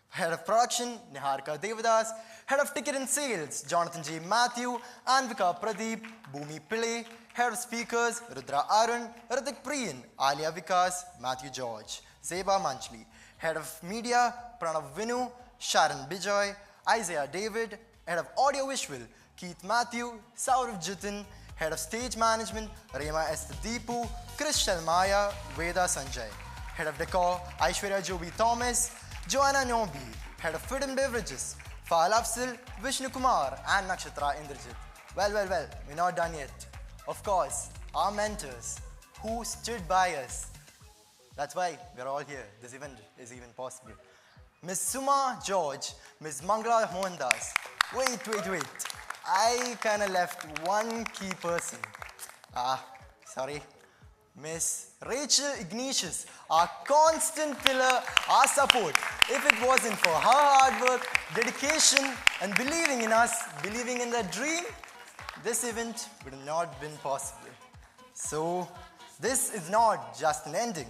Head of Production, Niharika Devadas. Head of Ticket and Sales, Jonathan J. Matthew, Anvika Pradeep, Bhumi Pillai. Head of Speakers, Rudra Arun, Ritik Priyan, Alia Vikas, Matthew George, Zeba Manchli. Head of Media, Pranav Vinu, Sharon Bijoy, Isaiah David. Head of Audio Visual, Keith Matthew, Saurav Jitan. Head of Stage Management, Rema Esther Deepu, Krishnan Maya, Veda Sanjay. Head of Decor, Aishwarya Joby Thomas, Joanna Nobi. Head of Food and Beverages, Fahal Afzal, Vishnu Kumar, and Nakshatra Indrajit. Well, we're not done yet. Of course, our mentors who stood by us. That's why we're all here. This event is even possible. Ms. Suma George, Ms. Mangla Mohandas. Wait. I kind of left one key person. Sorry. Miss Rachel Ignatius, our constant pillar, our support. If it wasn't for her hard work, dedication, and believing in us, believing in that dream, this event would have not been possible. So, this is not just an ending.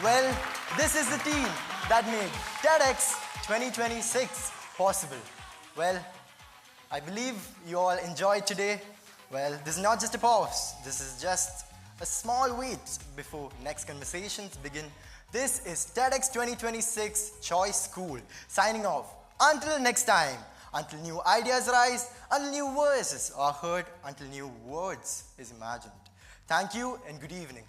Well, this is the team that made TEDx 2026 possible. Well, I believe you all enjoyed today. Well, this is not just a pause. This is just a small wait before next conversations begin. This is TEDx 2026 Choice School. Signing off. Until next time. Until new ideas rise. Until new voices are heard. Until new words is imagined. Thank you and good evening.